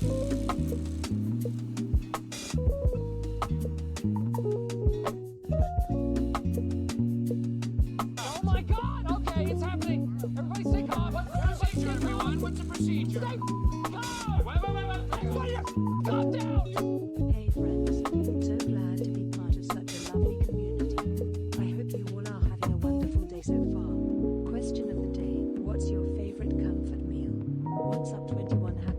Oh my God! Okay, it's happening. Everybody stay calm. Procedure, everyone. What's the procedure? Stay calm. Everybody, calm down. Hey friends, so glad to be part of such a lovely community. I hope you all are having a wonderful day so far. Question of the day, what's your favorite comfort meal? What's up 21 happy?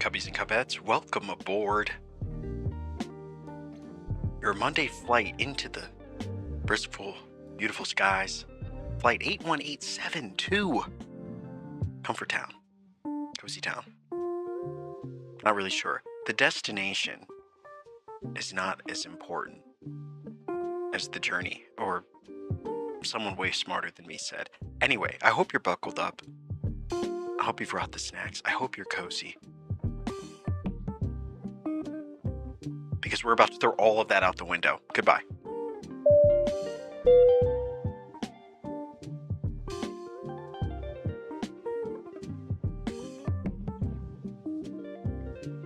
Cubbies and Cubbettes, welcome aboard your Monday flight into the blissful, beautiful skies. Flight 81872 Comfort Town. Cozy Town. Not really sure. The destination is not as important as the journey, or someone way smarter than me said. Anyway, I hope you're buckled up. I hope you've brought the snacks. I hope you're cozy. Because we're about to throw all of that out the window. Goodbye.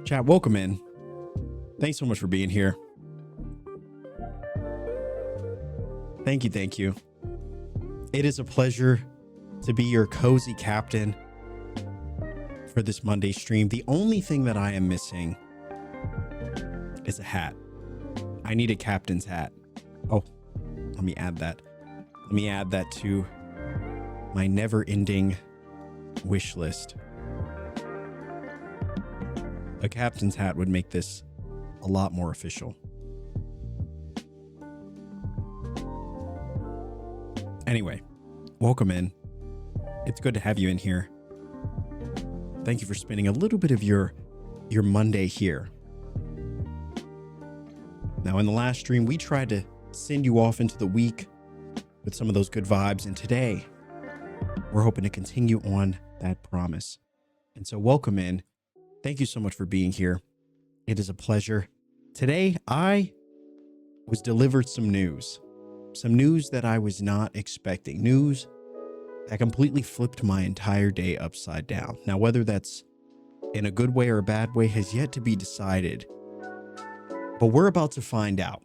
Chat, welcome in. Thanks so much for being here. Thank you. It is a pleasure to be your cozy captain for this Monday stream. The only thing that I am missing is a hat. I need a captain's hat. Oh, let me add that. Let me add that to my never-ending wish list. A captain's hat would make this a lot more official. Anyway, welcome in. It's good to have you in here. Thank you for spending a little bit of your Monday here. Now, in the last stream, we tried to send you off into the week with some of those good vibes, and today we're hoping to continue on that promise. And so welcome in. Thank you so much for being here. It is a pleasure. Today, I was delivered some news that I was not expecting. News that completely flipped my entire day upside down. Now, whether that's in a good way or a bad way has yet to be decided, but we're about to find out.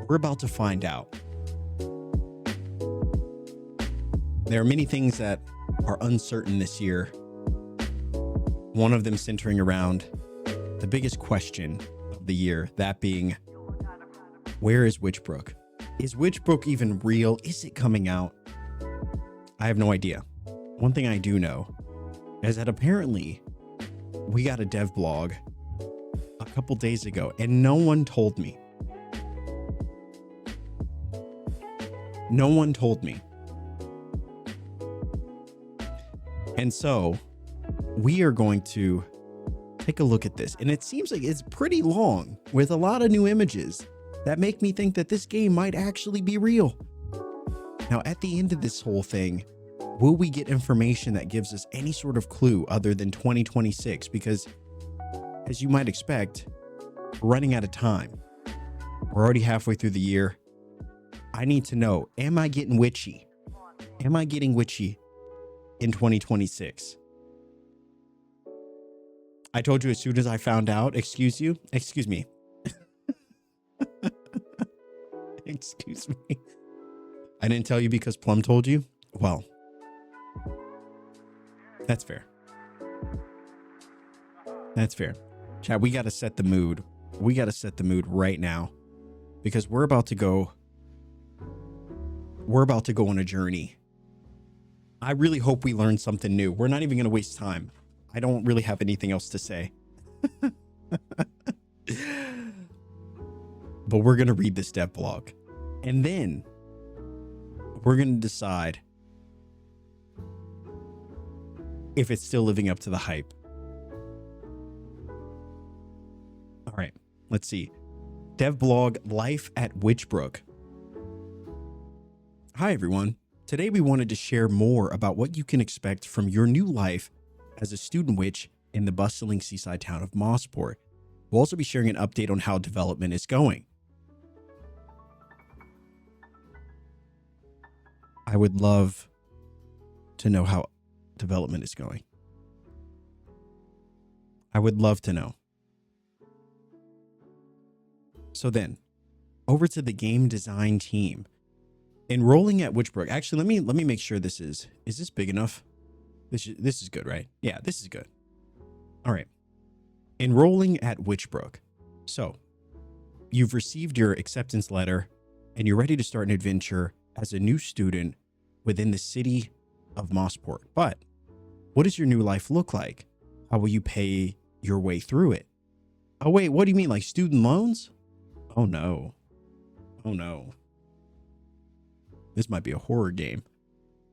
We're about to find out. There are many things that are uncertain this year. One of them centering around the biggest question of the year, that being, where is Witchbrook? Is Witchbrook even real? Is it coming out? I have no idea. One thing I do know is that apparently we got a dev blog a couple days ago and no one told me. No one told me. And so we are going to take a look at this. And it seems like it's pretty long with a lot of new images that make me think that this game might actually be real. Now, at the end of this whole thing, will we get information that gives us any sort of clue other than 2026? Because as you might expect, we're running out of time. We're already halfway through the year. I need to know, am I getting witchy? Am I getting witchy in 2026? I told you as soon as I found out. Excuse me. Excuse me. I didn't tell you because Plum told you? Well, that's fair. That's fair. Chat, we got to set the mood. We got to set the mood right now because we're about to go on a journey. I really hope we learn something new. We're not even going to waste time. I don't really have anything else to say. But we're going to read this dev blog. And then we're going to decide if it's still living up to the hype. All right, let's see. Dev blog Life at Witchbrook. Hi, everyone. Today we wanted to share more about what you can expect from your new life as a student witch in the bustling seaside town of Mossport. We'll also be sharing an update on how development is going. I would love to know how development is going. I would love to know. So then, over to the game design team. Enrolling at Witchbrook. Actually, let me make sure is this big enough? This is good, right? Yeah, this is good. All right. Enrolling at Witchbrook. So, you've received your acceptance letter and you're ready to start an adventure as a new student within the city of Mossport. But what does your new life look like? How will you pay your way through it? Oh, wait, what do you mean? Like student loans? Oh, no. Oh, no. This might be a horror game.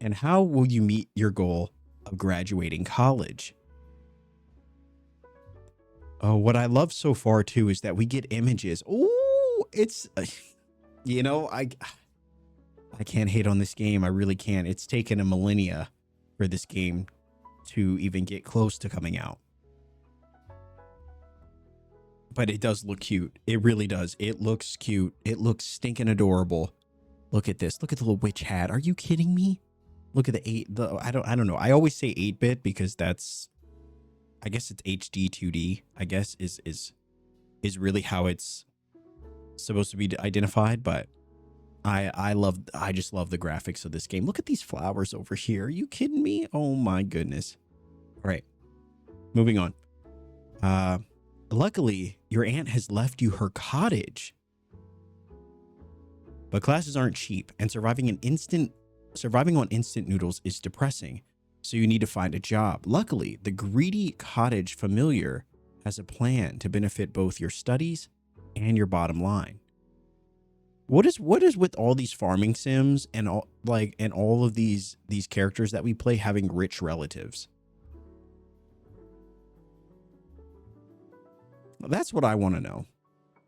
And how will you meet your goal of graduating college. Oh, what I love so far too is that we get images. Oh, it's, you know, I can't hate on this game. I really can't. It's taken a millennia for this game to even get close to coming out. But it does look cute. It really does. It looks cute. It looks stinking adorable. Look at this. Look at the little witch hat. Are you kidding me? Look at I don't know. I always say 8-bit because that's, I guess it's HD 2D, I guess is really how it's supposed to be identified, but I just love the graphics of this game. Look at these flowers over here. Are you kidding me? Oh my goodness. All right. Moving on. Luckily, your aunt has left you her cottage. But classes aren't cheap, and surviving on instant noodles is depressing. So you need to find a job. Luckily, the greedy cottage familiar has a plan to benefit both your studies and your bottom line. What is with all these farming sims and all of these characters that we play having rich relatives? That's what I want to know.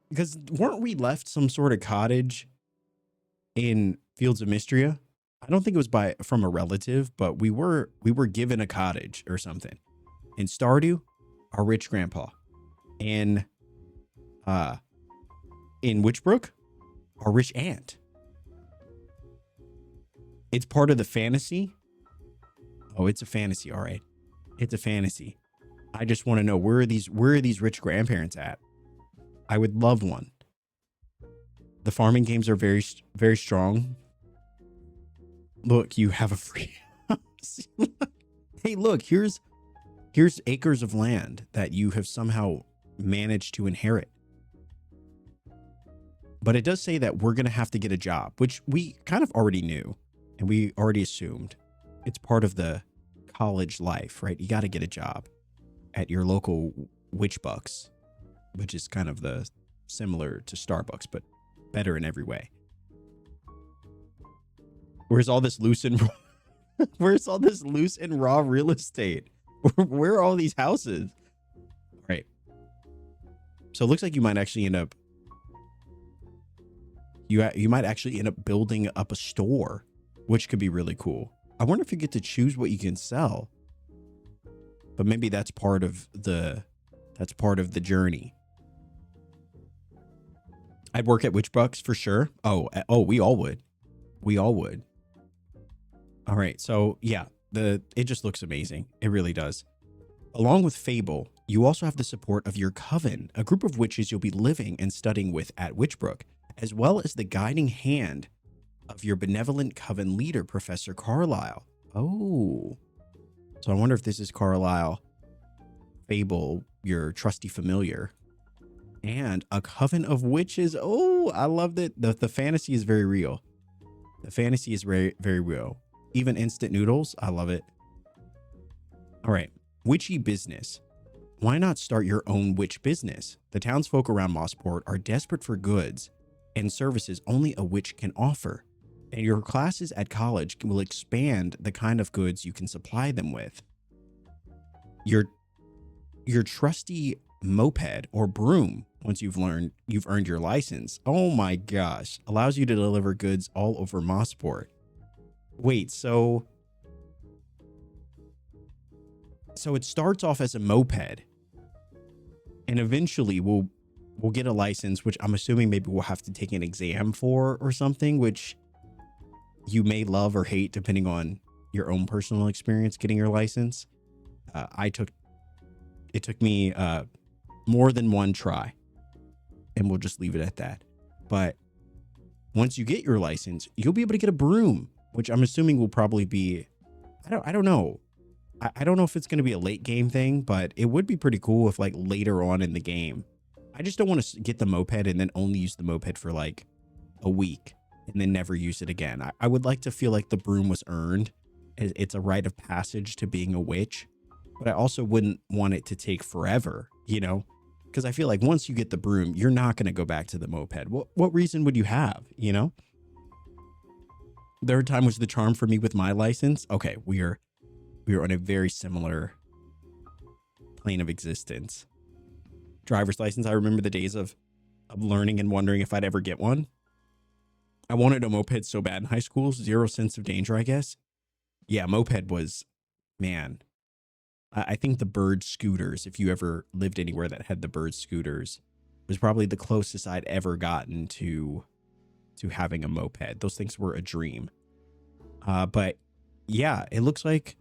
Because weren't we left some sort of cottage in Fields of Mystria? I don't think it was from a relative, but we were given a cottage or something. In Stardew, our rich grandpa. In Witchbrook, our rich aunt. It's part of the fantasy. Oh, it's a fantasy, all right. It's a fantasy. I just want to know, where are these rich grandparents at? I would love one. The farming games are very, very strong. Look, you have a free house. Hey, look, here's acres of land that you have somehow managed to inherit. But it does say that we're going to have to get a job, which we kind of already knew and we already assumed. It's part of the college life, right? You got to get a job at your local Witchbucks, which is kind of the similar to Starbucks, but better in every way. Where's all this loose and raw real estate? Where are all these houses? Right. So it looks like you might actually end up building up a store, which could be really cool. I wonder if you get to choose what you can sell. But maybe that's part of the journey. I'd work at Witchbucks for sure. Oh, we all would. We all would. All right. So yeah, it just looks amazing. It really does. Along with Fable, you also have the support of your coven, a group of witches you'll be living and studying with at Witchbrook, as well as the guiding hand of your benevolent coven leader, Professor Carlisle. Oh. So I wonder if this is Carlisle, Fable, your trusty familiar, and a coven of witches. Oh, I love that. The fantasy is very real. The fantasy is very, very real. Even instant noodles. I love it. All right. Witchy business. Why not start your own witch business? The townsfolk around Mossport are desperate for goods and services only a witch can offer. And your classes at college will expand the kind of goods you can supply them with. Your trusty moped or broom, once you've earned your license, oh my gosh, allows you to deliver goods all over Mossport. Wait, so it starts off as a moped, and eventually we'll get a license, which I'm assuming maybe we'll have to take an exam for or something, which you may love or hate depending on your own personal experience getting your license. It took me more than one try, and we'll just leave it at that. But once you get your license, you'll be able to get a broom, which I'm assuming will probably be, I don't know. I don't know if it's going to be a late game thing, but it would be pretty cool if like later on in the game. I just don't want to get the moped and then only use the moped for like a week and then never use it again. I would like to feel like the broom was earned. It's a rite of passage to being a witch, but I also wouldn't want it to take forever, you know, because I feel like once you get the broom, you're not going to go back to the moped. What reason would you have, you Third time was the charm for me with my license. Okay, we were on a very similar plane of existence. Driver's license, I remember the days of learning and wondering if I'd ever get one. I wanted a moped so bad in high school. Zero sense of danger, I guess. Yeah, moped was, man. I think the bird scooters, if you ever lived anywhere that had the bird scooters, was probably the closest I'd ever gotten to having a moped. Those things were a dream. But yeah, it looks like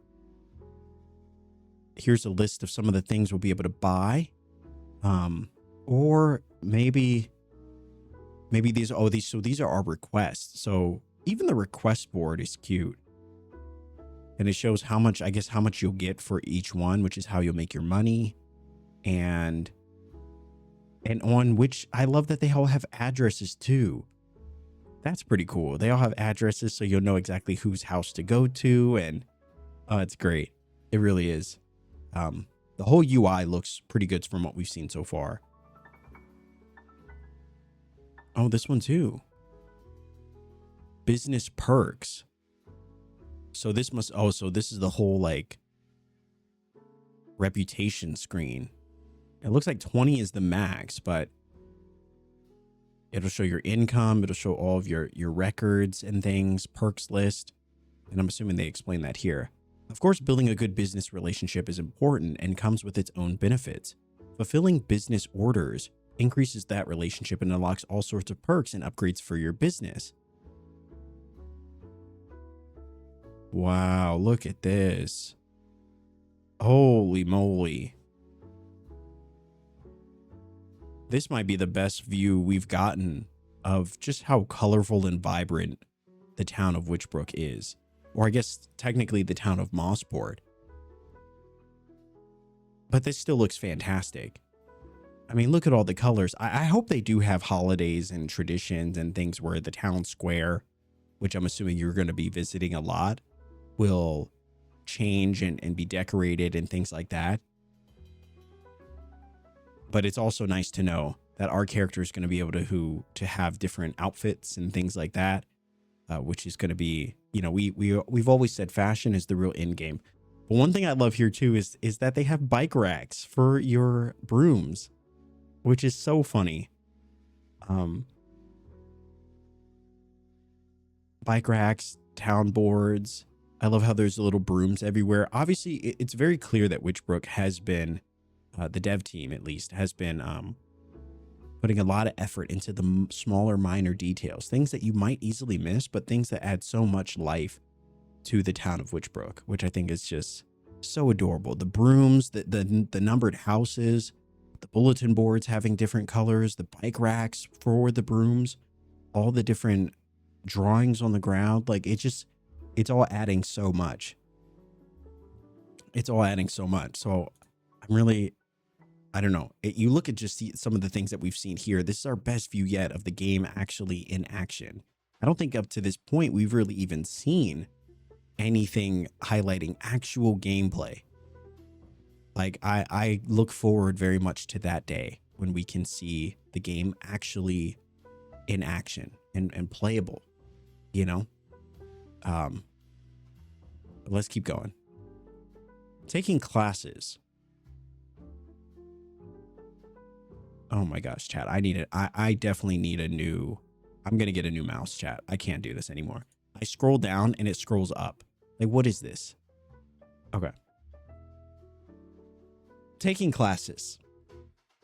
here's a list of some of the things we'll be able to buy. Or maybe these are our requests. So even the request board is cute. And it shows how much you'll get for each one, which is how you'll make your money. And on which I love that they all have addresses too. That's pretty cool. They all have addresses so you'll know exactly whose house to go to. And it's great. It really is. The whole UI looks pretty good from what we've seen so far. Oh, this one too. Business perks. So this is the whole like reputation screen. It looks like 20 is the max, but it'll show your income. It'll show all of your records and things, perks list. And I'm assuming they explain that here. Of course, building a good business relationship is important and comes with its own benefits. Fulfilling business orders increases that relationship and unlocks all sorts of perks and upgrades for your business. Wow, look at this. Holy moly. This might be the best view we've gotten of just how colorful and vibrant the town of Witchbrook is. Or I guess technically the town of Mossport. But this still looks fantastic. I mean, look at all the colors. I hope they do have holidays and traditions and things where the town square, which I'm assuming you're going to be visiting a lot, will change and be decorated and things like that. But it's also nice to know that our character is going to be able to have different outfits and things like that, which is going to be, you know, we've always said fashion is the real end game. But one thing I love here too is that they have bike racks for your brooms, which is so funny. Bike racks, town boards. I love how there's little brooms everywhere. Obviously, it's very clear that Witchbrook has been, the dev team at least, has been putting a lot of effort into the smaller minor details, things that you might easily miss, but things that add so much life to the town of Witchbrook, which I think is just so adorable. The brooms, the numbered houses, the bulletin boards having different colors, the bike racks for the brooms, all the different drawings on the ground. Like it's all adding so much. It's all adding so much. So I'm really, I don't know. You look at just some of the things that we've seen here. This is our best view yet of the game actually in action. I don't think up to this point we've really even seen anything highlighting actual gameplay. Like I look forward very much to that day when we can see the game actually in action and playable, you know? But let's keep going. Taking classes. Oh my gosh, chat. I definitely need a new, I'm going to get a new mouse, chat. I can't do this anymore. I scroll down and it scrolls up. Like, what is this? Okay. Taking classes.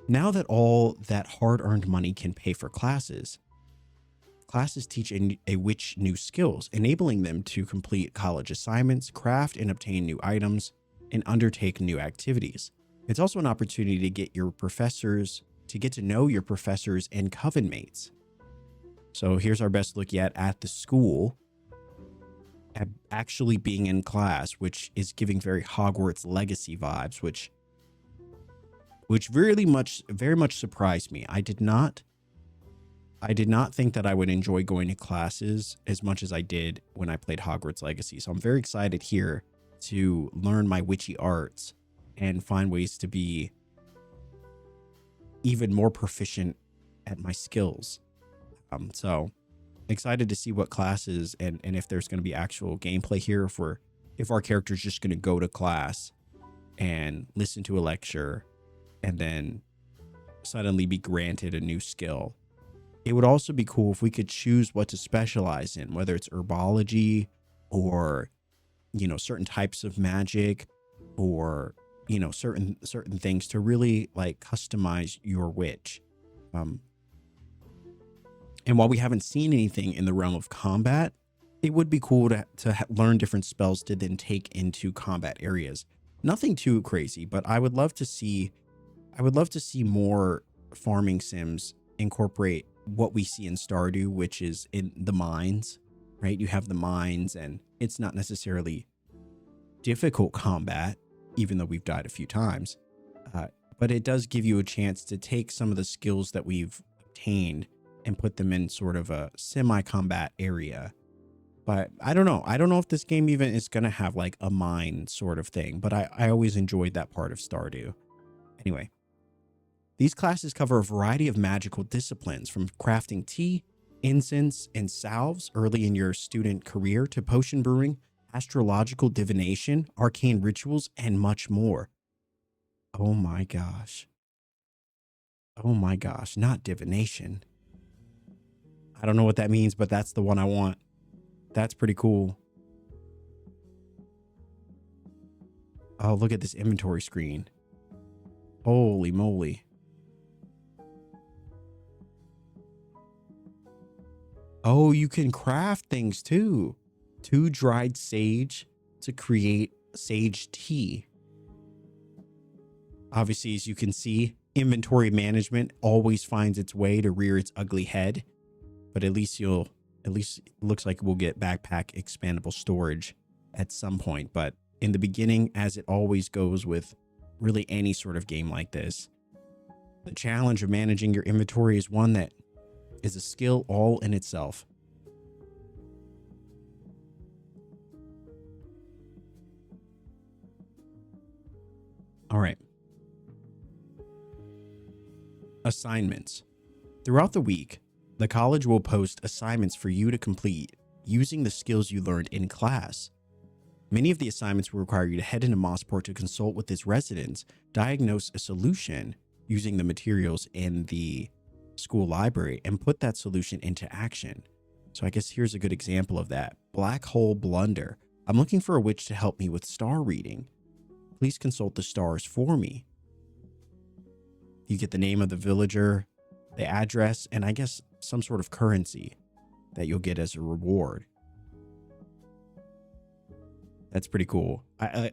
Now that all that hard-earned money can pay for classes teach a witch new skills, enabling them to complete college assignments, craft and obtain new items, and undertake new activities. It's also an opportunity to get to know your professors and coven mates. So here's our best look yet at the school, at actually being in class, which is giving very Hogwarts Legacy vibes, which very much surprised me. I did not think that I would enjoy going to classes as much as I did when I played Hogwarts Legacy. So I'm very excited here to learn my witchy arts and find ways to be even more proficient at my skills. So excited to see what classes and if there's going to be actual gameplay here, if we're if our character's just going to go to class and listen to a lecture and then suddenly be granted a new skill. It would also be cool if we could choose what to specialize in, whether it's herbology or, you know, certain types of magic or, you know, certain things to really like customize your witch. And while we haven't seen anything in the realm of combat, it would be cool to learn different spells to then take into combat areas. Nothing too crazy, but I would love to see more farming sims incorporate what we see in Stardew, which is in the mines, right? You have the mines and it's not necessarily difficult combat, even though we've died a few times. But it does give you a chance to take some of the skills that we've obtained and put them in sort of a semi-combat area. But I don't know. I don't know if this game even is going to have like a mine sort of thing, but I always enjoyed that part of Stardew. Anyway, these classes cover a variety of magical disciplines, from crafting tea, incense, and salves early in your student career to potion brewing, astrological divination, arcane rituals, and much more. Oh my gosh. Oh my gosh, not divination. I don't know what that means, but that's the one I want. That's pretty cool. Oh, look at this inventory screen. Holy moly. Oh, you can craft things too. 2 dried sage to create sage tea. Obviously, as you can see, inventory management always finds its way to rear its ugly head. But at least it looks like we'll get backpack expandable storage at some point. But in the beginning, as it always goes with really any sort of game like this, the challenge of managing your inventory is one that is a skill all in itself. All right. Assignments. Throughout the week, the college will post assignments for you to complete using the skills you learned in class. Many of the assignments will require you to head into Mossport to consult with its residents, diagnose a solution using the materials in the school library, and put that solution into action. So I guess here's a good example of that. Black hole blunder. I'm looking for a witch to help me with star reading. Please consult the stars for me. You get the name of the villager, the address, and I guess some sort of currency that you'll get as a reward. That's pretty cool. I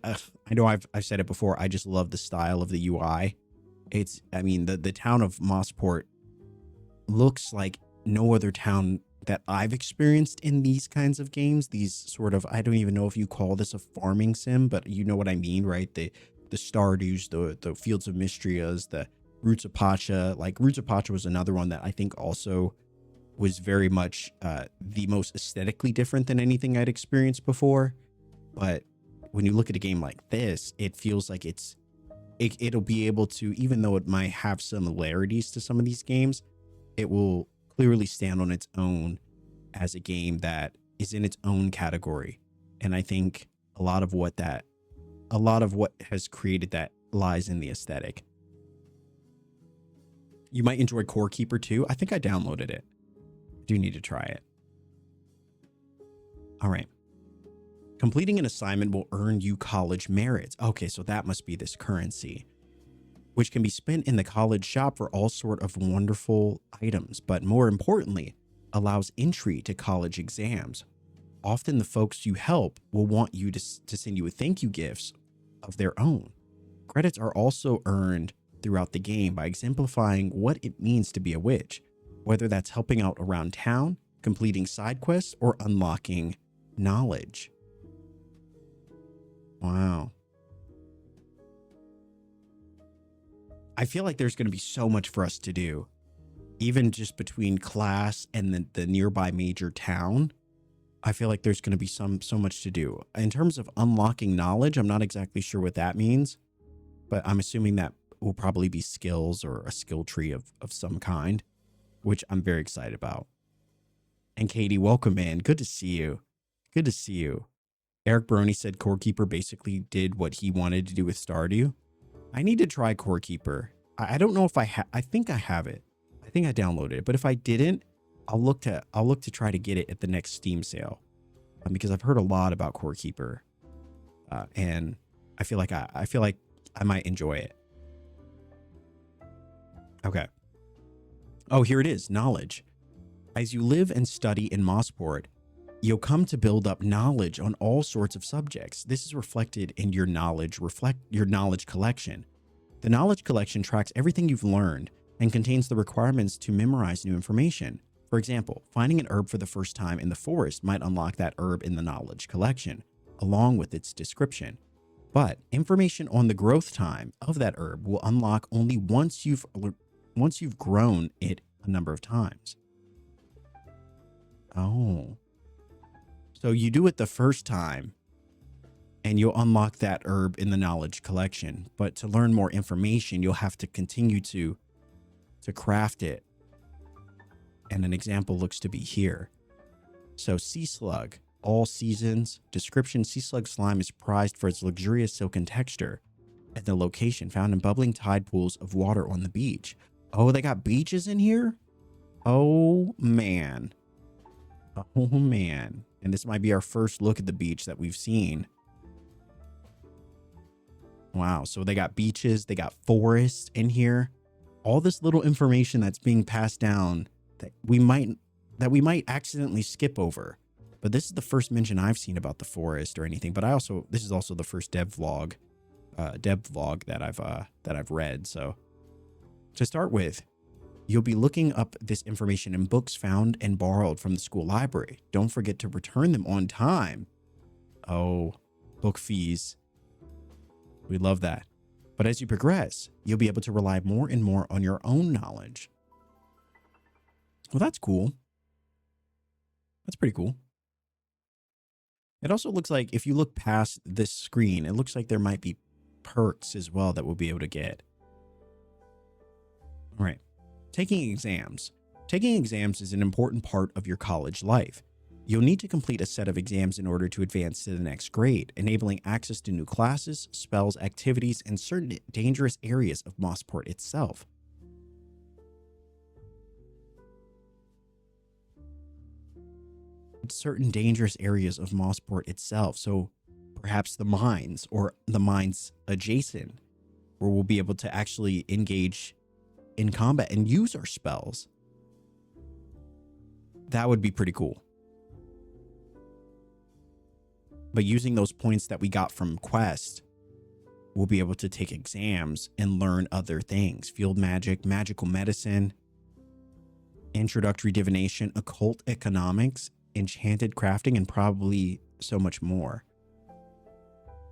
know I've said it before. I just love the style of the UI. I mean, the town of Mossport looks like no other town that I've experienced in these kinds of games. These sort of, I don't even know if you call this a farming sim, but you know what I mean, right? The Stardews, the Fields of Mystrias, the Roots of Pacha. Like Roots of Pacha was another one that I think also was very much the most aesthetically different than anything I'd experienced before. But when you look at a game like this, it feels like it'll be able to, even though it might have similarities to some of these games, it will clearly stand on its own as a game that is in its own category. And I think a lot of what has created that lies in the aesthetic. You might enjoy Core Keeper too. I think I downloaded it. I do need to try it. All right. Completing an assignment will earn you college merits. Okay, so that must be this currency, which can be spent in the college shop for all sort of wonderful items, but more importantly, allows entry to college exams. Often the folks you help will want you to send you thank you gifts of their own. Credits are also earned throughout the game by exemplifying what it means to be a witch, whether that's helping out around town, completing side quests, or unlocking knowledge. Wow. I feel like there's going to be so much for us to do, even just between class and the nearby major town. I feel like there's going to be so much to do. In terms of unlocking knowledge, I'm not exactly sure what that means, but I'm assuming that will probably be skills or a skill tree of some kind, which I'm very excited about. And Katie, welcome in. Good to see you. Good to see you. Eric Baroni said Core Keeper basically did what he wanted to do with Stardew. I need to try Core Keeper. I don't know if I think I have it. I think I downloaded it, but if I didn't, I'll look to try to get it at the next Steam sale, because I've heard a lot about Core Keeper, and I feel like I might enjoy it. Okay. Oh, here it is. Knowledge. As you live and study in Mossport, you'll come to build up knowledge on all sorts of subjects. This is reflected in your knowledge collection. The knowledge collection tracks everything you've learned and contains the requirements to memorize new information. For example, finding an herb for the first time in the forest might unlock that herb in the knowledge collection, along with its description. But information on the growth time of that herb will unlock only once you've grown it a number of times. Oh. So you do it the first time and you'll unlock that herb in the knowledge collection. But to learn more information, you'll have to continue to craft it. And an example looks to be here. So sea slug, all seasons. Description: sea slug slime is prized for its luxurious silken texture. And the location: found in bubbling tide pools of water on the beach. Oh, they got beaches in here? Oh, man. Oh, man. And this might be our first look at the beach that we've seen. Wow. So they got beaches. They got forests in here. All this little information that's being passed down that we might accidentally skip over. But this is the first mention I've seen about the forest or anything. But this is also the first dev vlog that I've read. So to start with, you'll be looking up this information in books found and borrowed from the school library. Don't forget to return them on time. Oh, book fees. We love that. But as you progress, you'll be able to rely more and more on your own knowledge. Well, that's cool. That's pretty cool. It also looks like if you look past this screen, it looks like there might be perks as well that we'll be able to get. All right. Taking exams. Taking exams is an important part of your college life. You'll need to complete a set of exams in order to advance to the next grade, enabling access to new classes, spells, activities, and certain dangerous areas of Mossport itself. Certain dangerous areas of Mossport itself. So perhaps the mines or the mines adjacent, where we'll be able to actually engage in combat and use our spells. That would be pretty cool. But using those points that we got from Quest, we'll be able to take exams and learn other things. Field magic, magical medicine, introductory divination, occult economics, enchanted crafting, and probably so much more.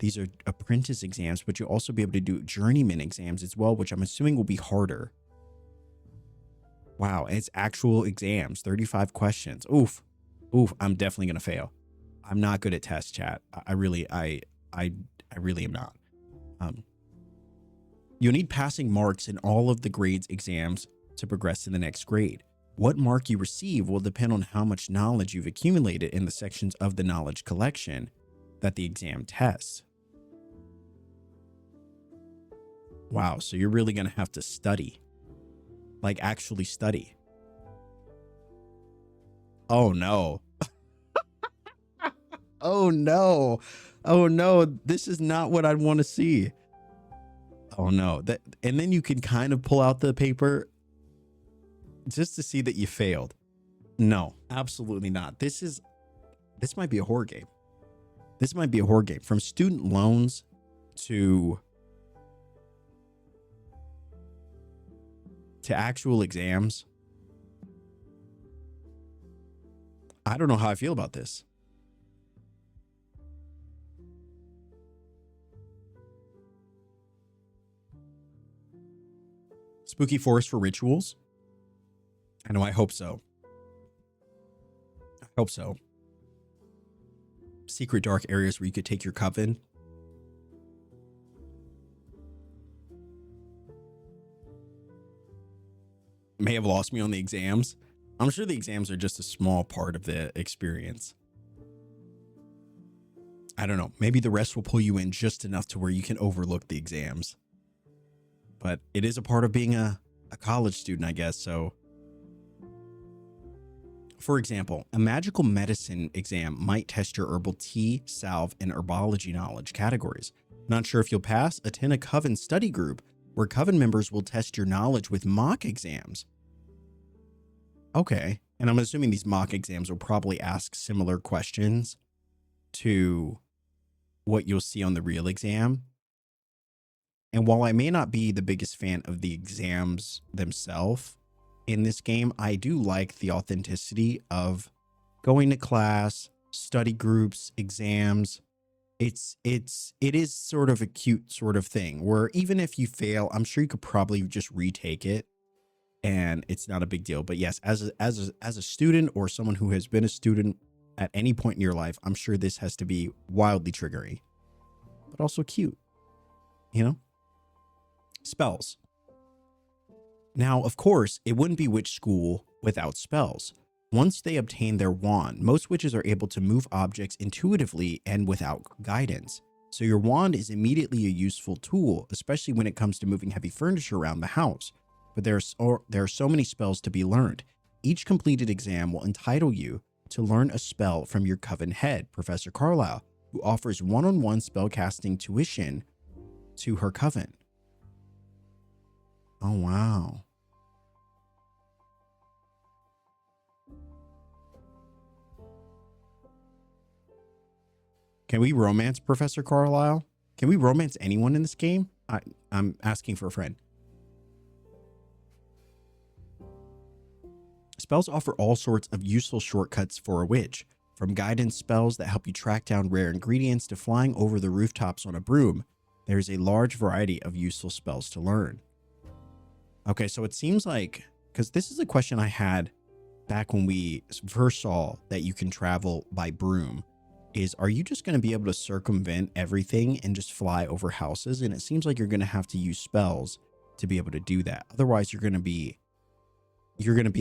These are apprentice exams, but you'll also be able to do journeyman exams as well, which I'm assuming will be harder. Wow, it's actual exams, 35 questions. Oof, I'm definitely gonna fail. I'm not good at test chat. I really am not. You'll need passing marks in all of the grades exams to progress to the next grade. What mark you receive will depend on how much knowledge you've accumulated in the sections of the knowledge collection that the exam tests. Wow, so you're really gonna have to study. Like actually study. Oh no. Oh no. Oh no. This is not what I'd want to see. Oh no. And then you can kind of pull out the paper just to see that you failed. No, absolutely not. This might be a horror game. This might be a horror game. From student loans to actual exams. I don't know how I feel about this. Spooky forest for rituals. I know, I hope so. I hope so. Secret dark areas where you could take your coven. May have lost me on the exams. I'm sure the exams are just a small part of the experience. I don't know. Maybe the rest will pull you in just enough to where you can overlook the exams. But it is a part of being a college student, I guess. So, for example, a magical medicine exam might test your herbal tea, salve, and herbology knowledge categories. Not sure if you'll pass? Attend a coven study group where coven members will test your knowledge with mock exams. Okay. And I'm assuming these mock exams will probably ask similar questions to what you'll see on the real exam. And while I may not be the biggest fan of the exams themselves in this game, I do like the authenticity of going to class, study groups, exams. It is sort of a cute sort of thing where even if you fail, I'm sure you could probably just retake it and it's not a big deal. But yes, as a student or someone who has been a student at any point in your life, I'm sure this has to be wildly triggering, but also cute, you know? Spells. Now, of course, it wouldn't be witch school without spells. Once they obtain their wand, most witches are able to move objects intuitively and without guidance. So your wand is immediately a useful tool, especially when it comes to moving heavy furniture around the house. But there are so many spells to be learned. Each completed exam will entitle you to learn a spell from your coven head, Professor Carlisle, who offers one-on-one spellcasting tuition to her coven. Oh, wow. Can we romance Professor Carlisle? Can we romance anyone in this game? I'm asking for a friend. Spells offer all sorts of useful shortcuts for a witch, from guidance spells that help you track down rare ingredients to flying over the rooftops on a broom. There's a large variety of useful spells to learn. Okay, so it seems like, because this is a question I had back when we first saw that you can travel by broom, is are you just going to be able to circumvent everything and just fly over houses? And it seems like you're going to have to use spells to be able to do that. Otherwise, you're going to be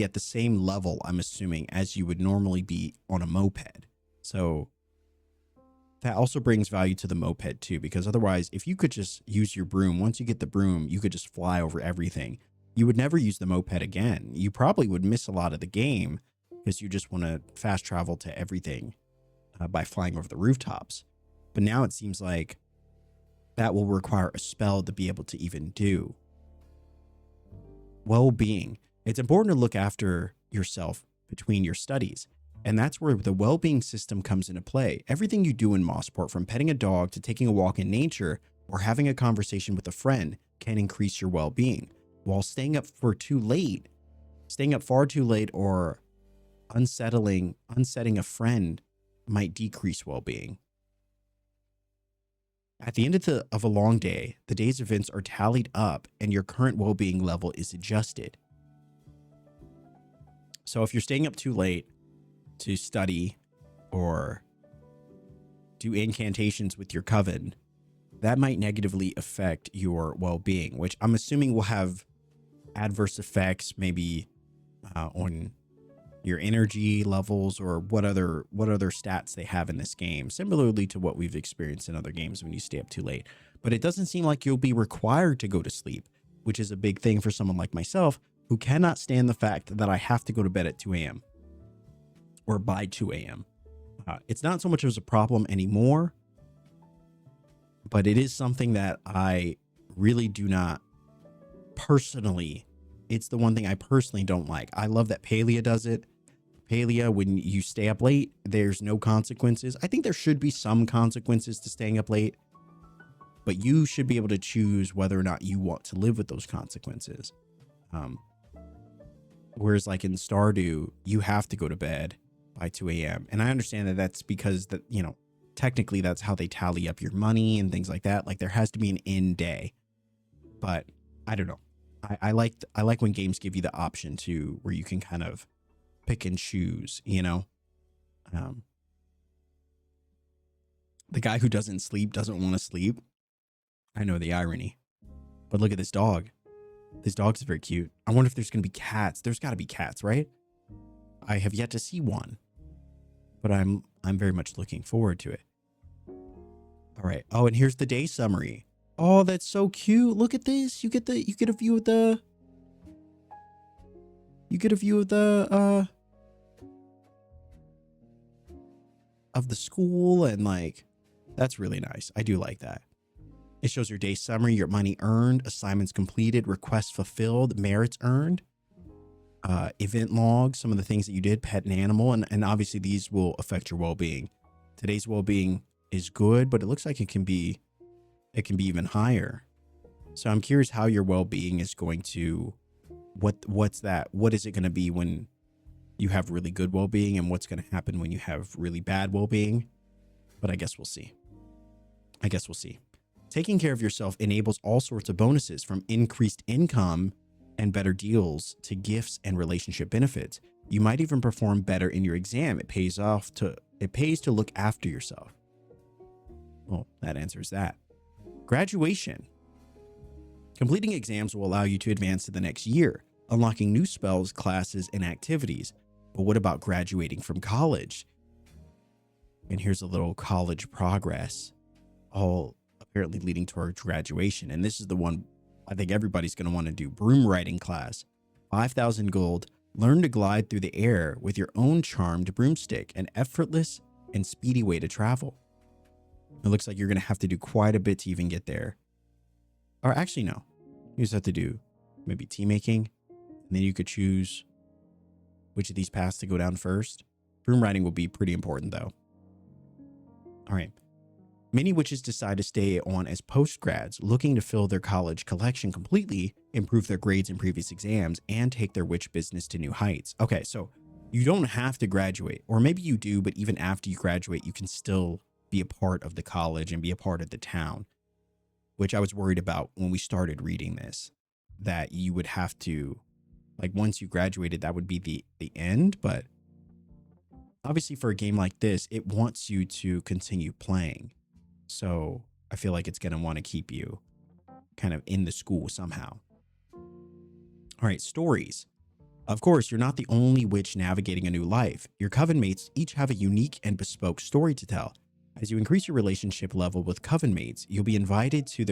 at the same level, I'm assuming, as you would normally be on a moped. So that also brings value to the moped too, because otherwise, if you could just use your broom, once you get the broom, you could just fly over everything. You would never use the moped again. You probably would miss a lot of the game because you just want to fast travel to everything by flying over the rooftops. But now it seems like that will require a spell to be able to even do. Well-being. It's important to look after yourself between your studies. And that's where the well-being system comes into play. Everything you do in Mossport, from petting a dog to taking a walk in nature or having a conversation with a friend, can increase your well-being. While staying up far too late or unsetting a friend might decrease well-being. At the end of a long day, the day's events are tallied up and your current well-being level is adjusted. So if you're staying up too late to study or do incantations with your coven, that might negatively affect your well-being, which I'm assuming will have adverse effects maybe on your energy levels or what other stats they have in this game, similarly to what we've experienced in other games when you stay up too late. But it doesn't seem like you'll be required to go to sleep, which is a big thing for someone like myself who cannot stand the fact that I have to go to bed at 2 a.m. or by 2 a.m. It's not so much as a problem anymore, but it is something that I really do not personally. It's the one thing I personally don't like. I love that Palia does it. Palia, when you stay up late, there's no consequences. I think there should be some consequences to staying up late, but you should be able to choose whether or not you want to live with those consequences. Whereas like in Stardew, you have to go to bed by 2 a.m. And I understand that that's because that, you know, technically that's how they tally up your money and things like that. Like there has to be an end day, but I don't know. I like when games give you the option to where you can kind of pick and choose, you know. The guy who doesn't sleep doesn't want to sleep. I know the irony, but look at this dog. This dog's very cute. I wonder if there's going to be cats. There's got to be cats, right? I have yet to see one, but I'm very much looking forward to it. All right. Oh, and here's the day summary. Oh, that's so cute. Look at this. You get a view of the of the school, and like that's really nice. I do like that. It shows your day summary, your money earned, assignments completed, requests fulfilled, merits earned, event log, some of the things that you did, pet and animal, and obviously these will affect your well-being. Today's well-being is good, but it looks like it can be even higher. So I'm curious how your well-being is going to, what is it going to be when you have really good well-being, and what's going to happen when you have really bad well-being? But I guess we'll see. Taking care of yourself enables all sorts of bonuses, from increased income and better deals to gifts and relationship benefits. You might even perform better in your exam. It pays to look after yourself. Well, that answers that. Graduation. Completing exams will allow you to advance to the next year, unlocking new spells, classes, and activities. But what about graduating from college? And here's a little college progress, all apparently leading towards graduation. And this is the one I think everybody's going to want to do. Broom riding class. 5,000 gold. Learn to glide through the air with your own charmed broomstick, an effortless and speedy way to travel. It looks like you're going to have to do quite a bit to even get there. Or actually, no. You just have to do maybe tea making, and then you could choose which of these paths to go down first. Broom riding will be pretty important, though. All right. Many witches decide to stay on as post-grads, looking to fill their college collection completely, improve their grades in previous exams, and take their witch business to new heights. Okay, so you don't have to graduate, or maybe you do, but even after you graduate, you can still be a part of the college and be a part of the town, which I was worried about when we started reading this, that you would have to, like, once you graduated, that would be the end. But obviously for a game like this, it wants you to continue playing. So I feel like it's going to want to keep you kind of in the school somehow. All right, stories. Of course, you're not the only witch navigating a new life. Your coven mates each have a unique and bespoke story to tell. As you increase your relationship level with coven mates, you'll be invited to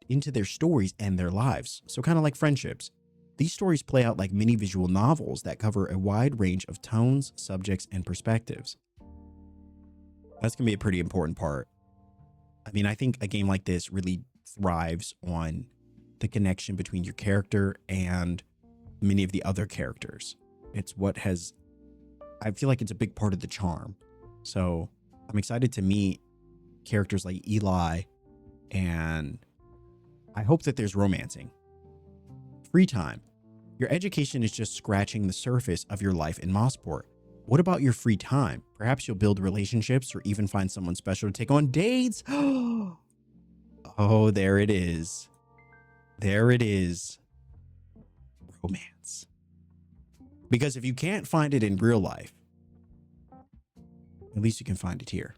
into their stories and their lives. So kind of like friendships. These stories play out like mini visual novels that cover a wide range of tones, subjects, and perspectives. That's going to be a pretty important part. I mean, I think a game like this really thrives on the connection between your character and many of the other characters. It's what has, I feel like it's a big part of the charm. So I'm excited to meet characters like Eli, and I hope that there's romancing. Free time. Your education is just scratching the surface of your life in Mossport. What about your free time? Perhaps you'll build relationships or even find someone special to take on dates. Oh, there it is. There it is. Romance. Because if you can't find it in real life, at least you can find it here.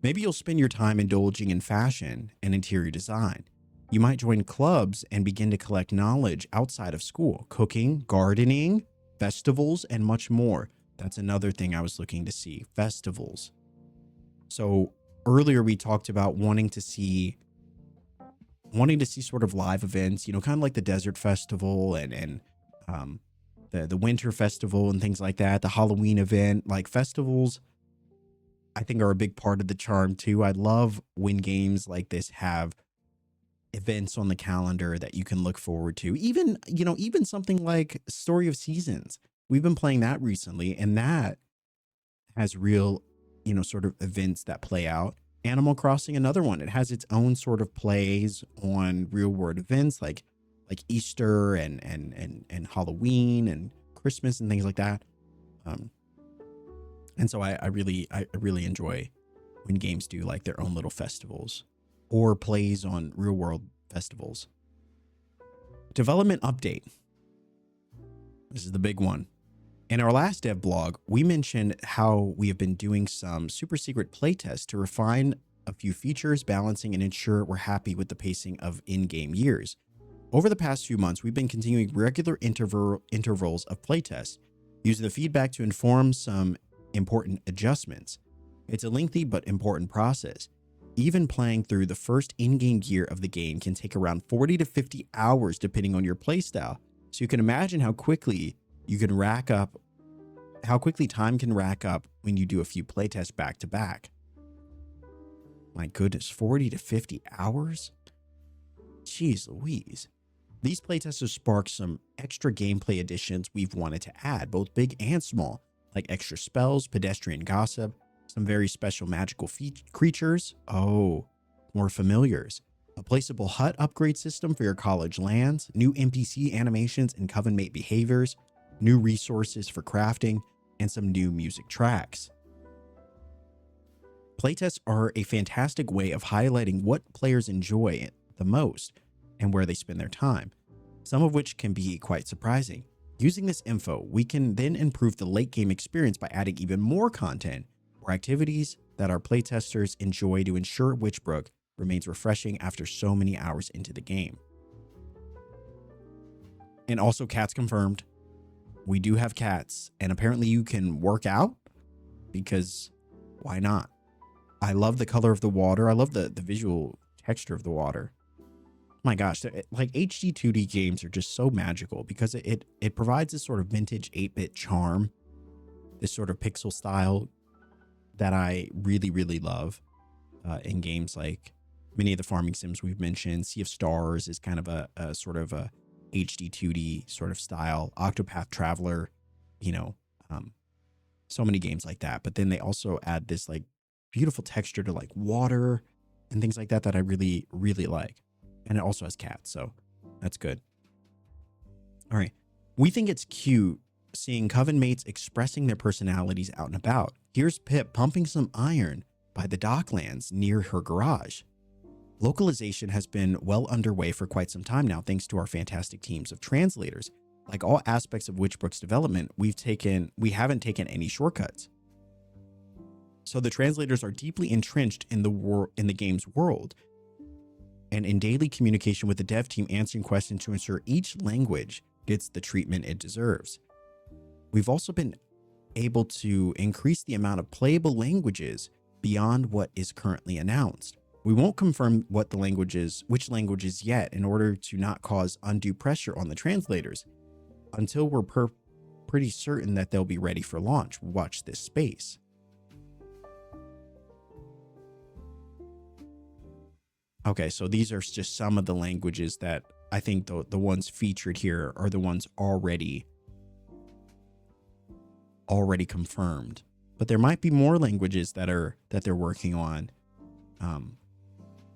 Maybe you'll spend your time indulging in fashion and interior design. You might join clubs and begin to collect knowledge outside of school, cooking, gardening, festivals, and much more. That's another thing I was looking to see, festivals. So earlier we talked about wanting to see sort of live events, you know, kind of like the Desert Festival and the Winter Festival and things like that, the Halloween event. Like, festivals, I think, are a big part of the charm too. I love when games like this have events on the calendar that you can look forward to. Even something like Story of Seasons. We've been playing that recently, and that has real, sort of events that play out. Animal Crossing, another one. It has its own sort of plays on real world events like Easter and Halloween and Christmas and things like that. And so I really enjoy when games do like their own little festivals or plays on real world festivals. Development update. This is the big one. In our last dev blog, we mentioned how we have been doing some super secret playtests to refine a few features, balancing and ensure we're happy with the pacing of in-game years. Over the past few months, we've been continuing regular intervals of playtests, using the feedback to inform some important adjustments. It's a lengthy but important process. even playing through the first in-game gear of the game can take around 40 to 50 hours depending on your playstyle. So you can imagine how quickly time can rack up when you do a few playtests back to back. My goodness, 40 to 50 hours? Jeez Louise. These playtests have sparked some extra gameplay additions we've wanted to add, both big and small, like extra spells, pedestrian gossip, some very special magical creatures. Oh, more familiars. A placeable hut upgrade system for your college lands, new NPC animations and coven mate behaviors, new resources for crafting, and some new music tracks. Playtests are a fantastic way of highlighting what players enjoy the most and where they spend their time, some of which can be quite surprising. Using this info, we can then improve the late game experience by adding even more content or activities that our playtesters enjoy to ensure Witchbrook remains refreshing after so many hours into the game. And also, cats confirmed. We do have cats, and apparently you can work out, because why not? I love the color of the water. I love the visual texture of the water. My gosh, like HD 2D games are just so magical because it provides this sort of vintage 8-bit charm, this sort of pixel style that I really, really love in games like many of the farming sims we've mentioned. Sea of Stars is kind of a sort of a HD 2D sort of style. Octopath Traveler, so many games like that. But then they also add this like beautiful texture to like water and things like that that I really, really like. And it also has cats, so that's good. All right. We think it's cute seeing coven mates expressing their personalities out and about. Here's Pip pumping some iron by the docklands near her garage. Localization has been well underway for quite some time now, thanks to our fantastic teams of translators. Like all aspects of Witchbrook's development, we haven't taken any shortcuts. So the translators are deeply entrenched in the game's world, and in daily communication with the dev team, answering questions to ensure each language gets the treatment it deserves. We've also been able to increase the amount of playable languages beyond what is currently announced. We won't confirm which languages yet in order to not cause undue pressure on the translators until we're pretty certain that they'll be ready for launch. Watch this space. Okay, so these are just some of the languages that I think the ones featured here are the ones already confirmed. But there might be more languages that they're working on.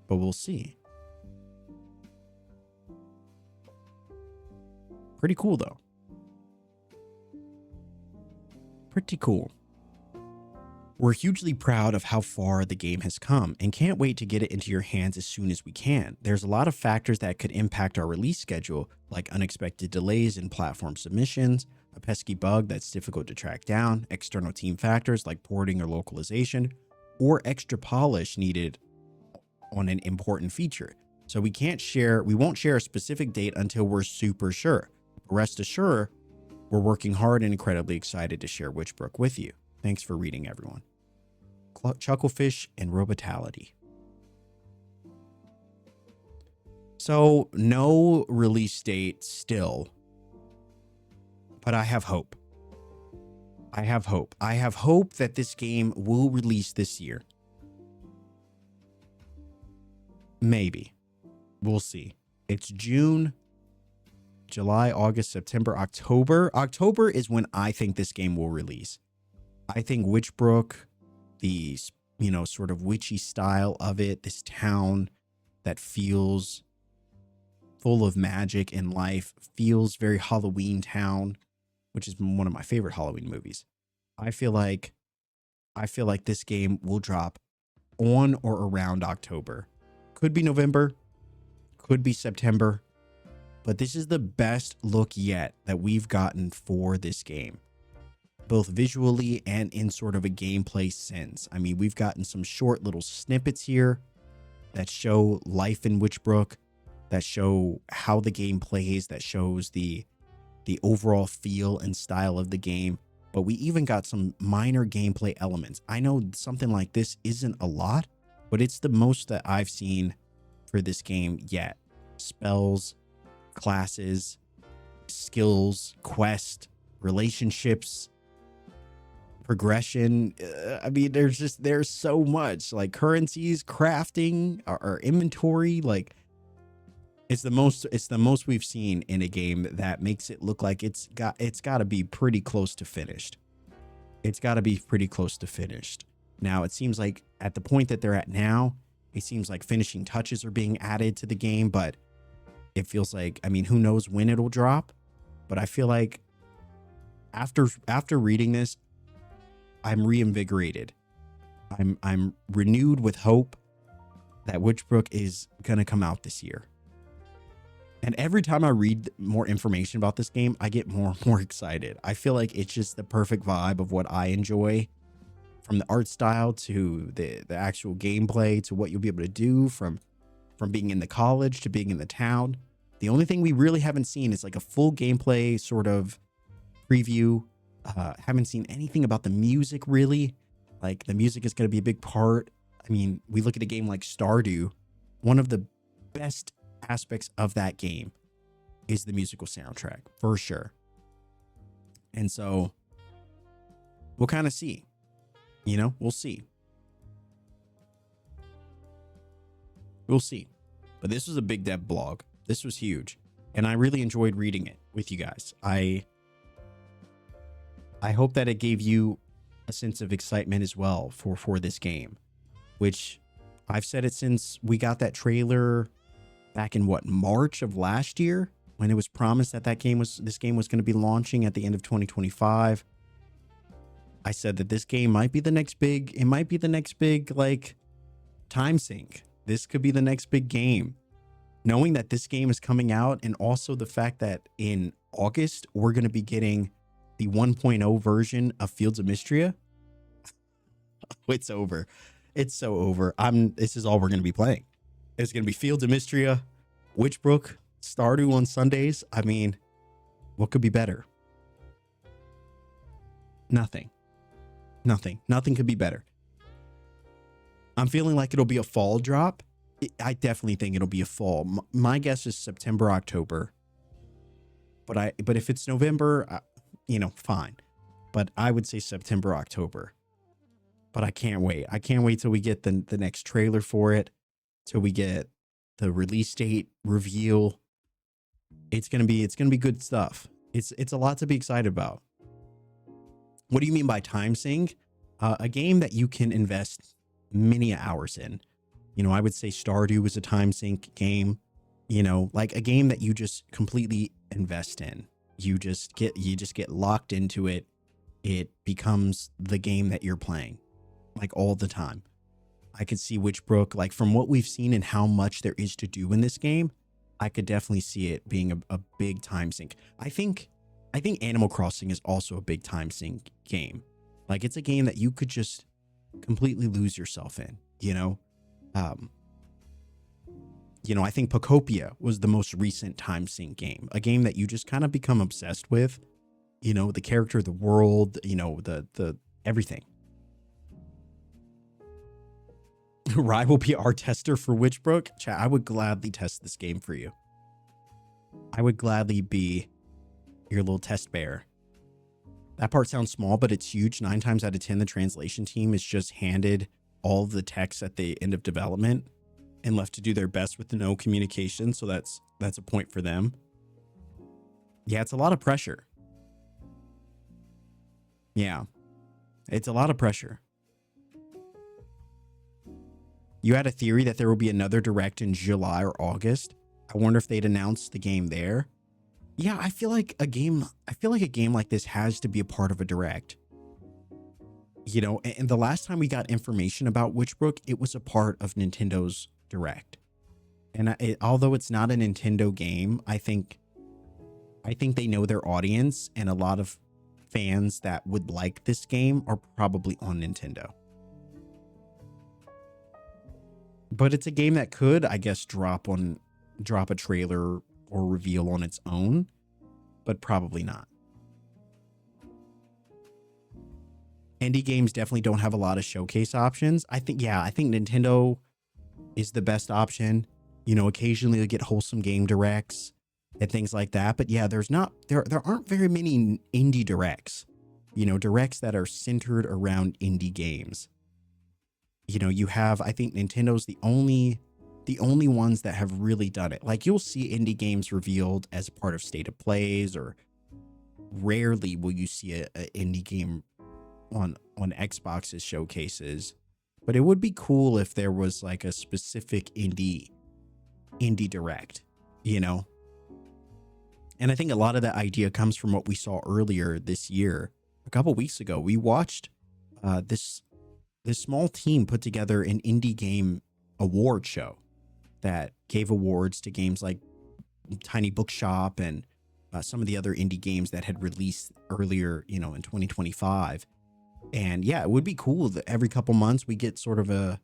But we'll see. Pretty cool though. Pretty cool. We're hugely proud of how far the game has come and can't wait to get it into your hands as soon as we can. There's a lot of factors that could impact our release schedule, like unexpected delays in platform submissions, a pesky bug that's difficult to track down, external team factors like porting or localization, or extra polish needed on an important feature. So we won't share a specific date until we're super sure. Rest assured, we're working hard and incredibly excited to share Witchbrook with you. Thanks for reading, everyone. Chucklefish and Robotality. So no release date still, but I have hope. I have hope that this game will release this year. Maybe. We'll see. It's June, July, August, September, October. October is when I think this game will release. I think Witchbrook, the sort of witchy style of it, this town that feels full of magic and life, feels very Halloween Town, which is one of my favorite Halloween movies. I feel like this game will drop on or around October. Could be November, could be September, but this is the best look yet that we've gotten for this game, both visually and in sort of a gameplay sense. I mean, we've gotten some short little snippets here that show life in Witchbrook, that show how the game plays, that shows the overall feel and style of the game. But we even got some minor gameplay elements. I know something like this isn't a lot, but it's the most that I've seen for this game yet. Spells, classes, skills, quest, relationships, progression. I mean, there's so much, like currencies, crafting, our inventory. Like it's the most we've seen in a game that makes it look like it's got to be pretty close to finished. It's got to be pretty close to finished. Now it seems like at the point that they're at now, it seems like finishing touches are being added to the game, but it feels like, I mean, who knows when it'll drop, but I feel like after reading this, I'm reinvigorated. I'm renewed with hope that Witchbrook is going to come out this year. And every time I read more information about this game, I get more and more excited. I feel like it's just the perfect vibe of what I enjoy, from the art style to the actual gameplay to what you'll be able to do, from being in the college to being in the town. The only thing we really haven't seen is like a full gameplay sort of preview. Haven't seen anything about the music really. Like the music is going to be a big part. I mean, we look at a game like Stardew. One of the best aspects of that game is the musical soundtrack, for sure. And so we'll kind of see. You know, we'll see. We'll see. But this was a big dev blog. This was huge. And I really enjoyed reading it with you guys. I hope that it gave you a sense of excitement as well for this game, which I've said it since we got that trailer back in March of last year, when it was promised that this game was going to be launching at the end of 2025. I said that this game might be the next big, like time sink. This could be the next big game. Knowing that this game is coming out, and also the fact that in August, we're going to be getting the 1.0 version of Fields of Mystria. It's over. It's so over. This is all we're going to be playing. It's going to be Fields of Mystria, Witchbrook, Stardew on Sundays. I mean, what could be better? Nothing could be better. I'm feeling like it'll be a fall drop. I definitely think it'll be a fall. My guess is September, October. But if it's November, fine. But I would say September, October. But I can't wait. I can't wait till we get the next trailer for it, till we get the release date reveal. It's gonna be good stuff. It's a lot to be excited about. What do you mean by time sink? A game that you can invest many hours in. I would say Stardew is a time sink game. Like a game that you just completely invest in. You just get locked into it. It becomes the game that you're playing, like all the time. I could see Witchbrook, like from what we've seen and how much there is to do in this game, I could definitely see it being a big time sink. I think Animal Crossing is also a big time sink game. Like it's a game that you could just completely lose yourself in, I think Pocopia was the most recent time sink game, a game that you just kind of become obsessed with, the character, the world, the everything. Rye will be our tester for Witchbrook. Chat, I would gladly test this game for you. I would gladly be your little test bear. That part sounds small, but it's huge. 9 times out of 10, the translation team is just handed all of the text at the end of development and left to do their best with no communication. So that's a point for them. Yeah, it's a lot of pressure. Yeah, it's a lot of pressure. You had a theory that there will be another direct in July or August. I wonder if they'd announce the game there. Yeah, I feel like a game like this has to be a part of a direct. And the last time we got information about Witchbrook, it was a part of Nintendo's direct. And although it's not a Nintendo game, I think they know their audience, and a lot of fans that would like this game are probably on Nintendo. But it's a game that could, I guess, drop a trailer or reveal on its own, but probably not. Indie games definitely don't have a lot of showcase options. I think Nintendo is the best option. You know, occasionally you'll get wholesome game directs and things like that. But yeah, there aren't very many indie directs. You know, directs that are centered around indie games. You know, you have, I think Nintendo's the only ones that have really done it. Like, you'll see indie games revealed as part of state of plays, or rarely will you see a indie game on Xbox's showcases. But it would be cool if there was like a specific indie direct, you know. And I think a lot of that idea comes from what we saw earlier this year. A couple weeks ago, we watched this small team put together an indie game award show that gave awards to games like Tiny Bookshop and some of the other indie games that had released earlier, you know, in 2025. And yeah, it would be cool that every couple months we get sort of an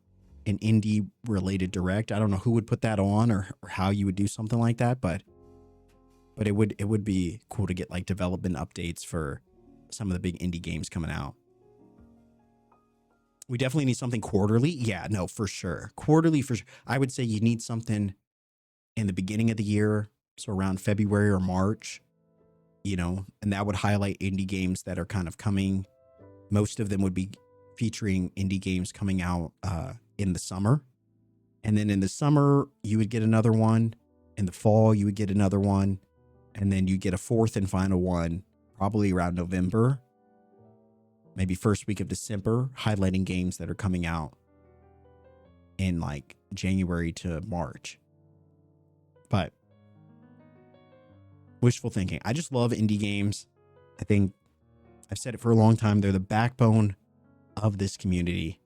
indie related direct. I don't know who would put that on, or how you would do something like that, but it would be cool to get like development updates for some of the big indie games coming out. We definitely need something quarterly. Yeah, no, for sure. Quarterly, for sure. I would say you need something in the beginning of the year, so around February or March, you know, and that would highlight indie games that are kind of coming. Most of them would be featuring indie games coming out in the summer. And then in the summer, you would get another one. In the fall, you would get another one. And then you get a fourth and final one, probably around November, maybe first week of December, highlighting games that are coming out in like January to March. But wishful thinking. I just love indie games. I think I've said it for a long time. They're the backbone of this community,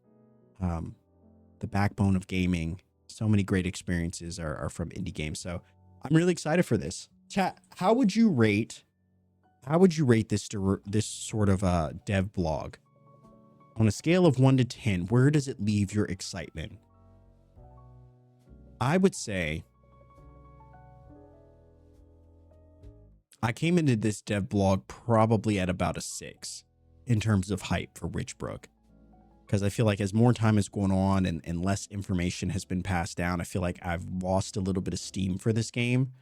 the backbone of gaming. So many great experiences are from indie games. So I'm really excited for this. Chat, how would you rate this sort of dev blog? On a scale of 1 to 10, where does it leave your excitement? I would say I came into this dev blog probably at about a 6 in terms of hype for Witchbrook. Because I feel like as more time has gone on and less information has been passed down, I feel like I've lost a little bit of steam for this game.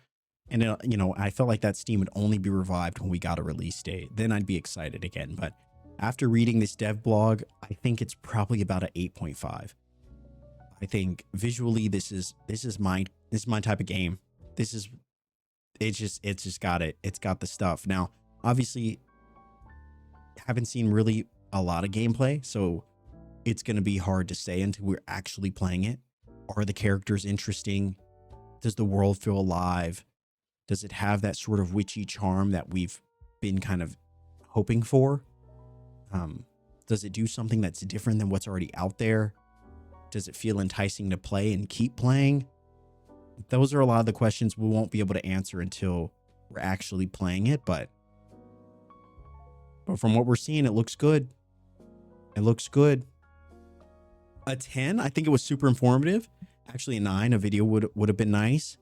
And, you know, I felt like that steam would only be revived when we got a release date. Then I'd be excited again. But after reading this dev blog, I think it's probably about an 8.5. I think visually this is my type of game. It's just got it. It's got the stuff. Now, obviously, haven't seen really a lot of gameplay, so it's going to be hard to say until we're actually playing it. Are the characters interesting? Does the world feel alive? Does it have that sort of witchy charm that we've been kind of hoping for? Does it do something that's different than what's already out there? Does it feel enticing to play and keep playing? Those are a lot of the questions we won't be able to answer until we're actually playing it. But from what we're seeing, it looks good. It looks good. A 10, I think it was super informative. Actually, a 9, a video would have been nice.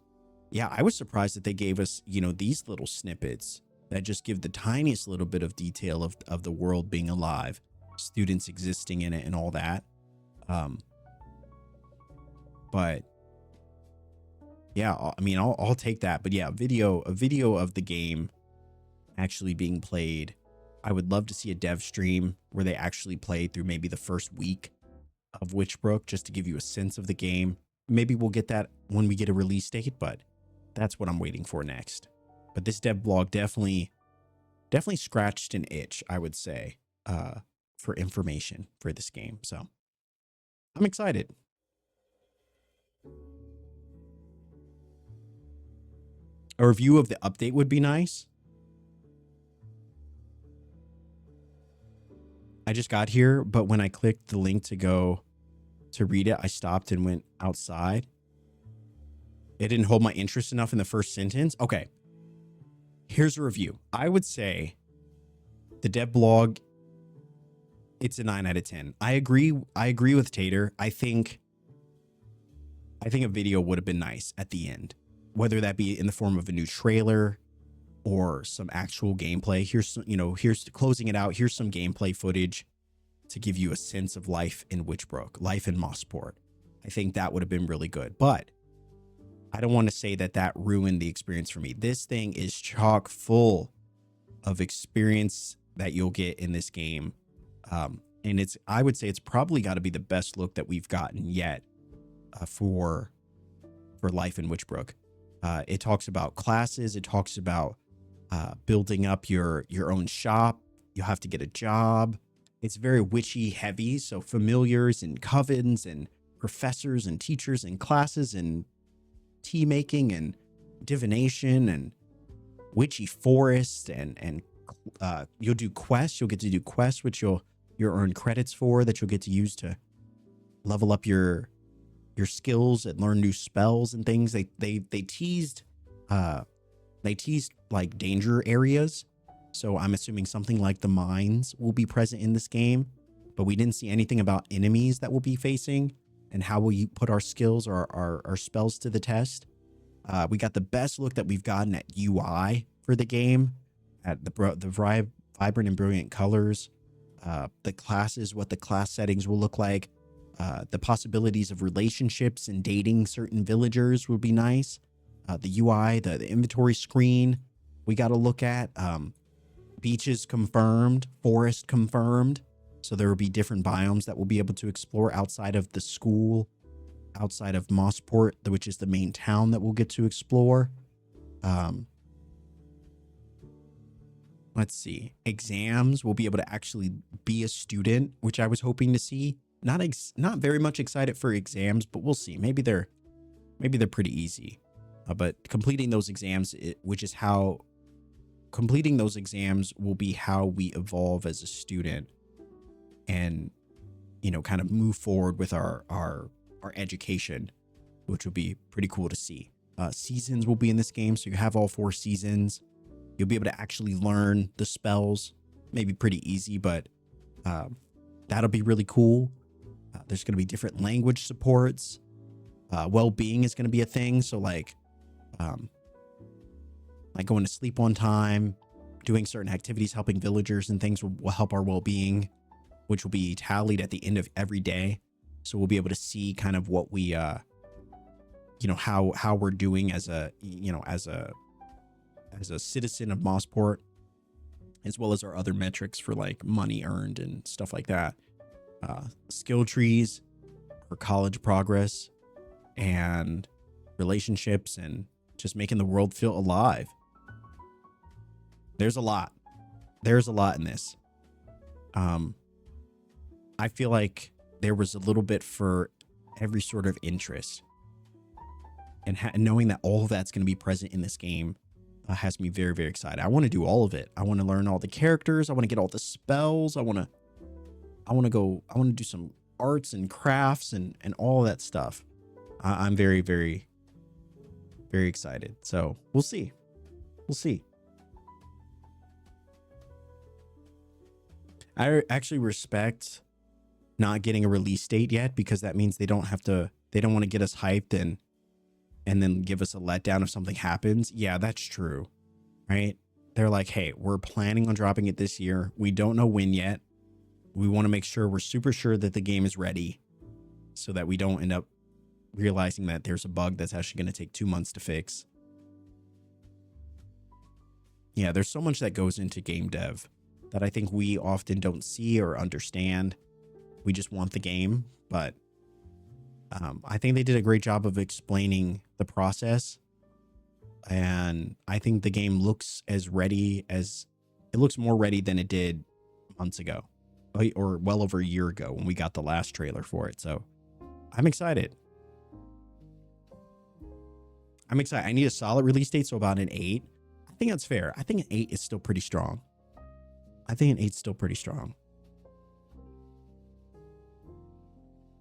Yeah, I was surprised that they gave us, you know, these little snippets that just give the tiniest little bit of detail of the world being alive, students existing in it and all that. But yeah, I mean, I'll take that. But yeah, a video of the game actually being played. I would love to see a dev stream where they actually play through maybe the first week of Witchbrook, just to give you a sense of the game. Maybe we'll get that when we get a release date, but that's what I'm waiting for next. But this dev blog definitely scratched an itch, I would say, for information for this game. So I'm excited. A review of the update would be nice. I just got here, but when I clicked the link to go to read it, I stopped and went outside. It didn't hold my interest enough in the first sentence. Okay. Here's a review. I would say the dev blog, it's a 9 out of 10. I agree with Tater. I think a video would have been nice at the end, whether that be in the form of a new trailer or some actual gameplay. Here's closing it out. Here's some gameplay footage. to give you a sense of life in Witchbrook, life in Mossport. I think that would have been really good. But I don't want to say that that ruined the experience for me. This thing is chock full of experience that you'll get in this game. And I would say it's probably got to be the best look that we've gotten yet for life in Witchbrook. It talks about classes. It talks about building up your own shop. You'll have to get a job. It's very witchy heavy. So familiars and covens and professors and teachers and classes and tea making and divination and witchy forest and you'll do quests. You'll get to do quests, which you'll earn credits for that you'll get to use to level up your skills and learn new spells and things. They teased like danger areas. So I'm assuming something like the mines will be present in this game, but we didn't see anything about enemies that we'll be facing and how will you put our skills or our spells to the test. We got the best look that we've gotten at UI for the game, at the vibrant and brilliant colors, the classes, what the class settings will look like, the possibilities of relationships and dating certain villagers would be nice. The UI, the inventory screen we got to look at. Beaches confirmed, forest confirmed. So there will be different biomes that we'll be able to explore outside of the school, outside of Mossport, which is the main town that we'll get to explore. Let's see. Exams, we'll be able to actually be a student, which I was hoping to see. Not very much excited for exams, but we'll see. Maybe they're pretty easy. But completing those exams, completing those exams will be how we evolve as a student and, kind of move forward with our education, which will be pretty cool to see. Seasons will be in this game. So you have all 4 seasons. You'll be able to actually learn the spells, maybe pretty easy, but that'll be really cool. There's going to be different language supports. Well-being is going to be a thing. So like going to sleep on time, doing certain activities, helping villagers and things will help our well-being, which will be tallied at the end of every day. So we'll be able to see kind of what we, how we're doing as a citizen of Mossport, as well as our other metrics for like money earned and stuff like that. Skill trees for college progress and relationships and just making the world feel alive. There's a lot in this. I feel like there was a little bit for every sort of interest, and knowing that all of that's going to be present in this game has me very, very excited. I want to do all of it. I want to learn all the characters. I want to get all the spells. I want to do some arts and crafts and all of that stuff. I'm very, very, very excited. So we'll see. I actually respect not getting a release date yet, because that means they don't want to get us hyped and then give us a letdown if something happens. Yeah, that's true. Right? They're like, hey, we're planning on dropping it this year. We don't know when yet. We want to make sure we're super sure that the game is ready so that we don't end up realizing that there's a bug that's actually going to take 2 months to fix. Yeah, there's so much that goes into game dev that I think we often don't see or understand. We just want the game, but I think they did a great job of explaining the process, and I think the game looks more ready than it did months ago, or well over a year ago when we got the last trailer for it. So I'm excited. I need a solid release date, so about an 8. I think that's fair. I think an 8 is still pretty strong.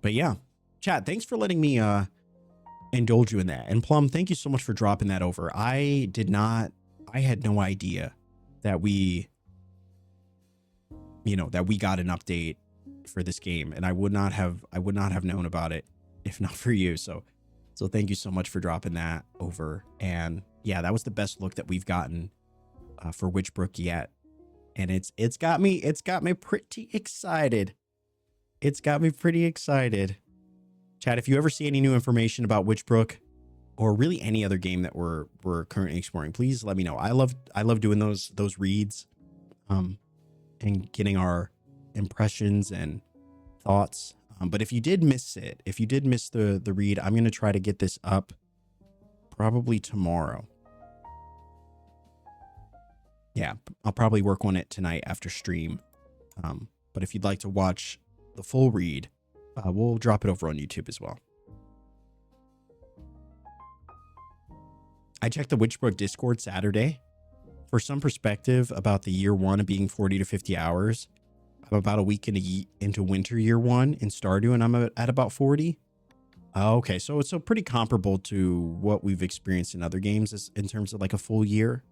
But yeah, chat, thanks for letting me indulge you in that. And Plum, thank you so much for dropping that over. I had no idea that we got an update for this game, and I would not have known about it if not for you. So thank you so much for dropping that over. And yeah, that was the best look that we've gotten for Witchbrook yet. And it's got me pretty excited It's got me pretty excited. Chat, if you ever see any new information about Witchbrook or really any other game that we're currently exploring, please let me know. I love doing those reads and getting our impressions and thoughts. But if you did miss it, if you did miss the read, I'm going to try to get this up probably tomorrow. Yeah, I'll probably work on it tonight after stream. But if you'd like to watch the full read, we'll drop it over on YouTube as well. I checked the Witchbrook Discord Saturday for some perspective about the year one of being 40 to 50 hours. I'm about a week into winter year one in Stardew, and I'm at about 40. Okay, so it's pretty comparable to what we've experienced in other games in terms of like a full year.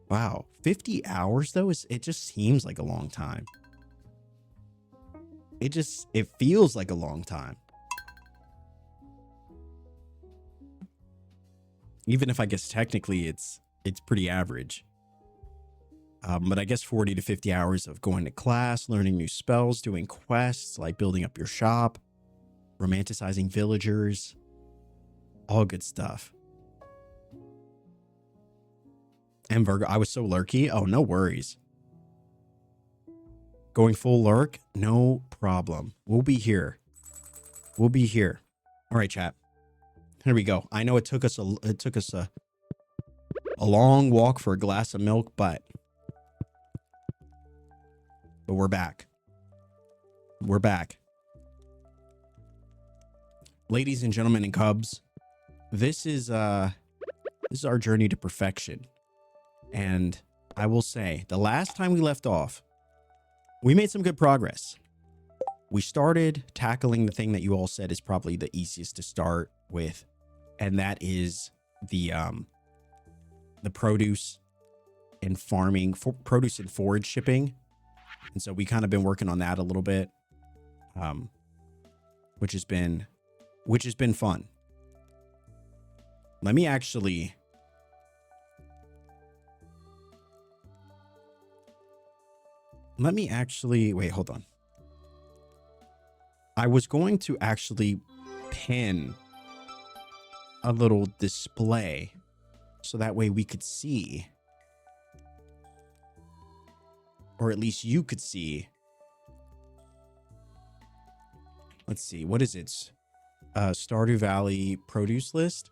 Wow, 50 hours though, it just seems like a long time. It feels like a long time. Even if I guess technically it's pretty average. But I guess 40 to 50 hours of going to class, learning new spells, doing quests, like building up your shop, romanticizing villagers, all good stuff. And Virgo, I was so lurky. Oh, no worries. Going full lurk? No problem. We'll be here. We'll be here. All right, chat. Here we go. I know it took us a long walk for a glass of milk, but we're back. We're back. Ladies and gentlemen and cubs, this is our journey to perfection. And I will say, the last time we left off, we made some good progress. We started tackling the thing that you all said is probably the easiest to start with, and that is the produce and farming, produce and forage shipping. And so we kind of been working on that a little bit, which has been fun. Let me actually wait, hold on. I was going to actually pin a little display so that way we could see, or at least you could see. Let's see, what is it? Stardew Valley produce list.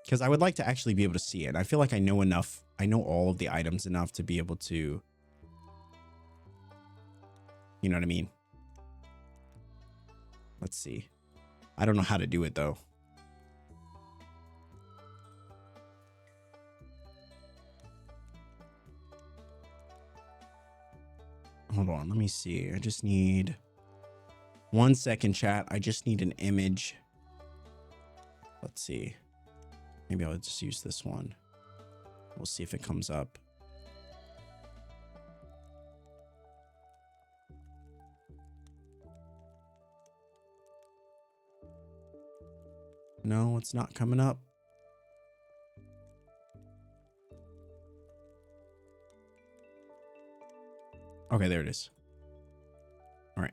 Because I would like to actually be able to see it. I feel like I know enough. I know all of the items enough to be able to, you know what I mean? Let's see. I don't know how to do it though. Hold on, let me see. I just need 1 second, chat. I just need an image. Let's see. Maybe I'll just use this one. We'll see if it comes up. No, it's not coming up. Okay, there it is. All right.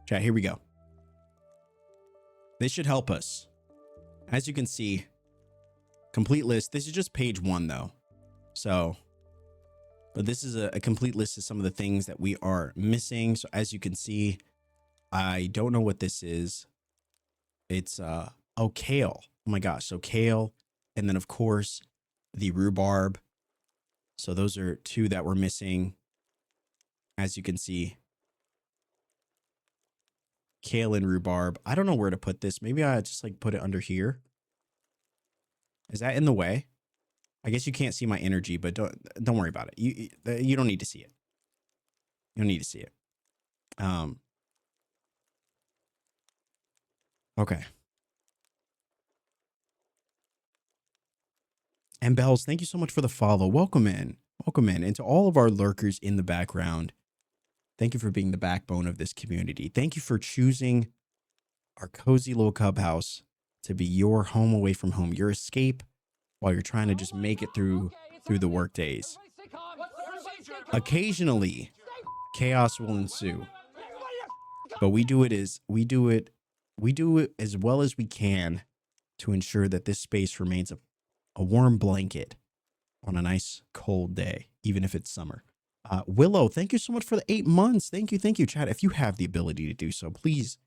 Chat, here we go. This should help us. As you can see, complete list. This is just page 1 though. So, but this is a complete list of some of the things that we are missing. So as you can see, I don't know what this is. It's, oh, kale. Oh my gosh. So kale. And then of course the rhubarb. So those are 2 that we're missing. As you can see, kale and rhubarb. I don't know where to put this. Maybe I just like put it under here. Is that in the way? I guess you can't see my energy, but don't worry about it. You don't need to see it. You don't need to see it. Okay. And Bells, thank you so much for the follow. Welcome in. Welcome in. And to all of our lurkers in the background, thank you for being the backbone of this community. Thank you for choosing our cozy little cub house to be your home away from home, your escape while you're trying to just make it through the work days. Everybody stay calm. What's the Occasionally, chaos will ensue, but we do it as well as we can to ensure that this space remains a warm blanket on a nice cold day, even if it's summer. Willow, thank you so much for the 8 months. Thank you, Chad. If you have the ability to do so, please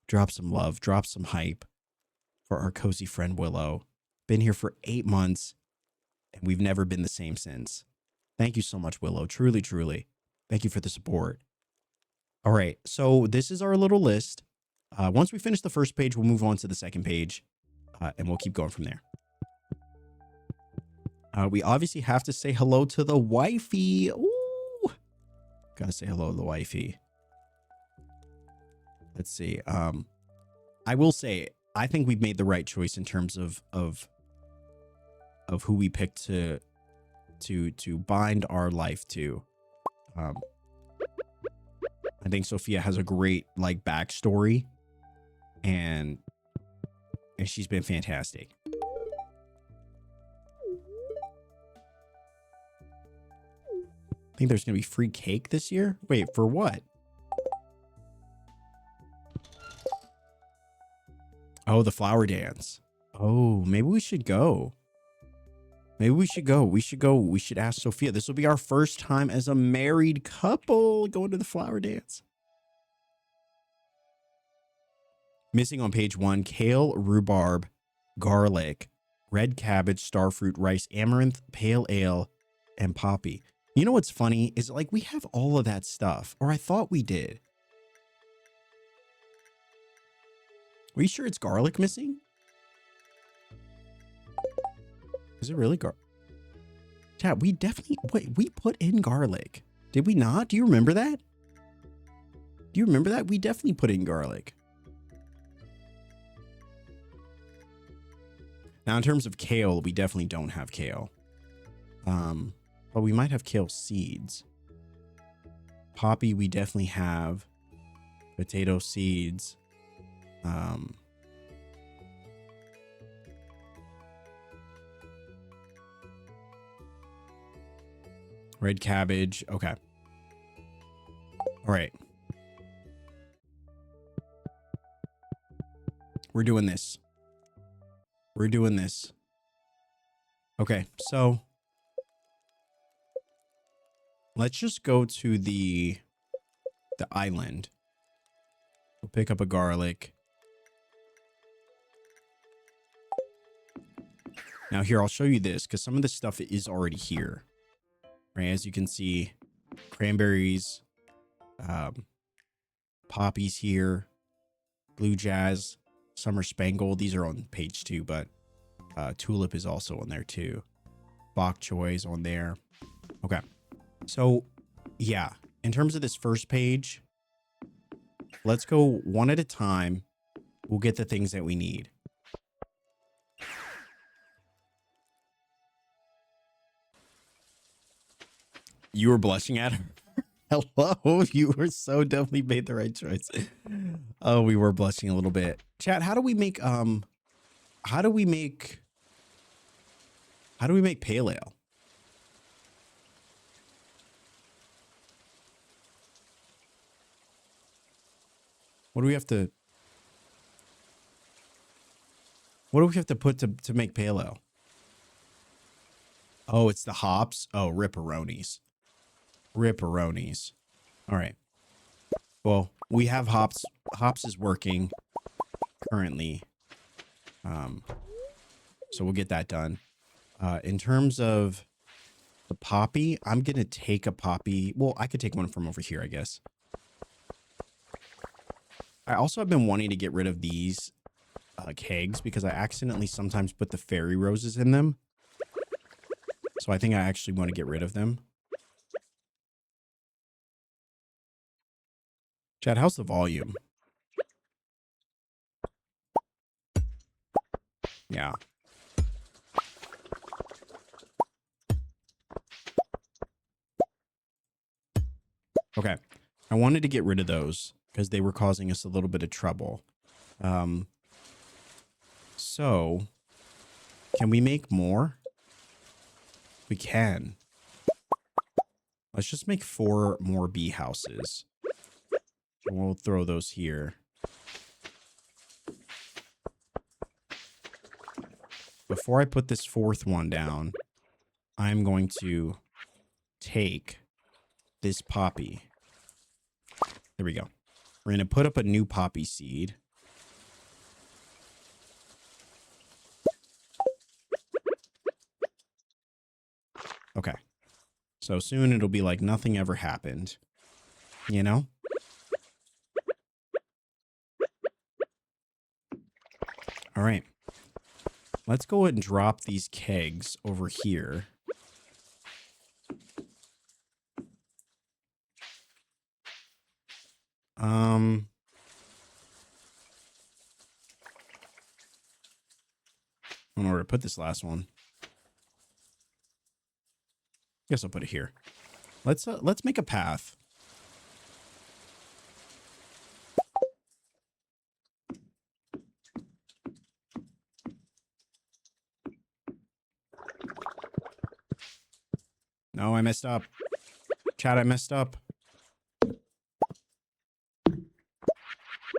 drop some love, drop some hype for our cozy friend Willow. Been here for 8 months, and we've never been the same since. Thank you so much, Willow. Truly, truly. Thank you for the support. All right, so this is our little list. Once we finish the first page, we'll move on to the second page, and we'll keep going from there. We obviously have to say hello to the wifey. Ooh, gotta say hello to the wifey. Let's see. I will say, I think we've made the right choice in terms of who we picked to bind our life to. I think Sophia has a great like backstory, and she's been fantastic. I think there's gonna be free cake this year. Wait, for what? Oh, the flower dance. Oh, maybe we should go. Maybe we should go. We should ask Sophia. This will be our first time as a married couple going to the flower dance. Missing on page 1, kale, rhubarb, garlic, red cabbage, starfruit, rice, amaranth, pale ale, and poppy. You know what's funny is like we have all of that stuff, or I thought we did. Are you sure it's garlic missing? Is it really garlic? Chat, we definitely, wait, we put in garlic. Did we not? Do you remember that? Do you remember that? We definitely put in garlic. Now, in terms of kale, we definitely don't have kale. But we might have kale seeds. Poppy, we definitely have. Potato seeds. Red cabbage. Okay. All right. We're doing this. We're doing this. Okay, so let's just go to the island. We'll pick up a garlic. Now here, I'll show you this because some of the stuff is already here. Right, as you can see, cranberries, poppies here, blue jazz, summer spangled. These are on page 2, but tulip is also on there too. Bok choy is on there. Okay, so yeah, in terms of this first page, let's go one at a time. We'll get the things that we need. You were blushing at her. Hello, you were so definitely made the right choice. Oh, we were blushing a little bit. Chat, how do we make pale ale? What do we have to put to make pale ale? Oh, it's the hops. Oh, ripperonis. Ripperonis. All right. Well, we have hops. Hops is working currently. So we'll get that done. In terms of the poppy, I'm going to take a poppy. Well, I could take one from over here, I guess. I also have been wanting to get rid of these kegs because I accidentally sometimes put the fairy roses in them. So I think I actually want to get rid of them. Chad, how's the volume? Yeah. Okay. I wanted to get rid of those because they were causing us a little bit of trouble. So can we make more? We can. Let's just make 4 more bee houses. And we'll throw those here. Before I put this 4th one down, I'm going to take this poppy. There we go. We're going to put up a new poppy seed. Okay. So soon it'll be like nothing ever happened. You know? All right. Let's go ahead and drop these kegs over here. I don't know where to put this last one. Guess I'll put it here. Let's make a path. No, I messed up. Chat, I messed up.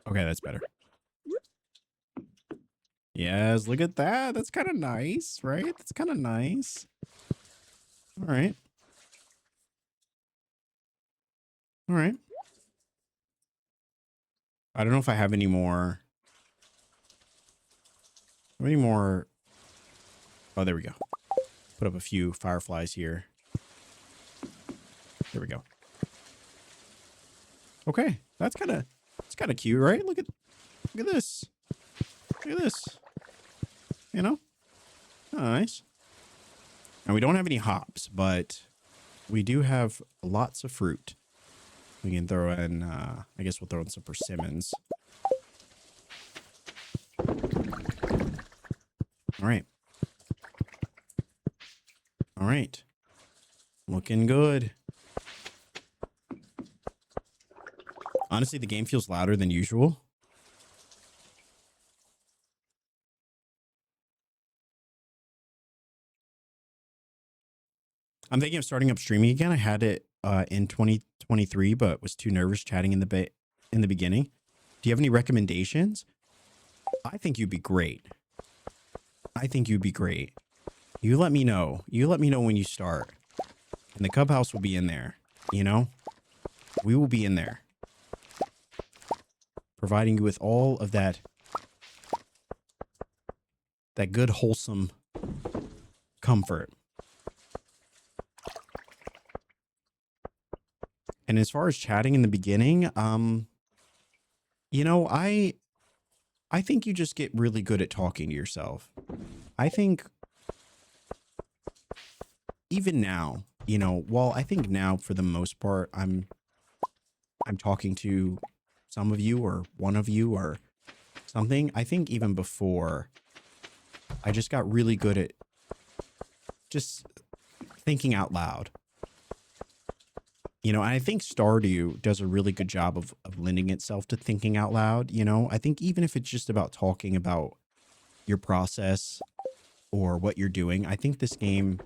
Okay, that's better. Yes, look at that. That's kind of nice, right? That's kind of nice. All right. All right. I don't know if I have any more. Any more? Oh, there we go. Put up a few fireflies here. There we go. Okay, that's kind of cute, right? Look at this. Look at this. You know? Nice. And we don't have any hops, but we do have lots of fruit. We can throw in, I guess we'll throw in some persimmons. All right. All right. Looking good. Honestly, the game feels louder than usual. I'm thinking of starting up streaming again. I had it in 2023, but was too nervous chatting in the beginning. Do you have any recommendations? I think you'd be great. I think you'd be great. You let me know. You let me know when you start. And the clubhouse will be in there. You know? We will be in there. Providing you with all of that good, wholesome comfort. And as far as chatting in the beginning, you know, I think you just get really good at talking to yourself. I think even now, you know, well, I think now for the most part, I'm talking to some of you or one of you or something. I think even before, I just got really good at just thinking out loud. You know, and I think Stardew does a really good job of lending itself to thinking out loud. You know, I think even if it's just about talking about your process or what you're doing, I think this game,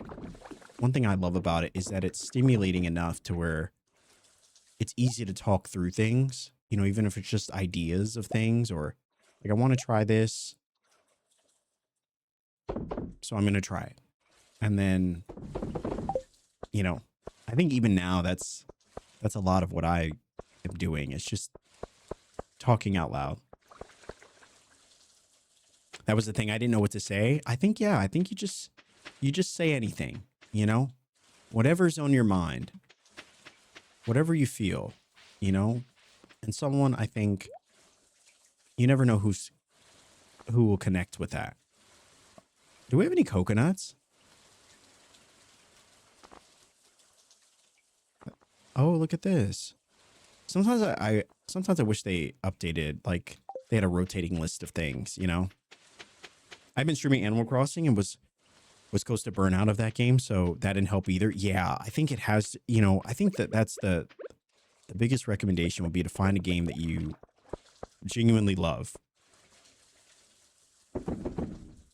one thing I love about it is that it's stimulating enough to where it's easy to talk through things, you know, even if it's just ideas of things or like, I want to try this. So I'm going to try it. And then, you know, I think even now that's a lot of what I am doing. It's just talking out loud. That was the thing. I didn't know what to say. I think, yeah, I think you just say anything, you know, whatever's on your mind, whatever you feel, you know, and someone, I think you never know who will connect with that. Do we have any coconuts? Oh, look at this. Sometimes I wish they updated, like they had a rotating list of things, you know. I've been streaming Animal Crossing and was close to burn out of that game, so that didn't help either. Yeah, I think it has, you know, I think that's the biggest recommendation would be to find a game that you genuinely love.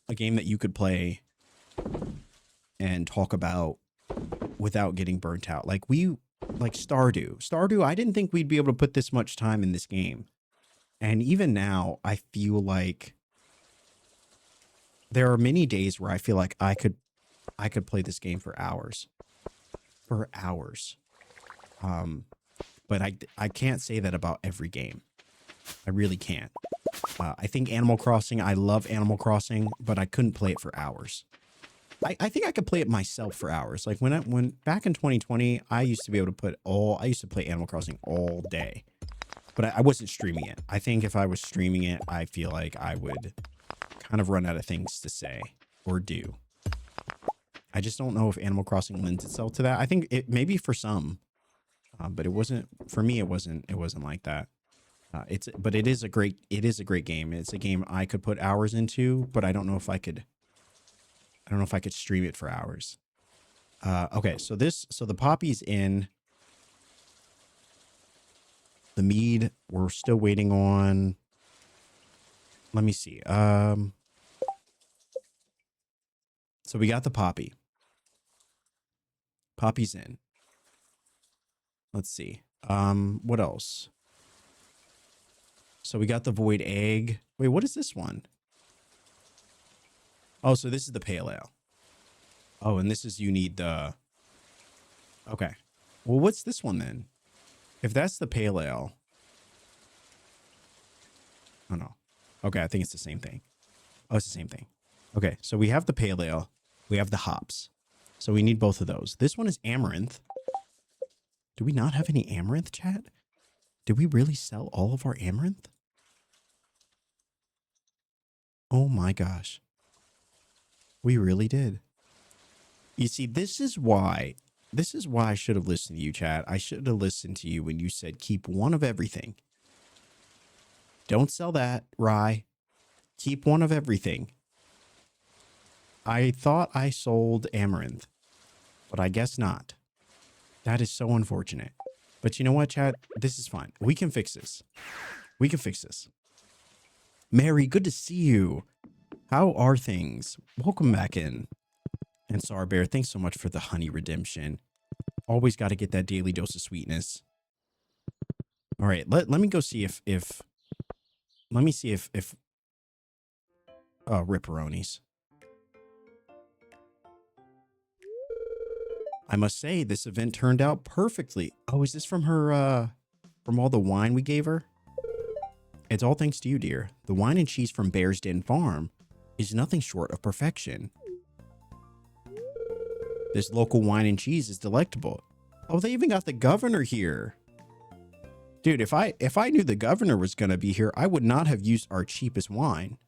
A game that you could play and talk about without getting burnt out. Like we like Stardew. Stardew, I didn't think we'd be able to put this much time in this game. And even now, I feel like there are many days where I feel like I could play this game for hours. For hours. But I can't say that about every game. I really can't. I think Animal Crossing, I love Animal Crossing, but I couldn't play it for hours. I think I could play it myself for hours. Like when back in 2020, I used to be able to I used to play Animal Crossing all day, but I wasn't streaming it. I think if I was streaming it, I feel like I would kind of run out of things to say or do. I just don't know if Animal Crossing lends itself to that. I think it maybe for some, but it wasn't for me. It wasn't like that. But it is a great game. It's a game I could put hours into, but I don't know if I could stream it for hours. Okay, so the poppy's in. The mead, we're still waiting on. Let me see. So we got the poppy. Poppy's in. Let's see. What else? So we got the void egg. Wait, what is this one? Oh, so this is the pale ale. Oh, and this is, you need the... Okay. Well, what's this one then? If that's the pale ale... Oh, no. Okay, I think it's the same thing. Oh, it's the same thing. Okay, so we have the pale ale. We have the hops. So we need both of those. This one is amaranth. Do we not have any amaranth, chat? Did we really sell all of our amaranth? Oh my gosh. We really did. You see, this is why I should have listened to you, chat. I should have listened to you when you said keep one of everything. Don't sell that, rye. Keep one of everything. I thought I sold amaranth, but I guess not. That is so unfortunate. But you know what, chat? This is fine. We can fix this. We can fix this. Mary, good to see you. How are things? Welcome back in. And Sarbear, thanks so much for the honey redemption. Always got to get that daily dose of sweetness. All right, let me go see if let me see if ripperonis. I must say this event turned out perfectly. Oh, is this from her from all the wine we gave her? It's all thanks to you, dear. The wine and cheese from Bear's Den Farm is nothing short of perfection. This local wine and cheese is delectable. Oh, they even got the governor here. Dude, if I knew the governor was going to be here, I would not have used our cheapest wine.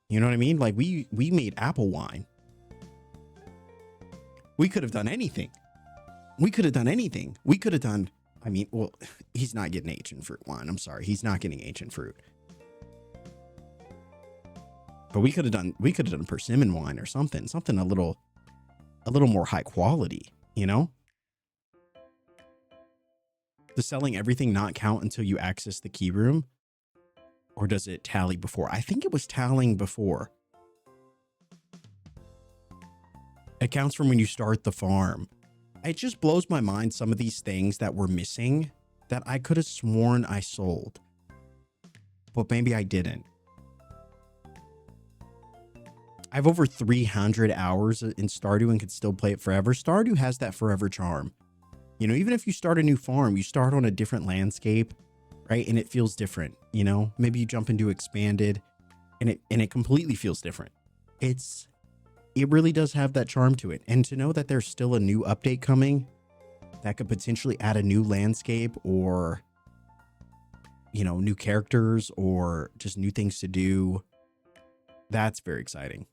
You know what I mean? Like we made apple wine. We could have done anything. We could have done anything. We could have done, I mean, well, he's not getting ancient fruit wine. I'm sorry. He's not getting ancient fruit. But we could have done persimmon wine or something a little more high quality, you know? Does selling everything not count until you access the key room? Or does it tally before? I think it was tallying before. It counts from when you start the farm. It just blows my mind, some of these things that were missing that I could have sworn I sold. But maybe I didn't. I have over 300 hours in Stardew and could still play it forever. Stardew has that forever charm. You know, even if you start a new farm, you start on a different landscape, right? And it feels different, you know? Maybe you jump into Expanded and it completely feels different. It really does have that charm to it. And to know that there's still a new update coming that could potentially add a new landscape or, you know, new characters or just new things to do, that's very exciting.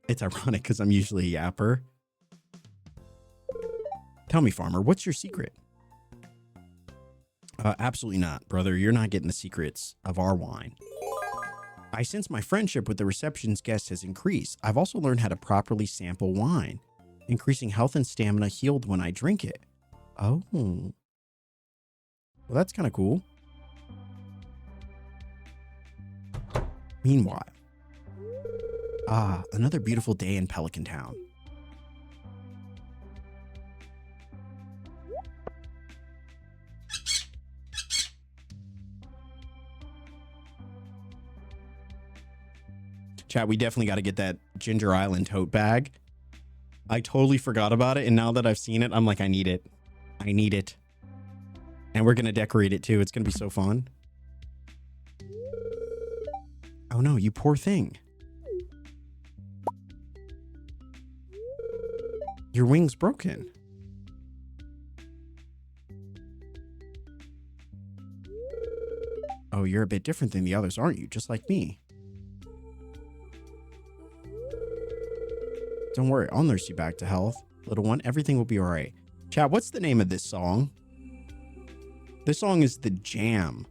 It's ironic because I'm usually a yapper. Tell me, farmer, what's your secret? Absolutely not, brother. You're not getting the secrets of our wine. I sense my friendship with the reception's guest has increased. I've also learned how to properly sample wine, increasing health and stamina healed when I drink it. Oh. Well, that's kind of cool. Meanwhile, Ah, another beautiful day in Pelican Town. Chat, we definitely got to get that Ginger Island tote bag. I totally forgot about it, and now that I've seen it, I'm like, I need it. I need it. And we're going to decorate it too. It's going to be so fun. Oh no, you poor thing. Your wing's broken. Oh, you're a bit different than the others, aren't you? Just like me. Don't worry, I'll nurse you back to health. Little one, everything will be all right. Chat, what's the name of this song? This song is The Jam.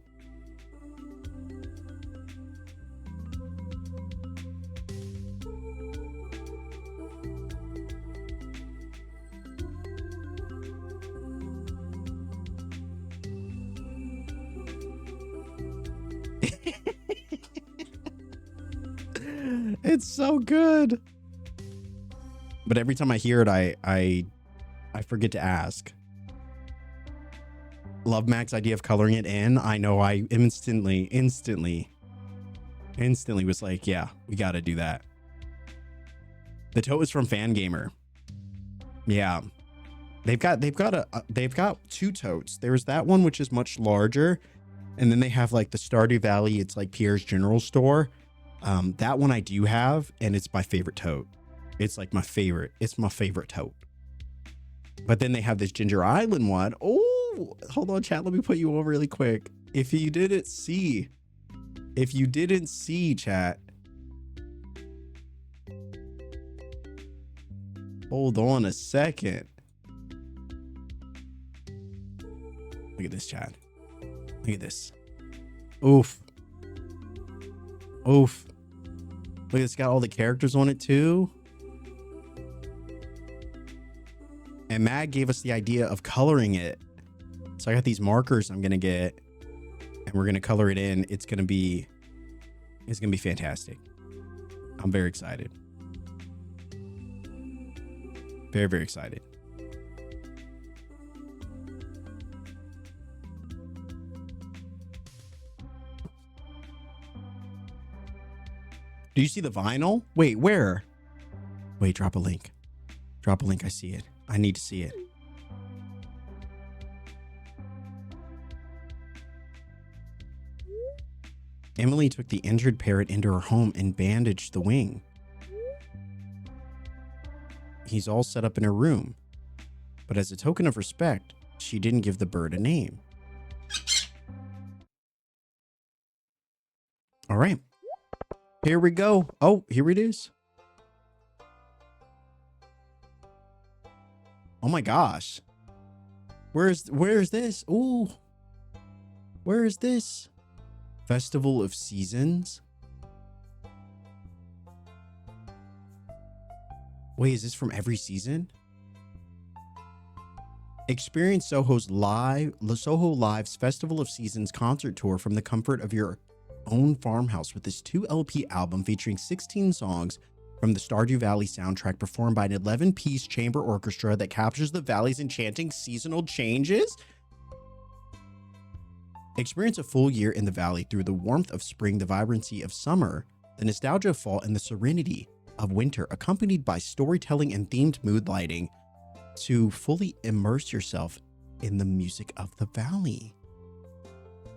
It's so good. But every time I hear it, I forget to ask. Love Mac's idea of coloring it in. I know I instantly was like, yeah, we got to do that. The tote is from Fangamer. Yeah. They've got two totes. There's that one, which is much larger. And then they have like the Stardew Valley. It's like Pierre's General Store. That one I do have, and it's my favorite tote. It's like my favorite. It's my favorite tote. But then they have this Ginger Island one. Oh, hold on, chat. Let me put you over really quick. If you didn't see, chat. Hold on a second. Look at this, chat. Look at this. Oof. Oof. Look, it's got all the characters on it too. And Mag gave us the idea of coloring it. So I got these markers I'm going to get, and we're going to color it in. It's going to be fantastic. I'm very excited. Very, very excited. Do you see the vinyl? Wait, where? Wait, drop a link. Drop a link. I see it. I need to see it. Emily took the injured parrot into her home and bandaged the wing. He's all set up in her room. But as a token of respect, she didn't give the bird a name. All right. Here we go. Oh, here it is. Oh my gosh. Where's this? Ooh. Where is this? Festival of Seasons. Wait, is this from every season? Experience Soho Live's Festival of Seasons concert tour from the comfort of your own farmhouse with this 2 LP album featuring 16 songs from the Stardew Valley soundtrack performed by an 11-piece chamber orchestra that captures the valley's enchanting seasonal changes. Experience a full year in the valley through the warmth of spring, the vibrancy of summer, the nostalgia of fall, and the serenity of winter, accompanied by storytelling and themed mood lighting to fully immerse yourself in the music of the valley.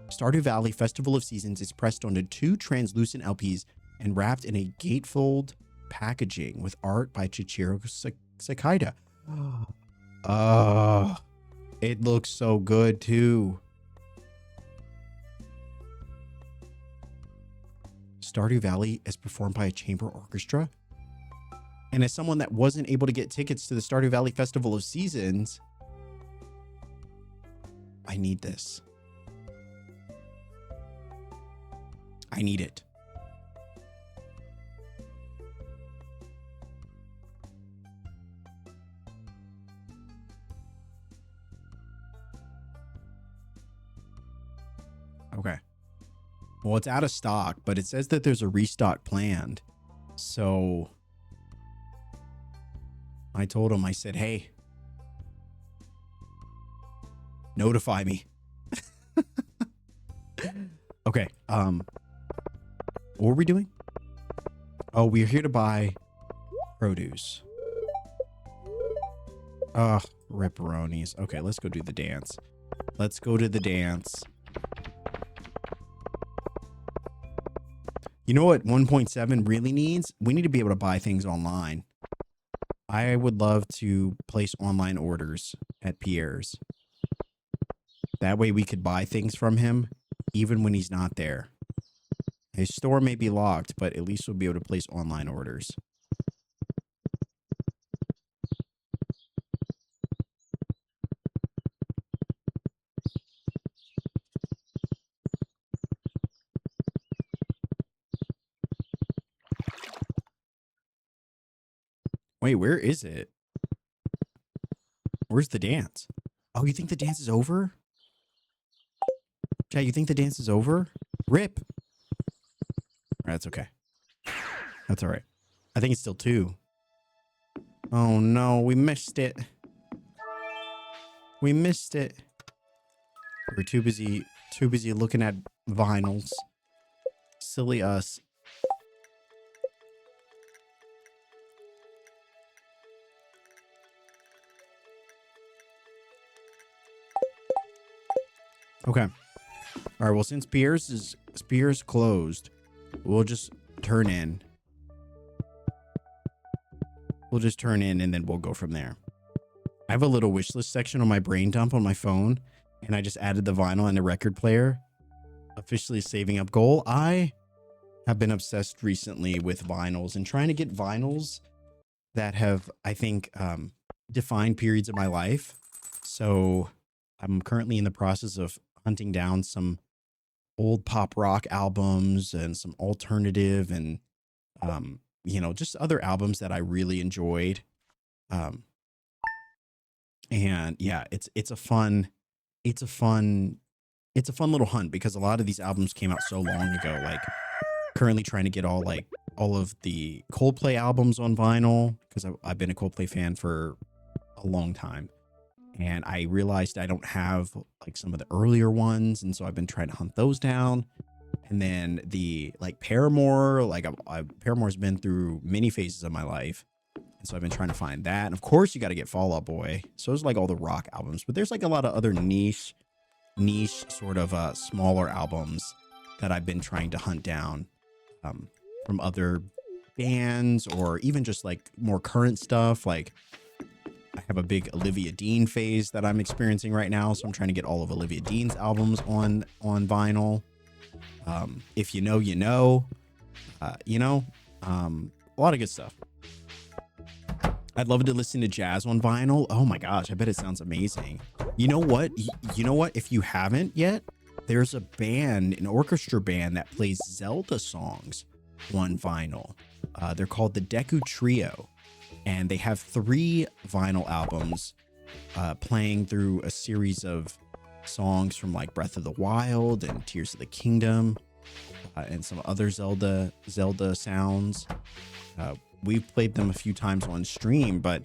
Stardew Valley Festival of Seasons is pressed onto 2 translucent LPs and wrapped in a gatefold packaging with art by Chichiro Sakida. It looks so good too. Stardew Valley is performed by a chamber orchestra. And as someone that wasn't able to get tickets to the Stardew Valley Festival of Seasons, I need this. I need it. Okay. Well, it's out of stock, but it says that there's a restock planned. So I told him, I said, hey, notify me. Okay. What were we doing? Oh, we're here to buy produce. Ripperonis. Okay, let's go do the dance. Let's go to the dance. You know what 1.7 really needs? We need to be able to buy things online. I would love to place online orders at Pierre's. That way we could buy things from him even when he's not there. His store may be locked, but at least we'll be able to place online orders. Wait, where is it? Where's the dance? Oh, you think the dance is over? Chat, you think the dance is over? Rip. That's okay. That's all right. I think it's still 2. Oh no, we missed it. We missed it. We're too busy looking at vinyls. Silly us. Okay. All right, well, since Pierre's closed, we'll just turn in. We'll just turn in and then we'll go from there. I have a little wish list section on my brain dump on my phone, and I just added the vinyl and the record player. Officially saving up goal. I have been obsessed recently with vinyls and trying to get vinyls that have, I think, defined periods of my life. So I'm currently in the process of hunting down some old pop rock albums and some alternative and, you know, just other albums that I really enjoyed. And yeah, it's a fun little hunt because a lot of these albums came out so long ago. Like currently trying to get all of the Coldplay albums on vinyl because I've been a Coldplay fan for a long time. And I realized I don't have like some of the earlier ones. And so I've been trying to hunt those down. And then the like Paramore, like Paramore's been through many phases of my life. And so I've been trying to find that. And of course you got to get Fall Out Boy. So it's like all the rock albums, but there's like a lot of other niche sort of smaller albums that I've been trying to hunt down from other bands or even just like more current stuff. Like I have a big Olivia Dean phase that I'm experiencing right now. So I'm trying to get all of Olivia Dean's albums on vinyl. If you know, you know, a lot of good stuff. I'd love to listen to jazz on vinyl. Oh my gosh, I bet it sounds amazing. You know what? If you haven't yet, there's a band, an orchestra band that plays Zelda songs on vinyl. They're called the Deku Trio, and they have 3 vinyl albums playing through a series of songs from like Breath of the Wild and Tears of the Kingdom and some other Zelda sounds. We've played them a few times on stream, but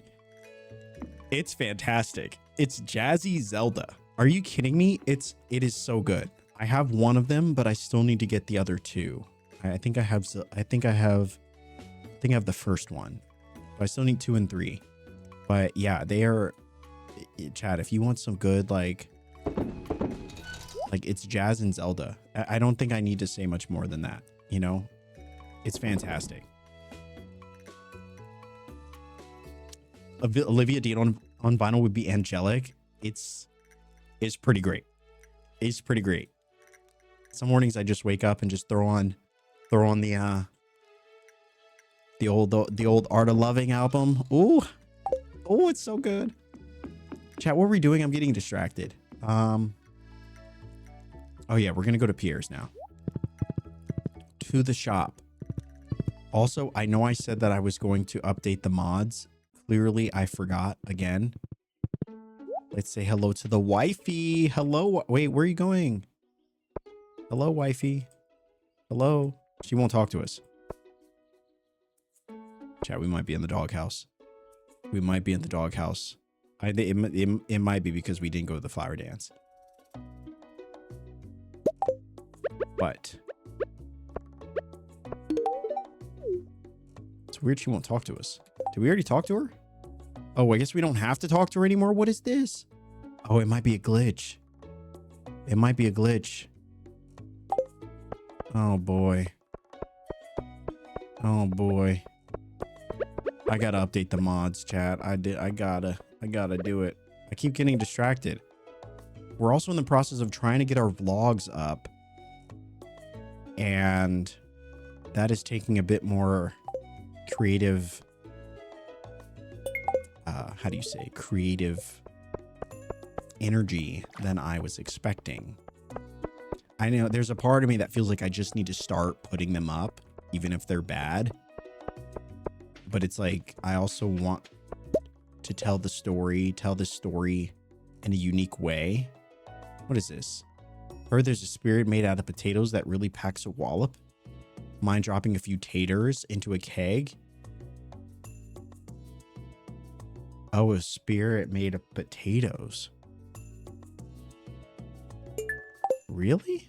it's fantastic. It's jazzy Zelda. Are you kidding me? It is so good. I have one of them, but I still need to get the other 2. I think I have the first one. But I still need 2 and 3. But yeah, they are. Chad, if you want some good like it's jazz and Zelda. I don't think I need to say much more than that. You know, it's fantastic. Olivia Dean on vinyl would be angelic. It's pretty great. It's pretty great. Some mornings I just wake up and just throw on the old Art of Loving album. Ooh, it's so good. Chat, what are we doing? I'm getting distracted. Oh yeah, we're gonna go to Pierre's now. To the shop. Also, I know I said that I was going to update the mods. Clearly, I forgot again. Let's say hello to the wifey. Hello. Wait, where are you going? Hello, wifey. Hello. She won't talk to us. Chat, we might be in the doghouse. We might be in the doghouse. It might be because we didn't go to the flower dance. But it's weird she won't talk to us. Did we already talk to her? Oh, I guess we don't have to talk to her anymore. What is this? Oh, it might be a glitch. It might be a glitch. Oh boy. Oh boy. I gotta update the mods, chat. I gotta do it. I keep getting distracted. We're also in the process of trying to get our vlogs up. And that is taking a bit more creative, how do you say, creative energy than I was expecting. I know there's a part of me that feels like I just need to start putting them up, even if they're bad. But it's like, I also want to tell this story in a unique way. What is this? Heard there's a spirit made out of potatoes that really packs a wallop. Mind dropping a few taters into a keg? Oh, a spirit made of potatoes. Really?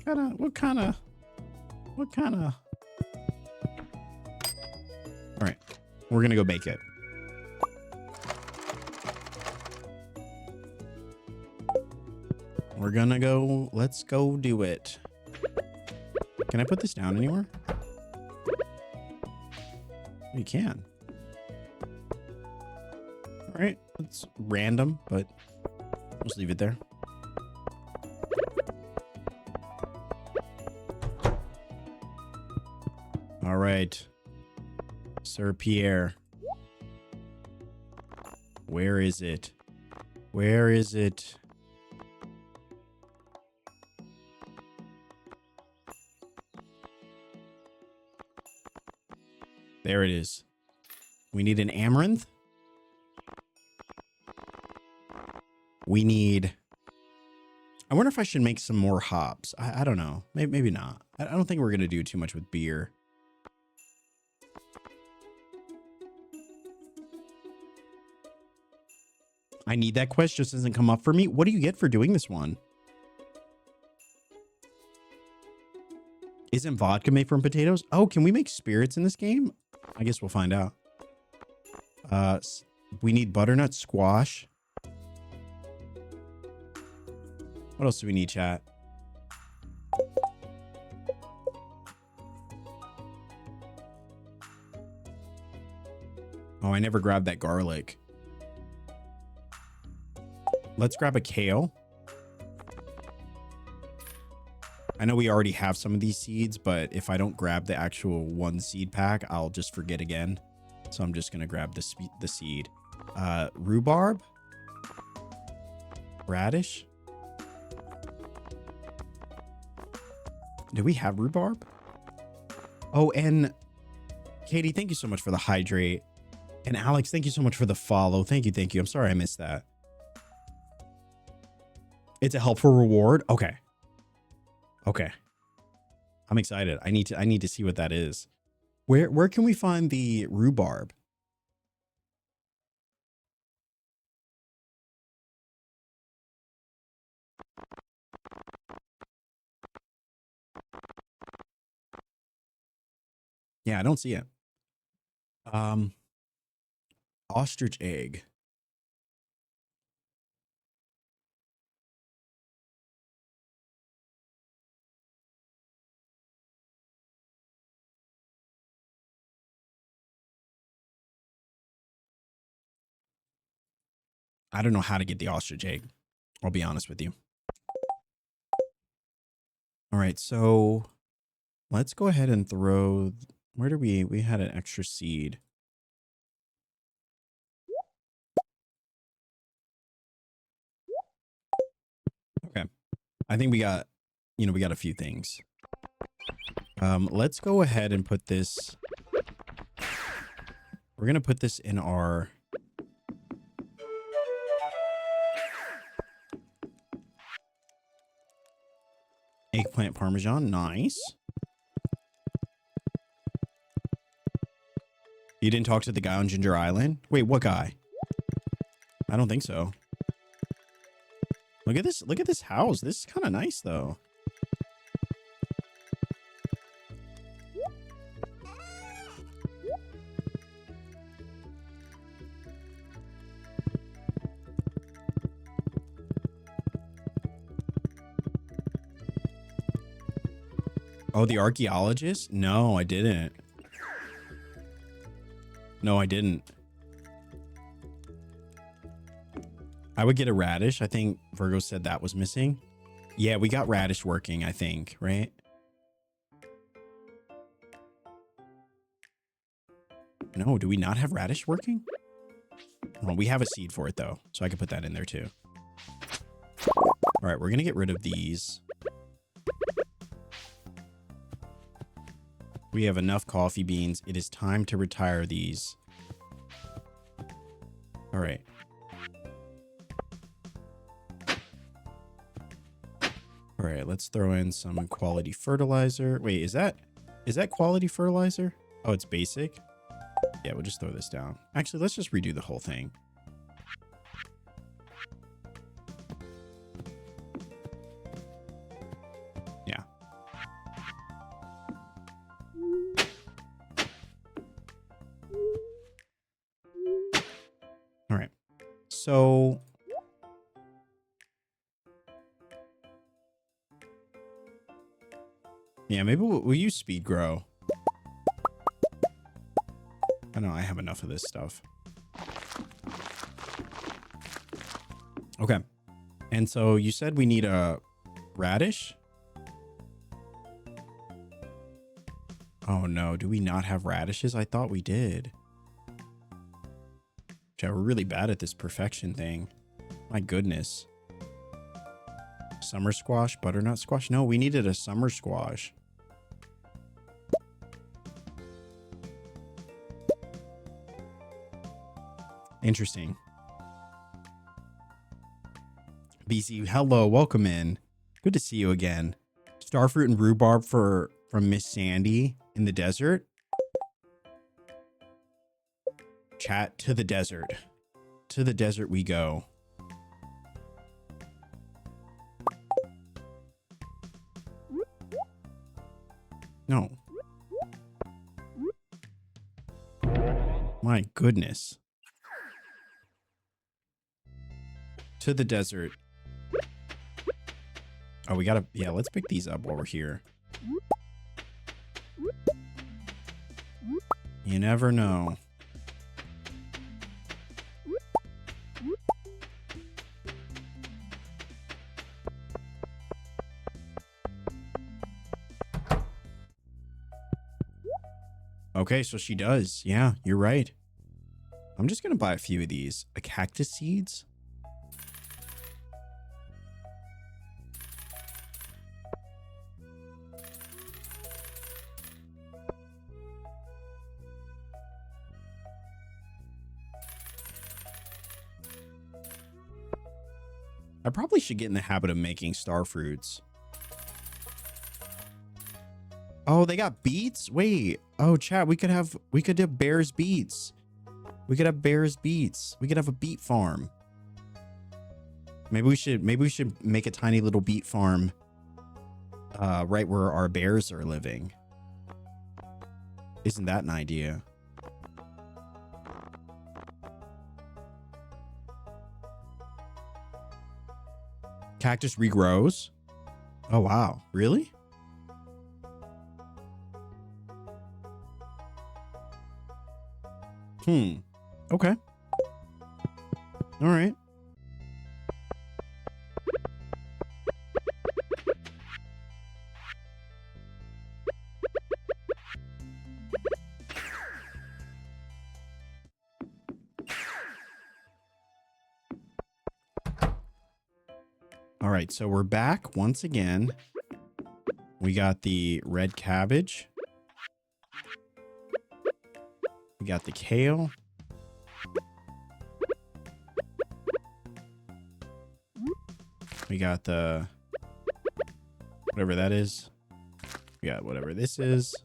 What kind of? All right, we're gonna go bake it. We're gonna go, let's go do it. Can I put this down anywhere? You can. All right, it's random, but we'll just leave it there. All right, Sir Pierre. Where is it? Where is it? There it is. We need an amaranth. We need... I wonder if I should make some more hops. I don't know. Maybe not. I don't think we're going to do too much with beer. I need that quest. Just doesn't come up for me. What do you get for doing this one? Isn't vodka made from potatoes? Oh, can we make spirits in this game? I guess we'll find out. We need butternut squash. What else do we need, chat? Oh, I never grabbed that garlic. Let's grab a kale. I know we already have some of these seeds, but if I don't grab the actual one seed pack, I'll just forget again. So I'm just going to grab the seed. Rhubarb? Radish? Do we have rhubarb? Oh, and Katie, thank you so much for the hydrate. And Alex, thank you so much for the follow. Thank you, thank you. I'm sorry I missed that. It's a helpful reward. Okay. Okay. I'm excited. I need to see what that is. Where can we find the rhubarb? Yeah, I don't see it. Ostrich egg. I don't know how to get the ostrich egg. I'll be honest with you. All right, so let's go ahead and throw... Where did we had an extra seed. Okay. I think we got, we got a few things. Let's go ahead and put this... We're going to put this in our... Eggplant Parmesan, nice. You didn't talk to the guy on Ginger Island? Wait, what guy? I don't think so. Look at this. Look at this house. This is kind of nice, though. Oh, the archaeologist? No, I didn't. No, I didn't. I would get a radish. I think Virgo said that was missing. Yeah, we got radish working, I think, right? No, do we not have radish working? Well, we have a seed for it, though, so I can put that in there, too. All right, we're going to get rid of these. We have enough coffee beans. It is time to retire these. All right. All right, let's throw in some quality fertilizer. Wait, is that quality fertilizer? Oh, it's basic. Yeah, we'll just throw this down. Actually, let's just redo the whole thing. Yeah. All right. So yeah, maybe we'll use speed grow. I know I have enough of this stuff. Okay. And so you said we need a radish? Oh no, do we not have radishes? I thought we did. We're really bad at this perfection thing. My goodness. Summer squash, butternut squash? No, we needed a summer squash. Interesting. BC, hello, welcome in. Good to see you again. Starfruit and rhubarb from Miss Sandy in the desert. Chat, to the desert. To the desert we go. No. My goodness. To the desert. Oh, we gotta, yeah, let's pick these up while we're here. You never know. Okay, so she does. Yeah, you're right. I'm just gonna buy a few of these. A cactus seeds? I probably should get in the habit of making star fruits. Oh, they got beets? Wait. Oh, chat, we could have bears beets. We could have bears beets. We could have a beet farm. Maybe we should make a tiny little beet farm right where our bears are living. Isn't that an idea? Cactus regrows? Oh, wow. Really? Okay. All right. All right, so we're back once again. We got the red cabbage. We got the kale. We got the whatever that is. We got whatever this is.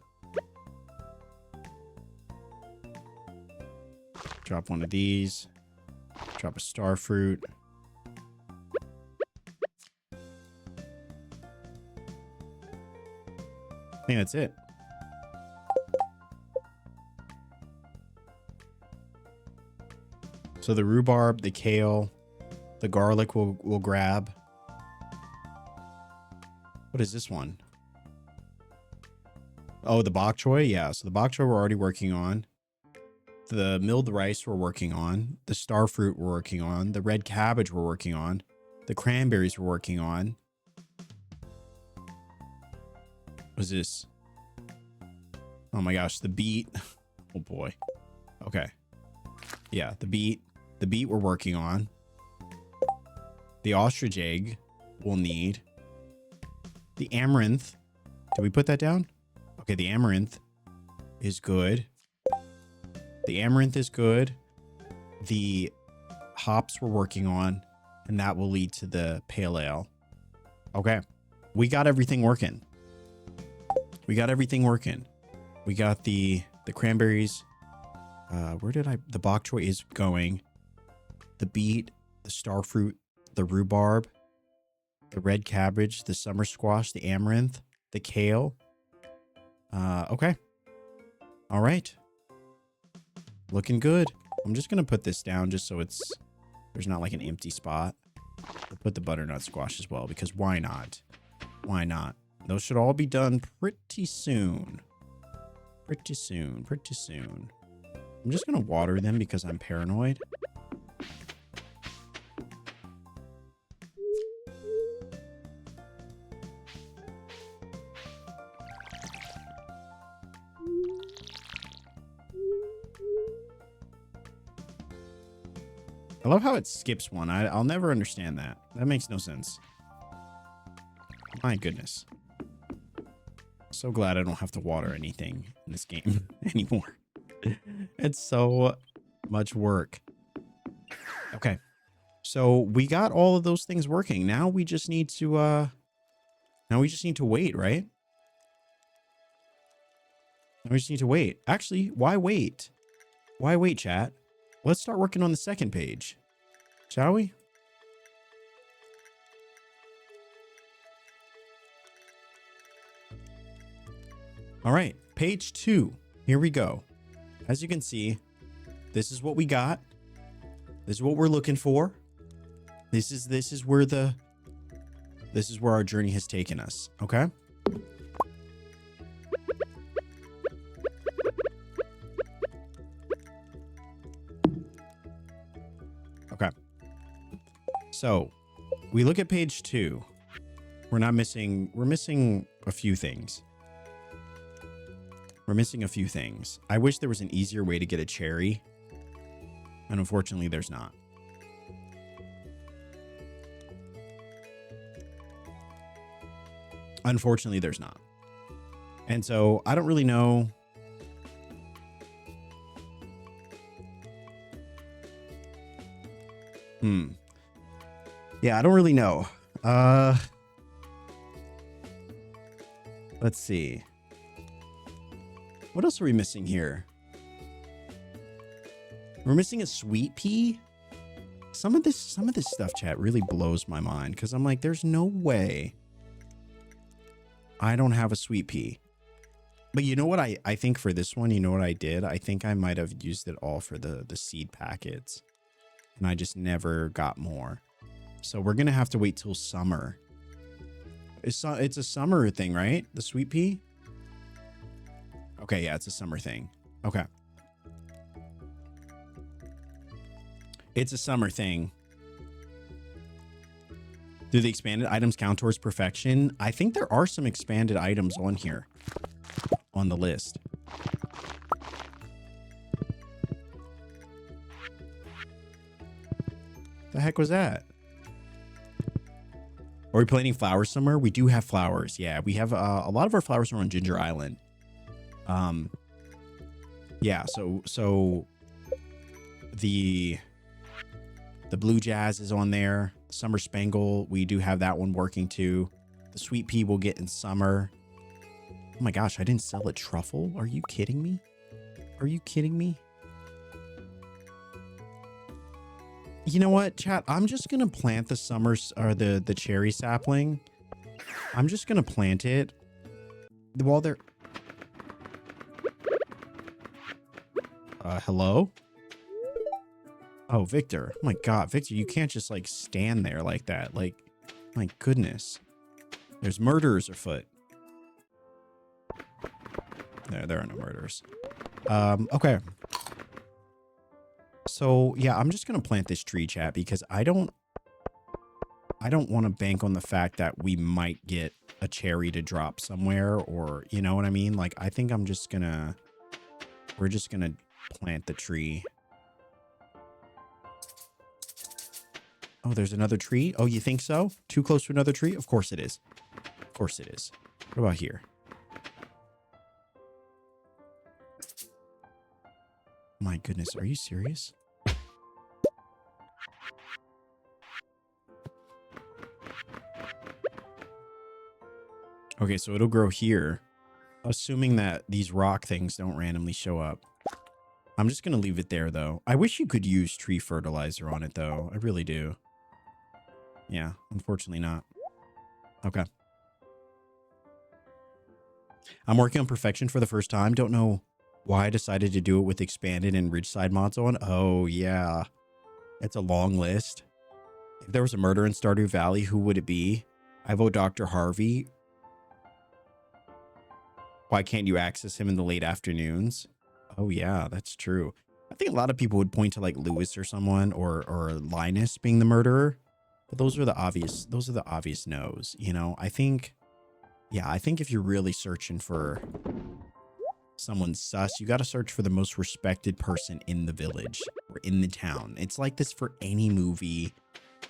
Drop one of these. Drop a star fruit. I think that's it. So the rhubarb, the kale, the garlic we'll grab. What is this one? Oh, the bok choy? Yeah, so the bok choy we're already working on. The milled rice we're working on. The star fruit we're working on. The red cabbage we're working on. The cranberries we're working on. What's this? Oh my gosh, the beet. Oh boy. Okay. Yeah, the beet. The beet we're working on. The ostrich egg we'll need. The amaranth. Did we put that down? Okay, the amaranth is good. The amaranth is good. The hops we're working on, and that will lead to the pale ale. Okay. We got everything working. We got everything working. We got the cranberries. The bok choy is going. The beet, the star fruit, the rhubarb, the red cabbage, the summer squash, the amaranth, the kale. Okay. All right. Looking good. I'm just going to put this down just so there's not like an empty spot. We'll put the butternut squash as well because why not? Why not? Those should all be done pretty soon. Pretty soon. Pretty soon. I'm just going to water them because I'm paranoid. I love how it skips one. I'll never understand that. That makes no sense. My goodness. So glad I don't have to water anything in this game anymore. It's so much work. Okay. So we got all of those things working. Now we just need to wait, right? Now we just need to wait. Actually, why wait? Why wait, chat? Let's start working on the second page. Shall we? All right, page 2. Here we go. As you can see, this is what we got. This is what we're looking for. This is where our journey has taken us, okay? Okay. So, we look at page 2. We're missing a few things. We're missing a few things. I wish there was an easier way to get a cherry. And unfortunately, there's not. Unfortunately, there's not. And so, I don't really know. Yeah, I don't really know. Let's see. What else are we missing here? We're missing a sweet pea. Some of this stuff, chat, really blows my mind because I'm like, there's no way I don't have a sweet pea. But you know what I think for this one, you know what I did? I think I might have used it all for the seed packets. And I just never got more. So we're going to have to wait till summer. It's a summer thing, right? The sweet pea? Okay, yeah, it's a summer thing. Okay. It's a summer thing. Do the expanded items count towards perfection? I think there are some expanded items on here. On the list. The heck was that? Are we planting flowers somewhere? We do have flowers. Yeah, we have a lot of our flowers are on Ginger Island. Yeah, so the blue jazz is on there. Summer spangle, we do have that one working too. The sweet pea we'll get in summer. Oh my gosh, I didn't sell a truffle. Are you kidding me? Are you kidding me? You know what, chat? I'm just gonna plant the the cherry sapling. I'm just gonna plant it while they're. Hello? Oh, Victor. Oh my God, Victor, you can't just like stand there like that. Like, my goodness. There's murderers afoot. There are no murders. Okay. So yeah, I'm just gonna plant this tree, chat, because I don't want to bank on the fact that we might get a cherry to drop somewhere, or you know what I mean? Like, I think we're just gonna plant the tree. Oh, there's another tree. Oh, you think so? Too close to another tree? Of course it is. Of course it is. What about here? My goodness, are you serious? Okay, so it'll grow here, assuming that these rock things don't randomly show up. I'm just going to leave it there, though. I wish you could use tree fertilizer on it, though. I really do. Yeah, unfortunately not. Okay. I'm working on Perfection for the first time. Don't know why I decided to do it with Expanded and Ridgeside mods on. Oh, yeah. It's a long list. If there was a murder in Stardew Valley, who would it be? I vote Dr. Harvey. Why can't you access him in the late afternoons? Oh, yeah, that's true. I think a lot of people would point to like Lewis or someone or Linus being the murderer. But those are the obvious no's, you know? I think if you're really searching for someone sus, you got to search for the most respected person in the village or in the town. It's like this for any movie,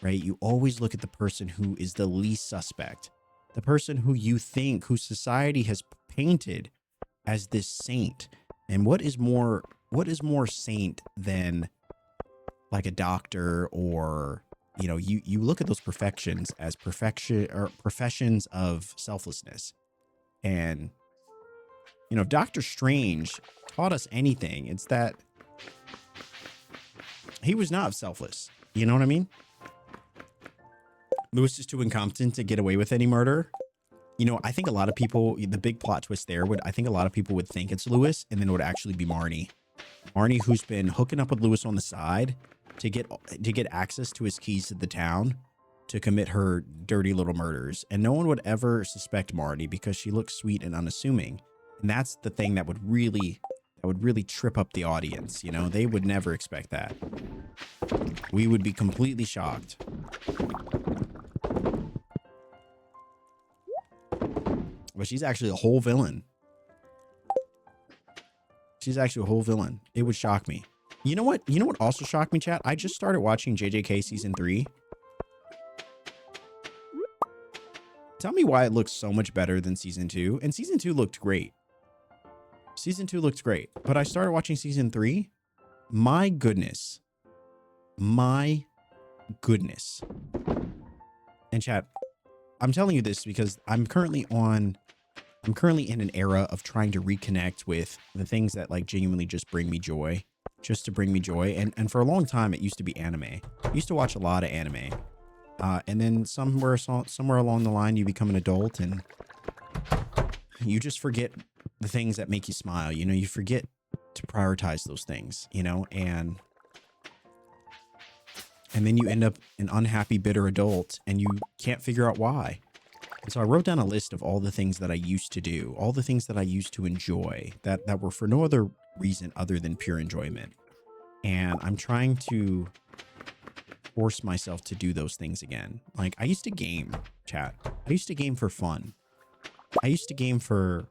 right? You always look at the person who is the least suspect, the person who you think, who society has painted as this saint. And what is more saint than like a doctor, or, you know, you look at those perfections as perfection or professions of selflessness. And, you know, if Doctor Strange taught us anything, it's that he was not selfless. You know what I mean? Lewis is too incompetent to get away with any murder. You know, I think a lot of people, the big plot twist there I think a lot of people would think it's Lewis, and then it would actually be Marnie. Marnie, who's been hooking up with Lewis on the side to get access to his keys to the town to commit her dirty little murders. And no one would ever suspect Marnie because she looks sweet and unassuming. And that's the thing that would really trip up the audience. You know, they would never expect that. We would be completely shocked. But she's actually a whole villain. She's actually a whole villain. It would shock me. You know what? You know what also shocked me, chat? I just started watching JJK season 3. Tell me why it looks so much better than season 2. And season 2 looked great. Season 2 looked great. But I started watching season 3. My goodness. My goodness. And chat, I'm telling you this because I'm currently in an era of trying to reconnect with the things that like genuinely just bring me joy, just to bring me joy. And for a long time, it used to be anime. I used to watch a lot of anime. And then somewhere along the line, you become an adult and you just forget the things that make you smile. You know, you forget to prioritize those things, you know, and then you end up an unhappy, bitter adult and you can't figure out why. And so I wrote down a list of all the things that I used to do, all the things that I used to enjoy that were for no other reason other than pure enjoyment. And I'm trying to force myself to do those things again. Like I used to game, chat. I used to game for fun. I used to game for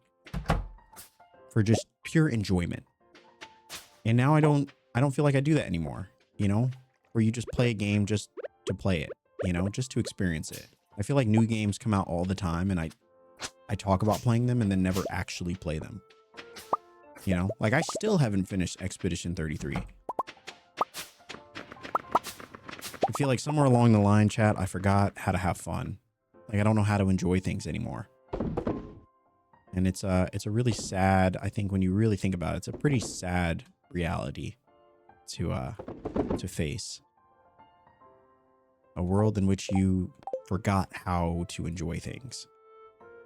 just pure enjoyment. And now I don't feel like I do that anymore, you know, where you just play a game just to play it, you know, just to experience it. I feel like new games come out all the time and I talk about playing them and then never actually play them. You know, like I still haven't finished Expedition 33. I feel like somewhere along the line, chat, I forgot how to have fun. Like I don't know how to enjoy things anymore. And it's a really sad, I think when you really think about it, it's a pretty sad reality to face. A world in which you forgot how to enjoy things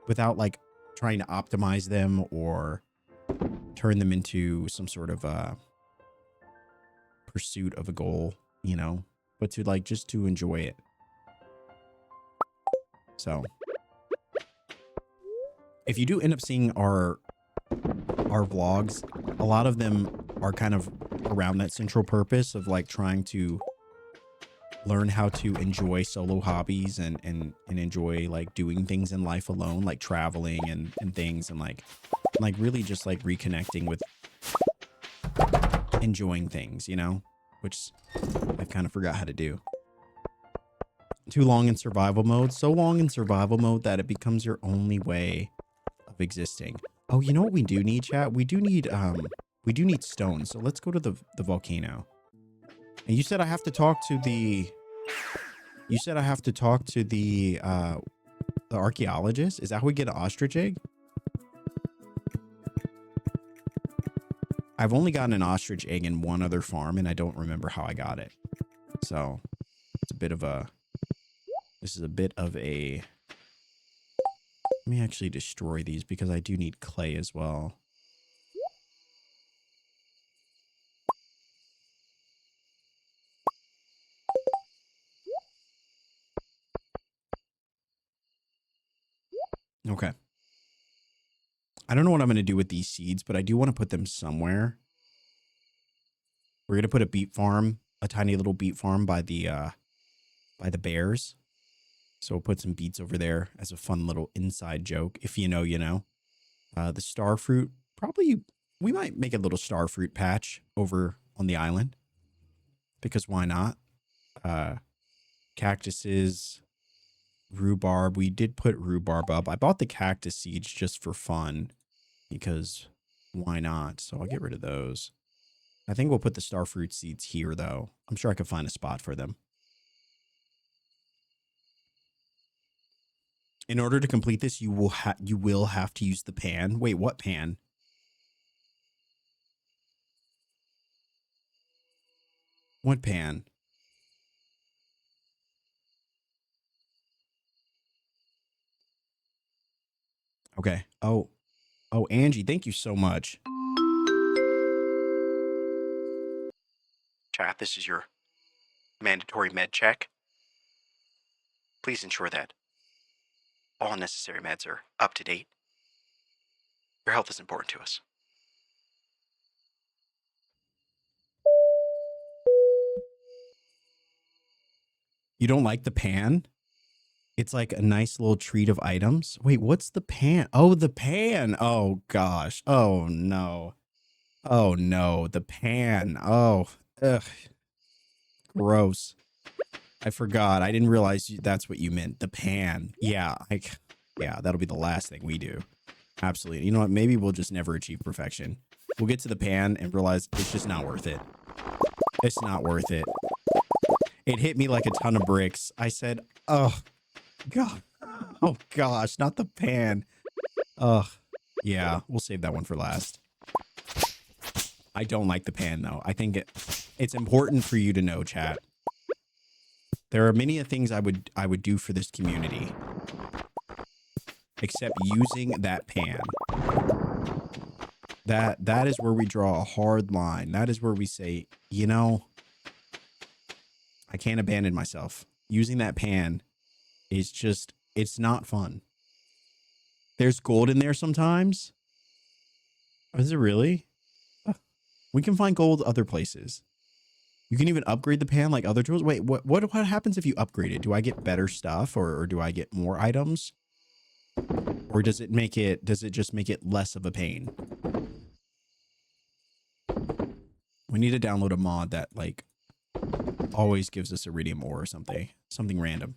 without like trying to optimize them or turn them into some sort of pursuit of a goal, you know, but to like just to enjoy it. So if you do end up seeing our vlogs, a lot of them are kind of around that central purpose of like trying to learn how to enjoy solo hobbies and enjoy like doing things in life alone, like traveling and things, and like really just like reconnecting with enjoying things, you know, which I've kind of forgot how to do. Too long in survival mode, so long in survival mode that it becomes your only way of existing. Oh, you know what we do need, chat? We do need stone. So let's go to the volcano. And you said I have to talk to the archaeologist? Is that how we get an ostrich egg? I've only gotten an ostrich egg in one other farm, and I don't remember how I got it. So it's a bit of a... This is a bit of a... Let me actually destroy these because I do need clay as well. Okay. I don't know what I'm going to do with these seeds, but I do want to put them somewhere. We're going to put a beet farm, a tiny little beet farm by the bears. So we'll put some beets over there as a fun little inside joke. If you know, you know. The star fruit, probably we might make a little star fruit patch over on the island. Because why not? Cactuses, rhubarb. We did put rhubarb up. I bought the cactus seeds just for fun. Because why not? So I'll get rid of those. I think we'll put the star fruit seeds here, though. I'm sure I could find a spot for them. In order to complete this, you will have to use the pan. Wait, what pan? What pan? Okay. Oh, Angie, thank you so much. Chat, this is your mandatory med check. Please ensure that all necessary meds are up to date. Your health is important to us. You don't like the pan? It's like a nice little treat of items. Wait, what's the pan? Oh, the pan. Oh, gosh. Oh, no. Oh, no. The pan. Oh, ugh. Gross. I forgot. I didn't realize that's what you meant. The pan. Yeah, yeah, that'll be the last thing we do. Absolutely. You know what? Maybe we'll just never achieve perfection. We'll get to the pan and realize it's just not worth it. It's not worth it. It hit me like a ton of bricks. I said, oh, God. Oh, gosh, not the pan. Ugh. Yeah, we'll save that one for last. I don't like the pan, though. I think it's important for you to know, chat. There are many things I would do for this community, except using that pan. That is where we draw a hard line. That is where we say, you know, I can't abandon myself. Using that pan is just, it's not fun. There's gold in there sometimes. Is it really? We can find gold other places. You can even upgrade the pan like other tools. Wait, what happens if you upgrade it? Do I get better stuff or do I get more items? Or does it just make it less of a pain? We need to download a mod that like always gives us iridium ore or something random.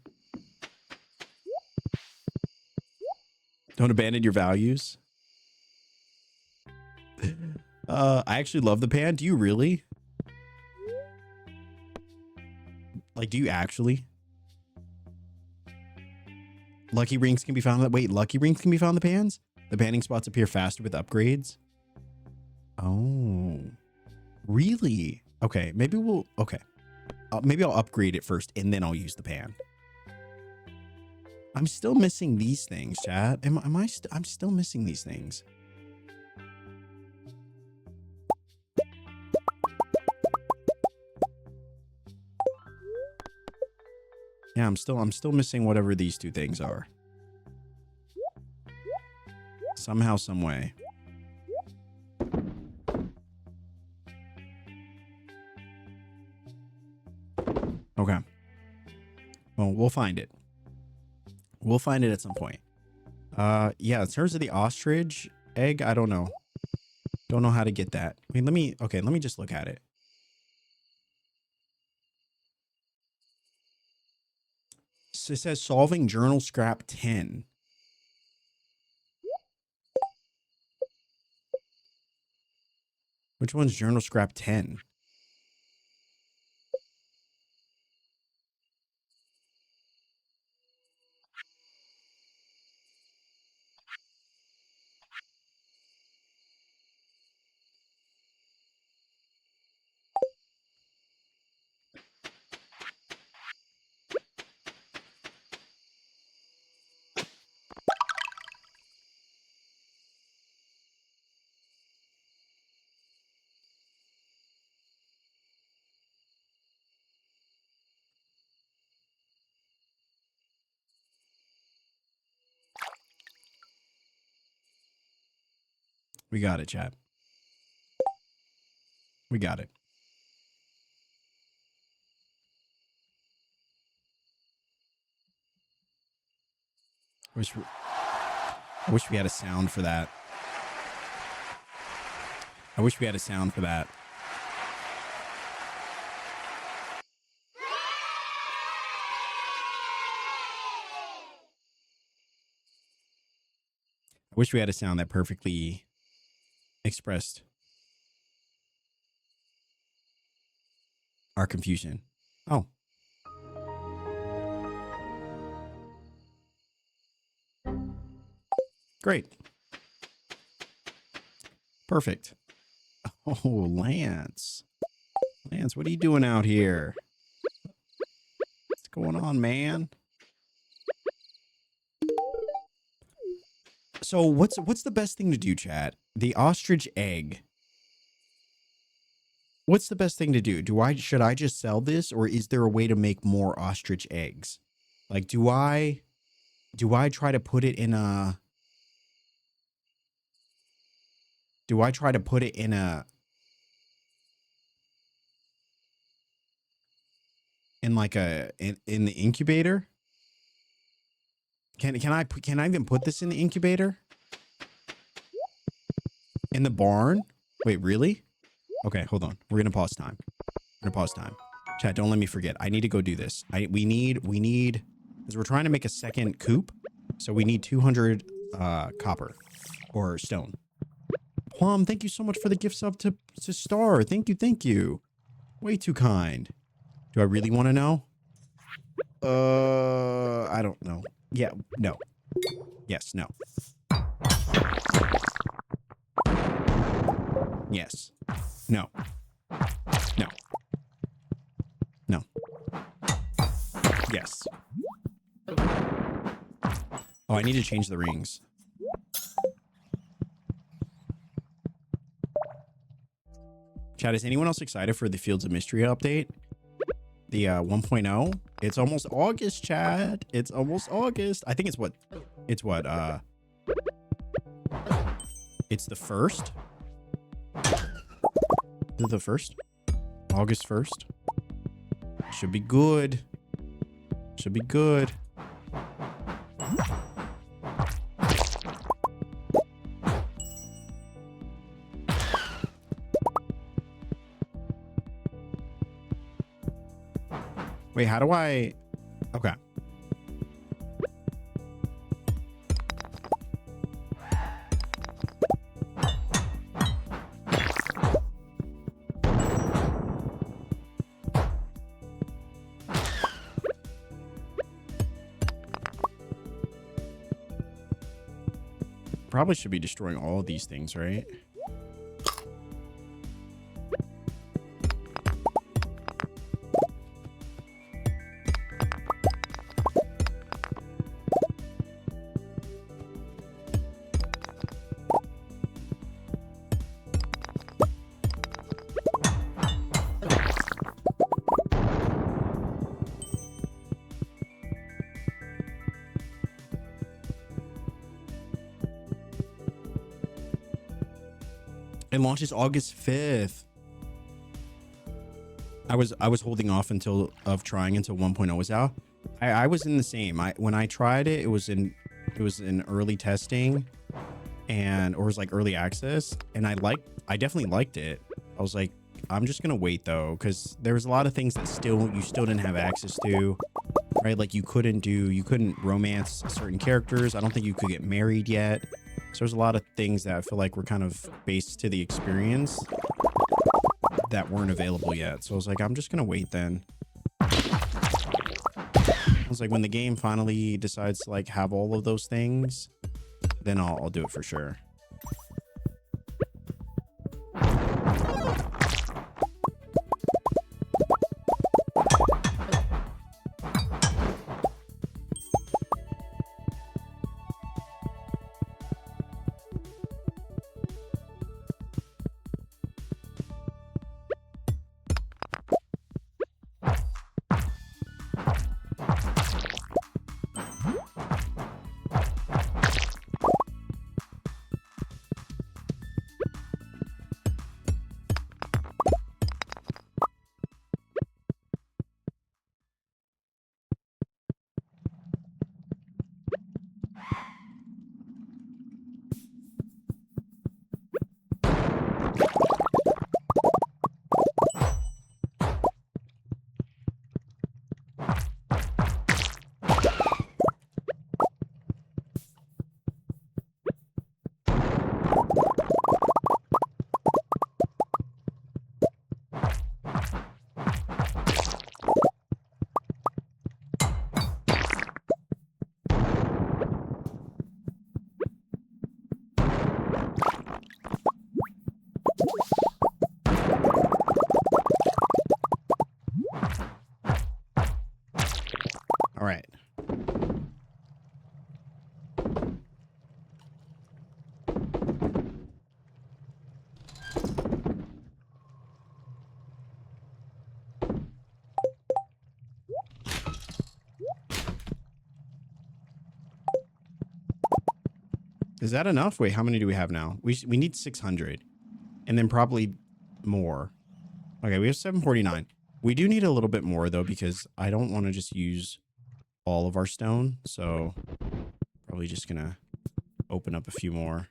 Don't abandon your values. I actually love the pan. Do you really? Like, do you actually? Lucky rings can be found. Wait, lucky rings can be found in the pans? The panning spots appear faster with upgrades. Oh, really? Okay, maybe we'll. Okay, maybe I'll upgrade it first and then I'll use the pan. I'm still missing these things, chat. I'm still missing these things. Yeah, I'm still missing whatever these two things are. Somehow, some way. Okay. Well, we'll find it. We'll find it at some point. Yeah, in terms of the ostrich egg, I don't know. Don't know how to get that. I mean, let me just look at it. So it says solving journal scrap 10. Which one's journal scrap 10? We got it, chat. We got it. I wish we had a sound for that. I wish we had a sound for that. I wish we had a sound that perfectly expressed our confusion. Oh. Great. Perfect. Oh, Lance. Lance, what are you doing out here? What's going on, man? So what's the best thing to do, chat? The ostrich egg. What's the best thing to do? Should I just sell this, or is there a way to make more ostrich eggs? Like, do I try to put it in a in the incubator? Can I even put this in the incubator? In the barn? Wait, really? Okay, hold on. We're gonna pause time. Chat, don't let me forget. I need to go do this. We need because we're trying to make a second coop, so we need 200 copper or stone. Plum, thank you so much for the gift sub to Star. Thank you. Way too kind. Do I really want to know? I don't know. Yeah, no. Yes, no. Yes. No. No. No. Yes. Oh, I need to change the rings. Chat, is anyone else excited for the Fields of Mystery update? The 1.0? It's almost August, chat. It's almost August. I think it's what? It's the 1st? Is it the 1st? August 1st? Should be good. Should be good. Wait, how do I... Okay. Probably should be destroying all of these things, right? It launches August 5th. I was holding off until 1.0 was out. I was in the same. When I tried it, it was in early testing or it was like early access, and I definitely liked it. I was like, I'm just gonna wait though, because there was a lot of things that you still didn't have access to, right? Like you couldn't romance certain characters. I don't think you could get married yet. So there's a lot of things that I feel like were kind of based to the experience that weren't available yet. So I was like, I'm just gonna wait then. I was like, when the game finally decides to like have all of those things, then I'll do it for sure. All right. Is that enough? Wait, how many do we have now? We need 600 and then probably more. Okay, we have 749. We do need a little bit more though, because I don't want to just use all of our stone. So probably just gonna open up a few more.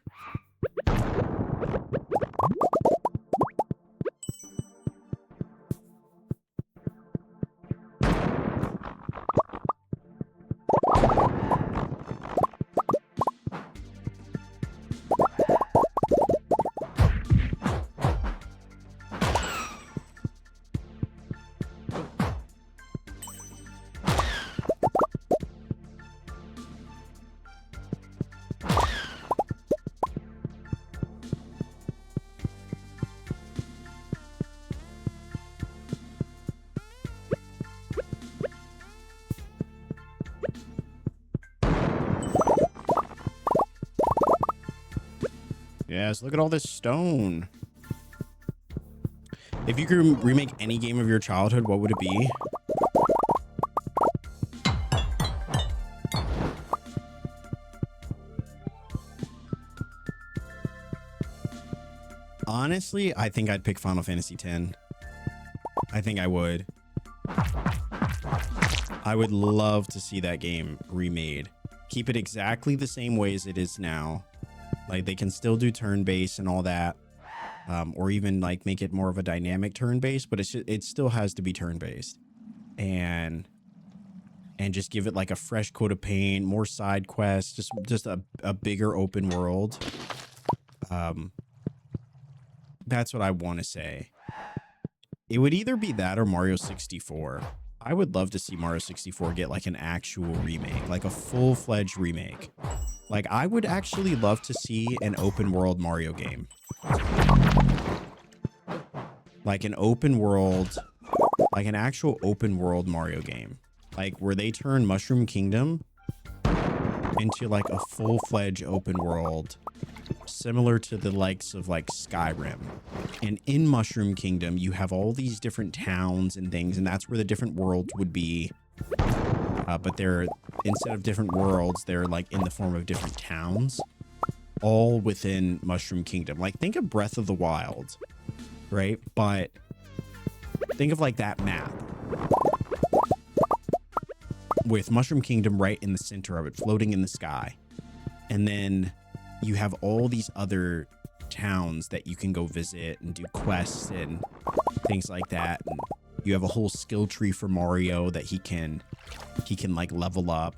Yes, look at all this stone. If you could remake any game of your childhood, what would it be? Honestly, I think I'd pick Final Fantasy X. I think I would. I would love to see that game remade. Keep it exactly the same way as it is now. Like they can still do turn-based and all that, or even like make it more of a dynamic turn-based, but it still has to be turn-based, and just give it like a fresh coat of paint, more side quests, just a bigger open world. That's what I want to say. It would either be that or Mario 64. I would love to see Mario 64 get like an actual remake, like a full-fledged remake. Like, I would actually love to see an open world Mario game. Like an open world, like an actual open world Mario game. Like where they turn Mushroom Kingdom into like a full-fledged open world, similar to the likes of like Skyrim. And in Mushroom Kingdom, you have all these different towns and things, and that's where the different worlds would be. But they're, instead of different worlds, they're like in the form of different towns. all within Mushroom Kingdom. Like, think of Breath of the Wild, right? But think of like that map with Mushroom Kingdom right in the center of it, floating in the sky. And then you have all these other towns that you can go visit and do quests and things like that. And you have a whole skill tree for Mario that he can like level up.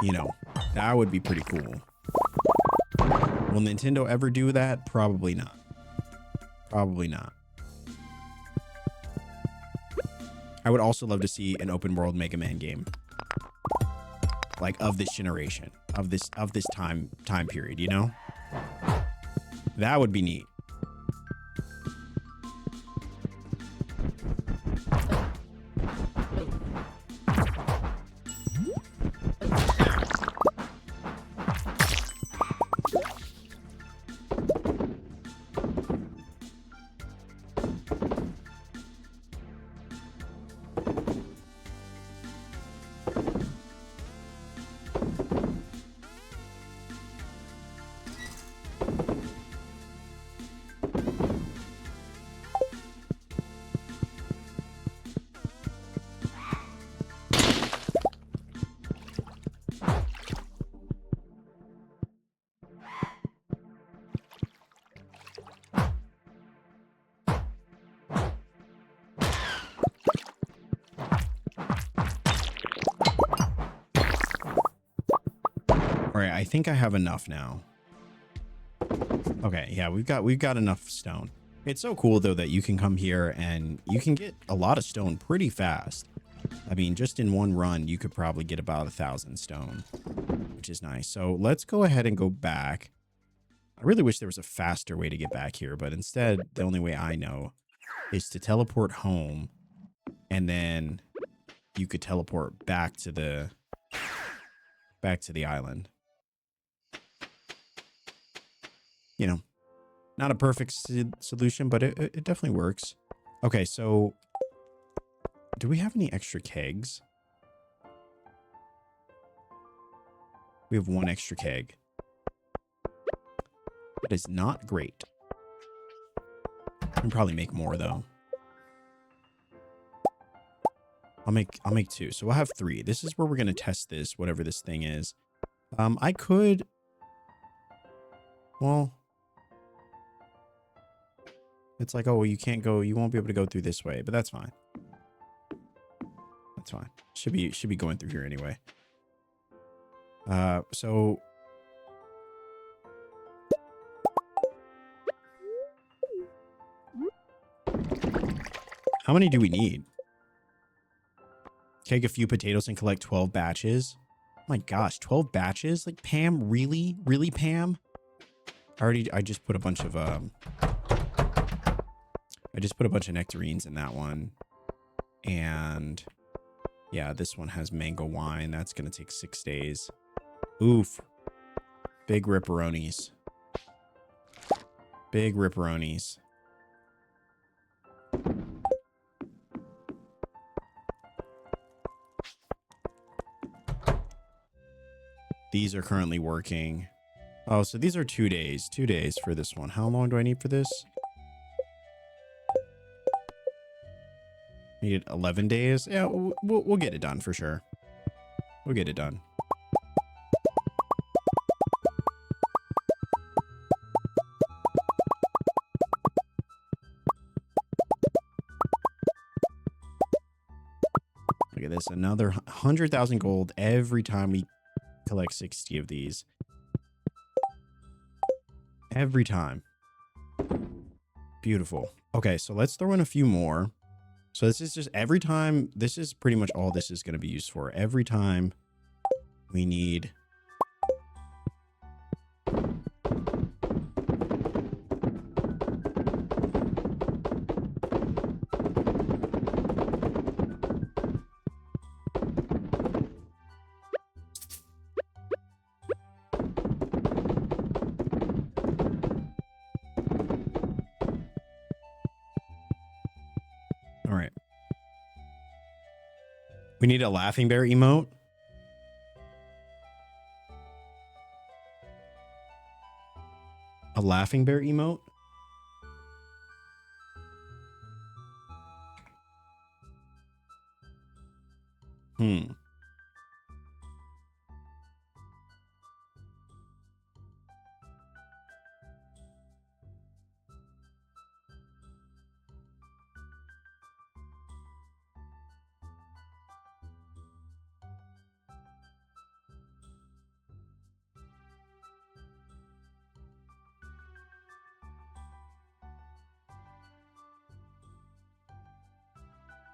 You know, that would be pretty cool. Will Nintendo ever do that? Probably not. Probably not. I would also love to see an open world Mega Man game. Like of this generation, of this time period, you know? That would be neat. All right, I think I have enough now. Okay, yeah, we've got enough stone. It's so cool though that you can come here and you can get a lot of stone pretty fast. I mean, just in one run, you could probably get about 1,000 stone, which is nice. So let's go ahead and go back. I really wish there was a faster way to get back here, but instead, the only way I know is to teleport home, and then you could teleport back to the island. You know, not a perfect solution, but it definitely works. Okay, so do we have any extra kegs? We have one extra keg. That is not great. I can probably make more though. I'll make 2. So we'll have 3. This is where we're gonna test this, whatever this thing is. I could. Well, it's like, oh, you can't go. You won't be able to go through this way, but that's fine. That's fine. Should be going through here anyway. So how many do we need? Take a few potatoes and collect 12 batches. Oh my gosh, 12 batches? Like, Pam, really? Really, Pam? I just put a bunch of nectarines in that one. And yeah, this one has mango wine. That's going to take 6 days. Oof. Big ripperonis. Big ripperonis. These are currently working. Oh, so these are 2 days. 2 days for this one. How long do I need for this? Need 11 days. Yeah, we'll get it done for sure. We'll get it done. Look at this. Another 100,000 gold every time we collect 60 of these. Every time. Beautiful. Okay, so let's throw in a few more. So this is just every time. This is pretty much all this is going to be used for. Every time we need. All right. We need a laughing bear emote. A laughing bear emote? Hmm.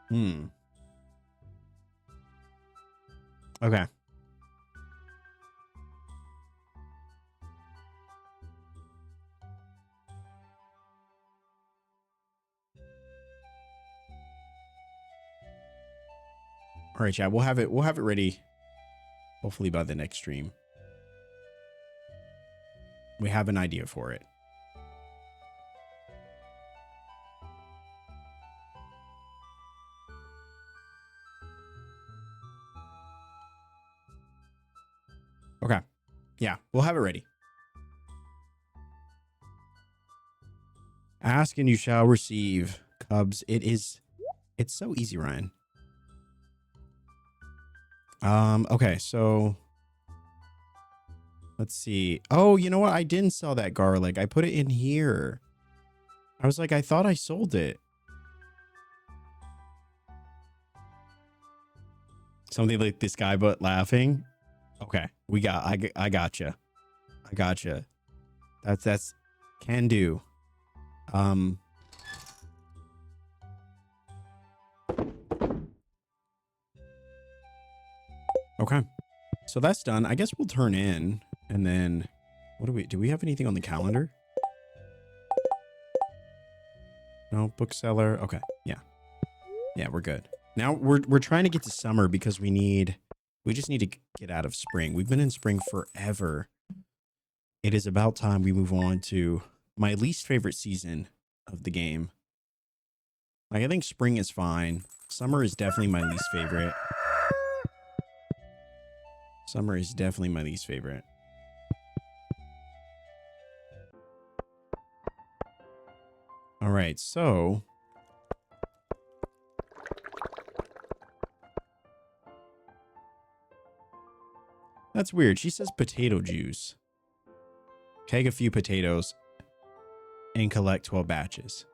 Hmm. Okay. All right, chat. We'll have it ready hopefully by the next stream. We have an idea for it. Okay. Yeah, we'll have it ready. Ask and you shall receive, Cubs. It's so easy, Ryan. Okay, so let's see. Oh, you know what? I didn't sell that garlic. I put it in here. I was like, I thought I sold it. Something like this guy, but laughing. Okay, I gotcha. I gotcha. That's can do. Okay, so that's done. I guess we'll turn in, and then what do we have anything on the calendar? No, bookseller. Okay, yeah, we're good. Now we're trying to get to summer because we just need to get out of spring. We've been in spring forever. It is about time we move on to my least favorite season of the game. Like, I think spring is fine. Summer is definitely my least favorite. Summer is definitely my least favorite. All right, so that's weird. She says potato juice. Keg a few potatoes and collect 12 batches.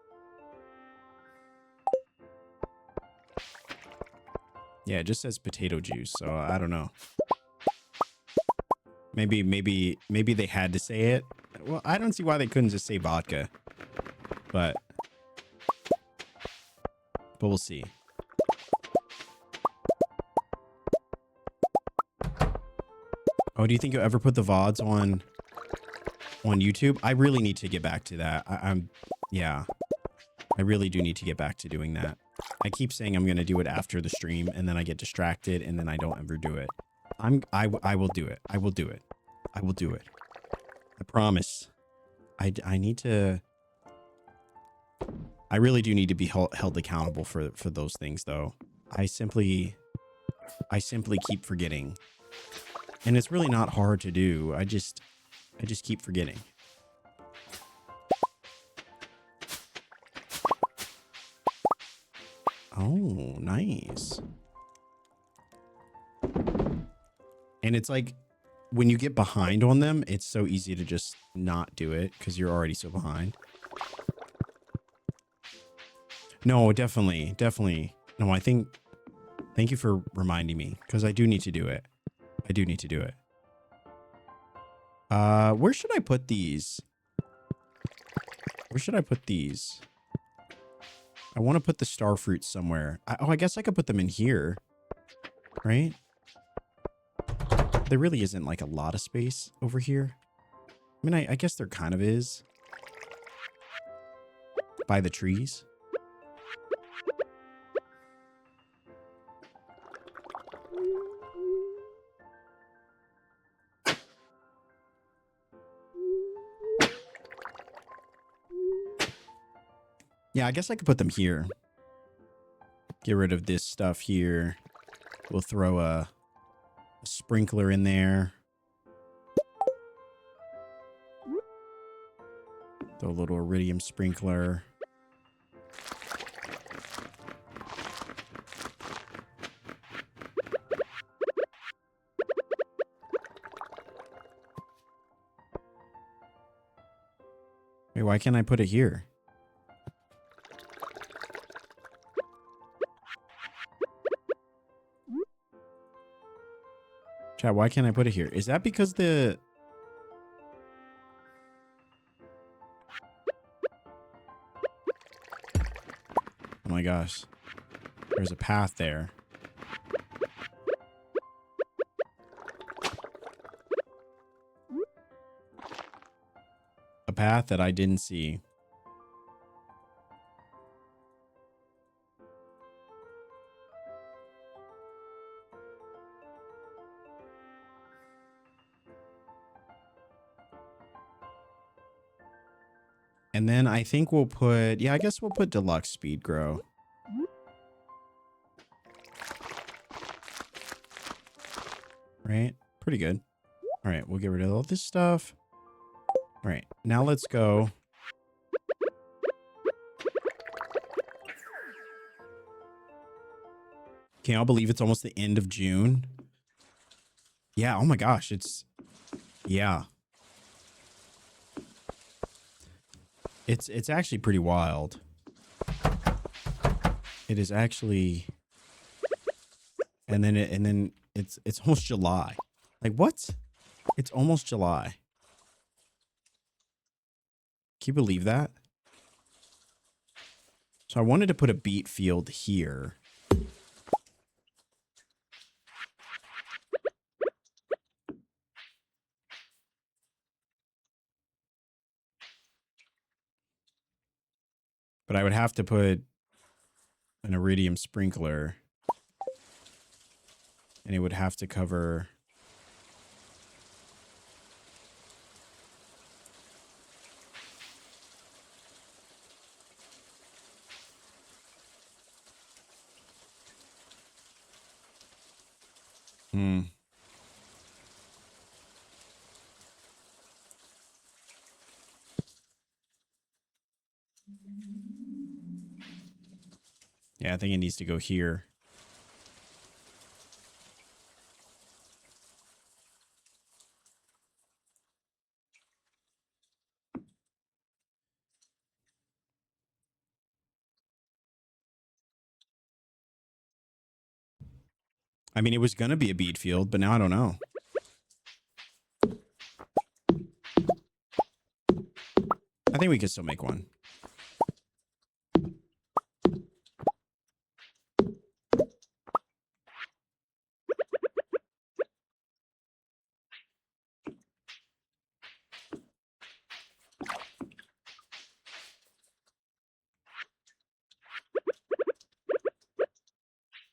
Yeah, it just says potato juice, so I don't know. Maybe they had to say it. Well, I don't see why they couldn't just say vodka. But we'll see. Oh, do you think you'll ever put the VODs on YouTube? I really need to get back to that. Yeah. I really do need to get back to doing that. I keep saying I'm going to do it after the stream, and then I get distracted, and then I don't ever do it. I will do it. I will do it. I will do it. I promise. I need to... I really do need to be held accountable for those things, though. I simply keep forgetting. And it's really not hard to do. I just keep forgetting. Oh, nice. And it's like, when you get behind on them, it's so easy to just not do it because you're already so behind. No, definitely. No, I think, thank you for reminding me because I do need to do it. Where should I put these? I want to put the star fruits somewhere. I guess I could put them in here, right? There really isn't like a lot of space over here. I mean, I guess there kind of is. By the trees. Yeah, I guess I could put them here. Get rid of this stuff here. We'll throw a sprinkler in there. Throw a little iridium sprinkler. Wait, why can't I put it here? Chat, why can't I put it here? Is that because the... Oh my gosh. There's a path there. A path that I didn't see. And then I think we'll put, yeah, I guess we'll put deluxe speed grow. Right? Pretty good. All right, we'll get rid of all this stuff. All right, now let's go. Can y'all believe it's almost the end of June? Yeah, oh my gosh, it's, yeah. It's actually pretty wild. It is actually, and then it's almost July. Like what? It's almost July. Can you believe that? So I wanted to put a beet field here. But I would have to put an iridium sprinkler. And it would have to cover... Yeah, I think it needs to go here. I mean, it was going to be a beet field, but now I don't know. I think we could still make one.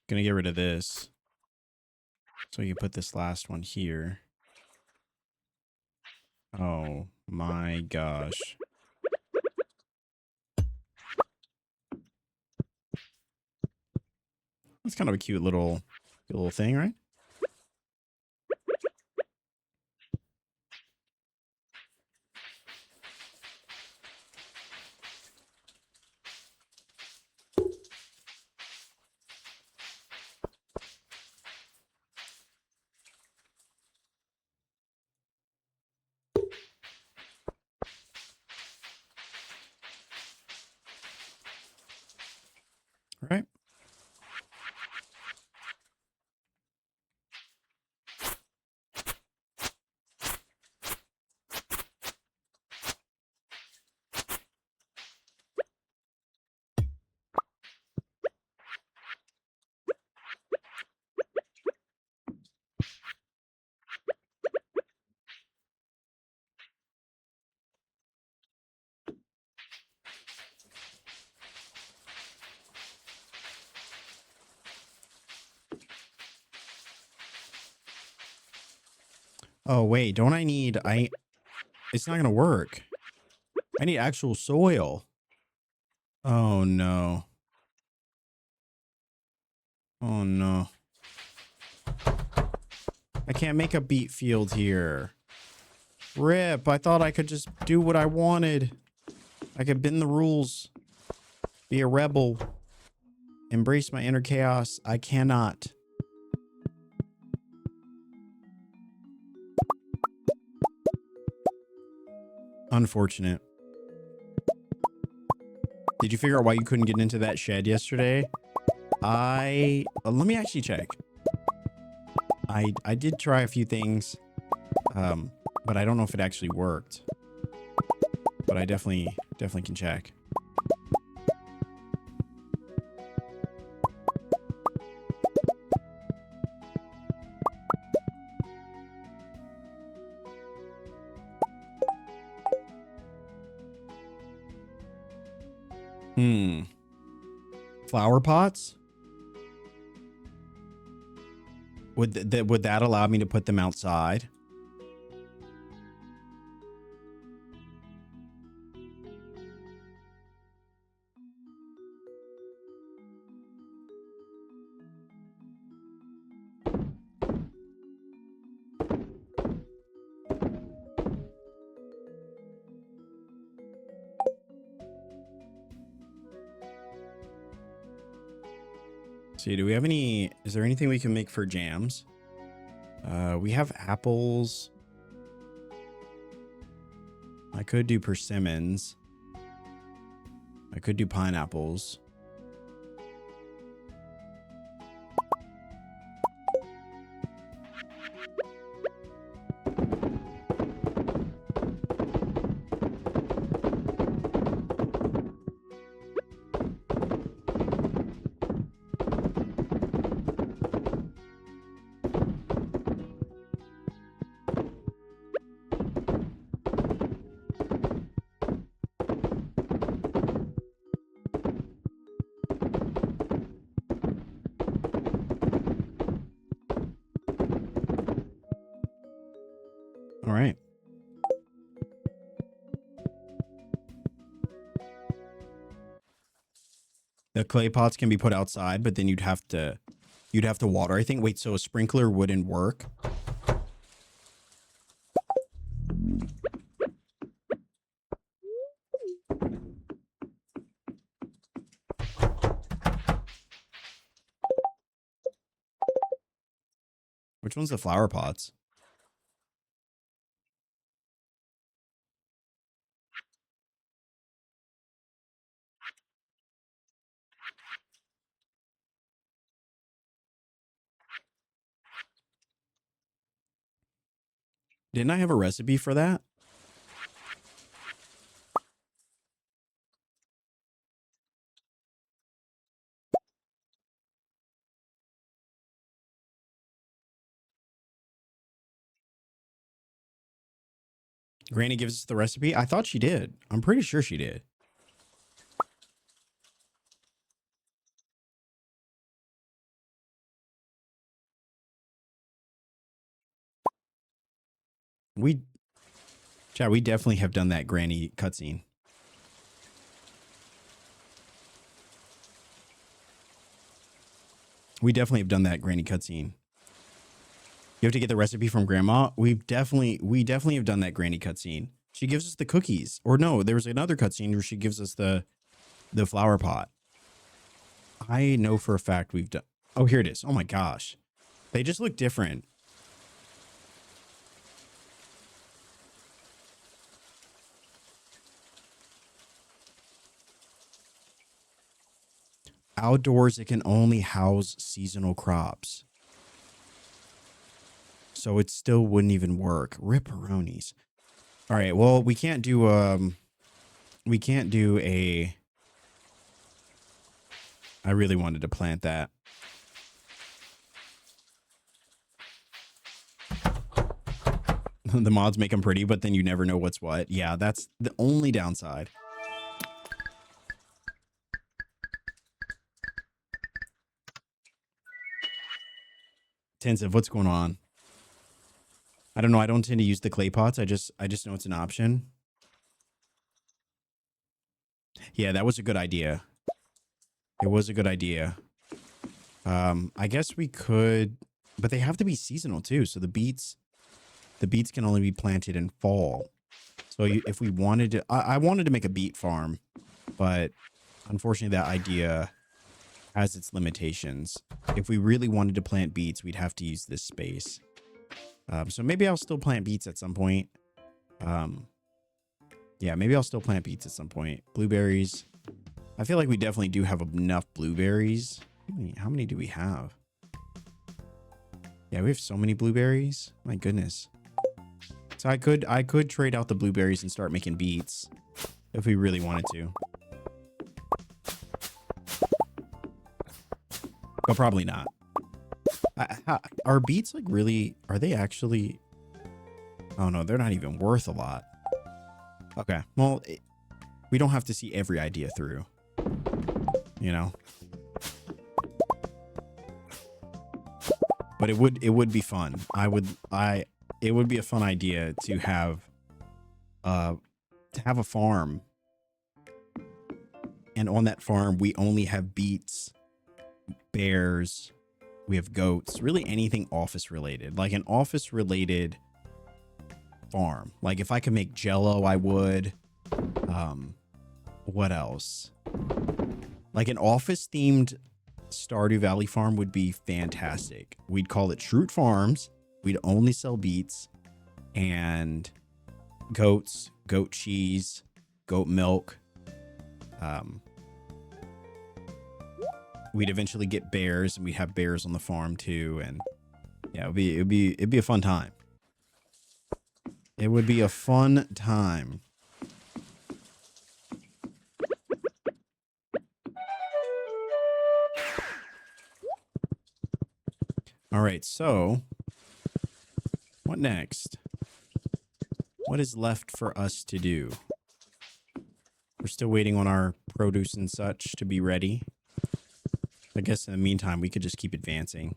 Gonna get rid of this. So you put this last one here. Oh my gosh. That's kind of a cute little thing, right? All right. Oh, wait, don't I need, it's not going to work. I need actual soil. Oh, no. Oh, no. I can't make a beet field here. Rip, I thought I could just do what I wanted. I could bend the rules. Be a rebel. Embrace my inner chaos. I cannot. Unfortunate. Did you figure out why you couldn't get into that shed yesterday? Let me actually check. I did try a few things, but I don't know if it actually worked. But I definitely can check. Flower pots? Would that allow me to put them outside? See, do we have any, is there anything we can make for jams? We have apples. I could do persimmons. I could do pineapples. All right. The clay pots can be put outside, but then you'd have to water. I think. Wait, so a sprinkler wouldn't work? Which one's the flower pots? Didn't I have a recipe for that? Granny gives us the recipe. I thought she did. I'm pretty sure she did. Chad, we definitely have done that Granny cutscene. We definitely have done that Granny cutscene. You have to get the recipe from Grandma. We definitely have done that Granny cutscene. She gives us the cookies. Or no, there was another cutscene where she gives us the flower pot. I know for a fact we've done. Oh, here it is. Oh my gosh. They just look different. Outdoors, it can only house seasonal crops. So it still wouldn't even work. Ripperonis. All right, well, we can't do a I really wanted to plant that. The mods make them pretty, but then you never know what's what. Yeah, that's the only downside. Tensive, what's going on? I don't know. I don't tend to use the clay pots. I just know it's an option. Yeah, that was a good idea. It was a good idea. I guess we could, but they have to be seasonal too. So the beets can only be planted in fall. So if we wanted to, I wanted to make a beet farm, but unfortunately that idea has its limitations. If we really wanted to plant beets, we'd have to use this space. So maybe I'll still plant beets at some point. Yeah, maybe I'll still plant beets at some point. Blueberries. I feel like we definitely do have enough blueberries. How many do we have? Yeah, we have so many blueberries. My goodness. So I could trade out the blueberries and start making beets if we really wanted to. But probably not. Are beets like really, are they actually? Oh no, they're not even worth a lot. Okay, well, we don't have to see every idea through, you know. But it would be fun. It would be a fun idea to have a farm, and on that farm we only have beets, bears, we have goats, really anything office related, like an office related farm. Like if I could make Jello, I would. What else? Like an office themed Stardew Valley farm would be fantastic. We'd call it Shroot Farms. We'd only sell beets and goats, goat cheese, goat milk. We'd eventually get bears, and we'd have bears on the farm too. And yeah, it'd be a fun time. It would be a fun time. All right, so what next? What is left for us to do? We're still waiting on our produce and such to be ready. I guess in the meantime, we could just keep advancing.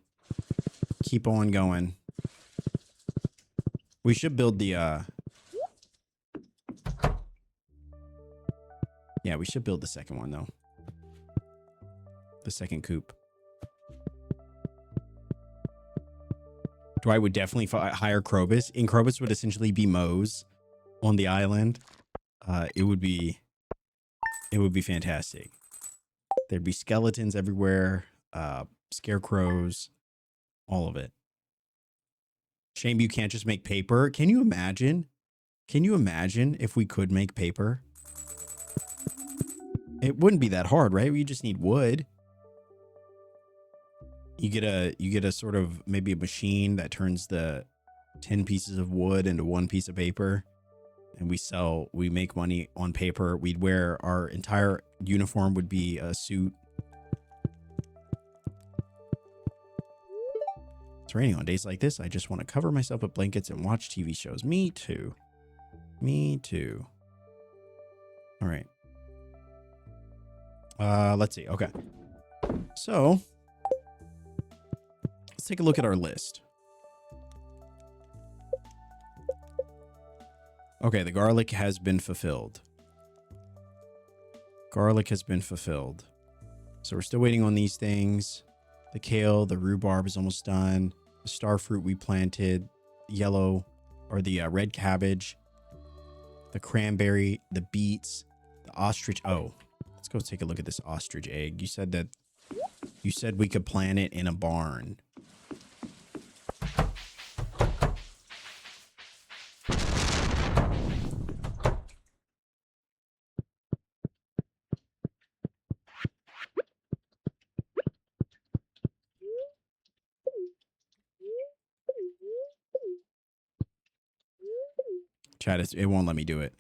Keep on going. We should build the, yeah, we should build the second one, though. The second coop. Dwight would definitely hire Krobus. And Krobus would essentially be Moe's on the island. It would be fantastic. There'd be skeletons everywhere, scarecrows, all of it. Shame you can't just make paper. Can you imagine? Can you imagine if we could make paper? It wouldn't be that hard, right? We just need wood. You get a sort of maybe a machine that turns the 10 pieces of wood into one piece of paper, and we make money on paper. We'd wear our entire uniform would be a suit. It's raining on days like this. I just want to cover myself with blankets and watch TV shows. Me too. Me too. All right. Let's see. Okay. So let's take a look at our list. Okay, the garlic has been fulfilled. Garlic has been fulfilled. So we're still waiting on these things. The kale, the rhubarb is almost done. The star fruit we planted, yellow, or the red cabbage, the cranberry, the beets, the ostrich. Oh, let's go take a look at this ostrich egg. You said we could plant it in a barn. Chat, it won't let me do it.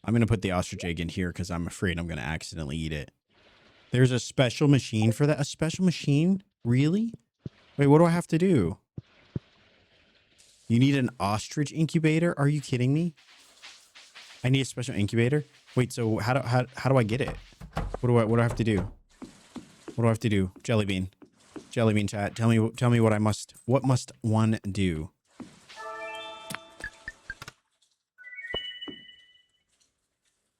I'm going to put the ostrich egg in here because I'm afraid I'm going to accidentally eat it. There's a special machine for that? A special machine? Really? Wait, what do I have to do? You need an ostrich incubator? Are you kidding me? I need a special incubator? Wait, so how do I get it? What do I have to do? What do I have to do? Jellybean. Jellybean chat. Tell me what must one do?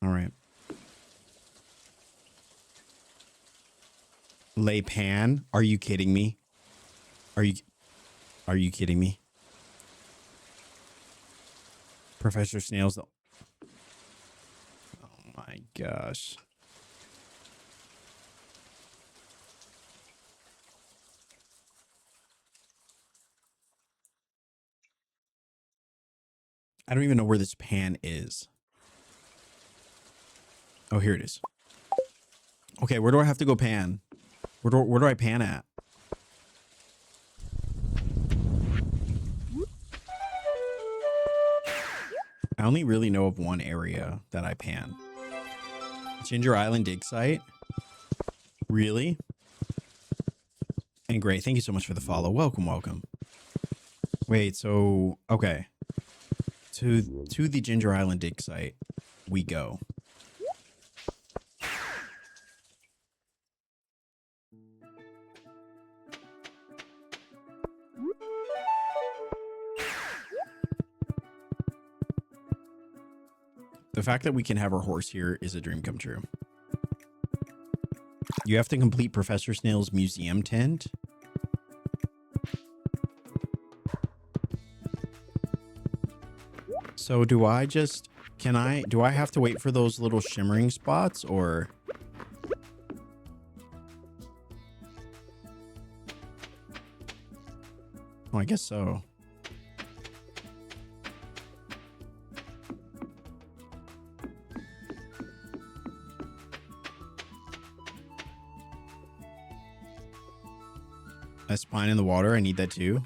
All right. Lay pan? Are you kidding me? Are you kidding me? Professor Snail's my gosh. I don't even know where this pan is. Oh, here it is. Okay, where do I have to go pan? Where do I pan at? I only really know of one area that I pan. Ginger Island dig site? Really? And great. Thank you so much for the follow. Welcome, welcome. Wait, so okay. To the Ginger Island dig site we go. The fact that we can have our horse here is a dream come true. You have to complete Professor Snail's museum tent. So do I just, do I have to wait for those little shimmering spots or? Oh, I guess so. A spine in the water, I need that too.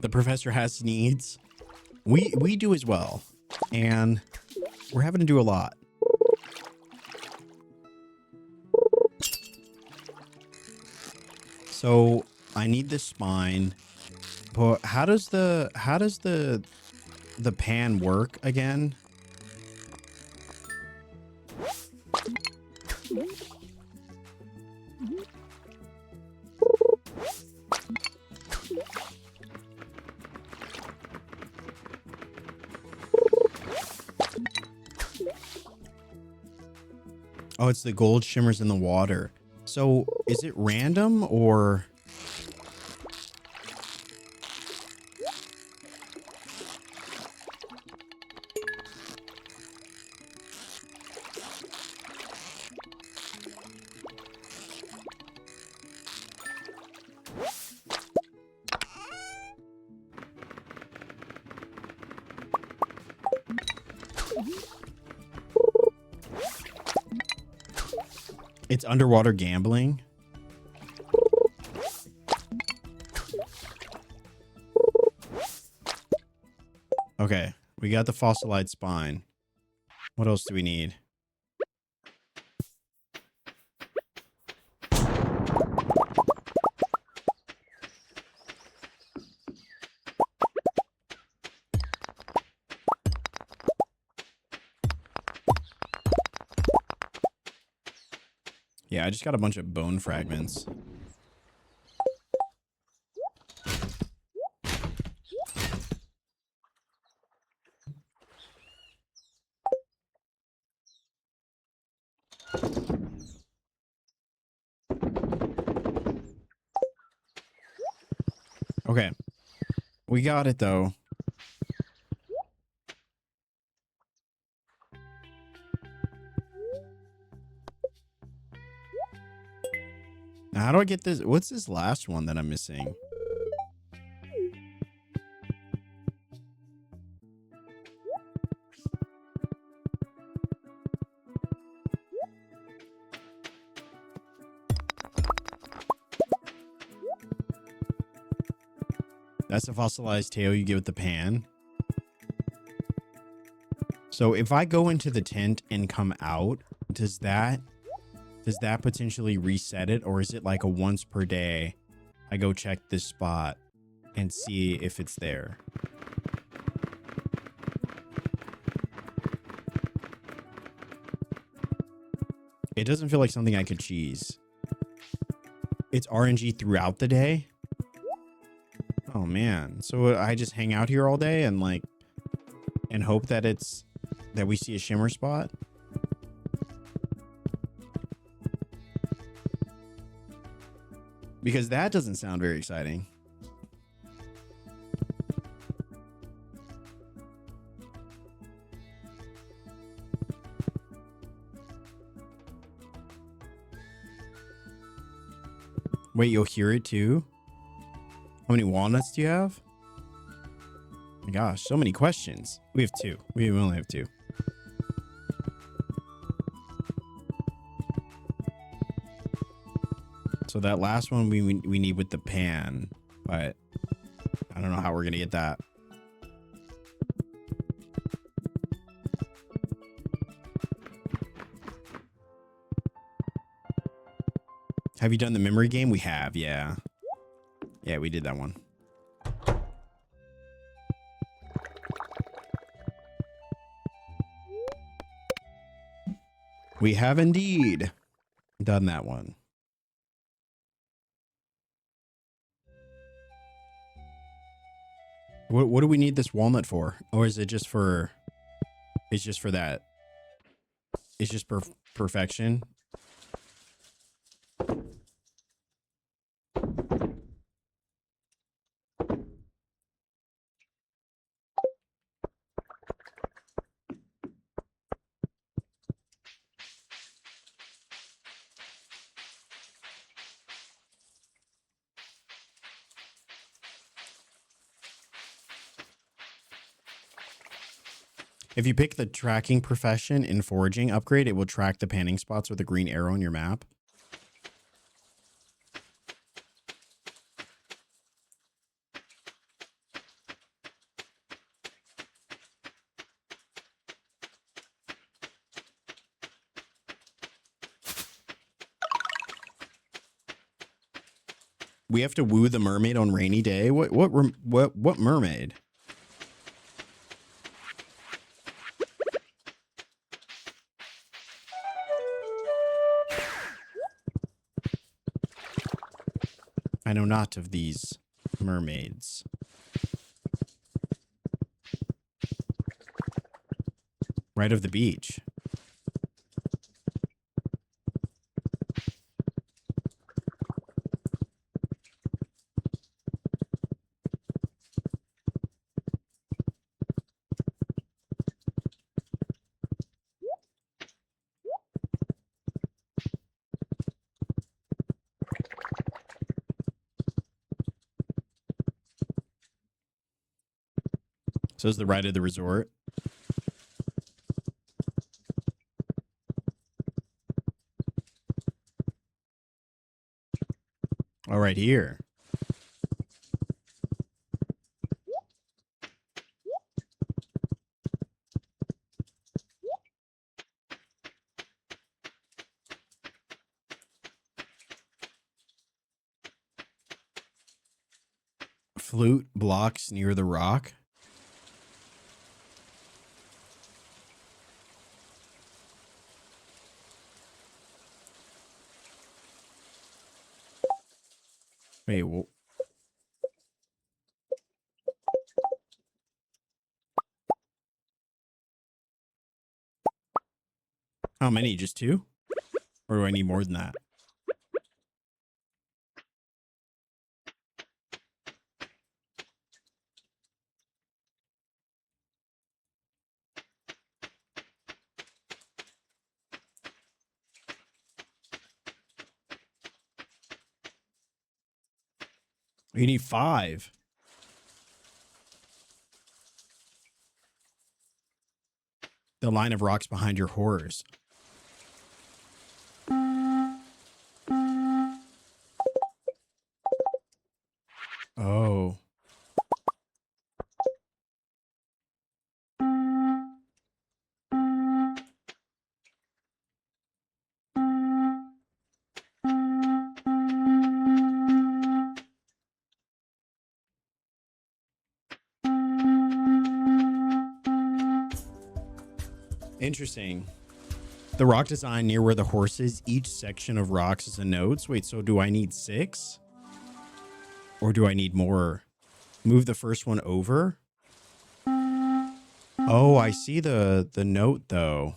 The professor has needs. We do as well. And we're having to do a lot. So I need the spine. But how does the pan work again? Oh, it's the gold shimmers in the water. So is it random or? It's underwater gambling. Okay, we got the fossilized spine. What else do we need? Yeah, I just got a bunch of bone fragments. Okay. We got it though. Now, how do I get this? What's this last one that I'm missing? That's a fossilized tail you get with the pan. So if I go into the tent and come out, does that potentially reset it? Or is it like a once per day, I go check this spot and see if it's there? It doesn't feel like something I could cheese. It's RNG throughout the day? Oh man. So I just hang out here all day and like and hope that that we see a shimmer spot? Because that doesn't sound very exciting. Wait, you'll hear it too? How many walnuts do you have? Oh my gosh, so many questions. We have two. We only have two. So that last one we need with the pan, but I don't know how we're gonna get that. Have you done the memory game? We have, yeah. Yeah, we did that one. We have indeed done that one. What do we need this walnut for? Or is it just for... It's just for that. It's just perfection. If you pick the tracking profession in foraging upgrade, it will track the panning spots with a green arrow on your map. We have to woo the mermaid on rainy day. What mermaid? I know not of these mermaids. Right of the beach. So is the right of the resort. All right, here. Flute blocks near the rock. Wait, how many? Just two? Or do I need more than that? You need 5. The line of rocks behind your horrors. Oh. Interesting. The rock design near where the horse is, each section of rocks is a node. So wait, so do I need 6? Or do I need more? Move the first one over? Oh, I see the note though.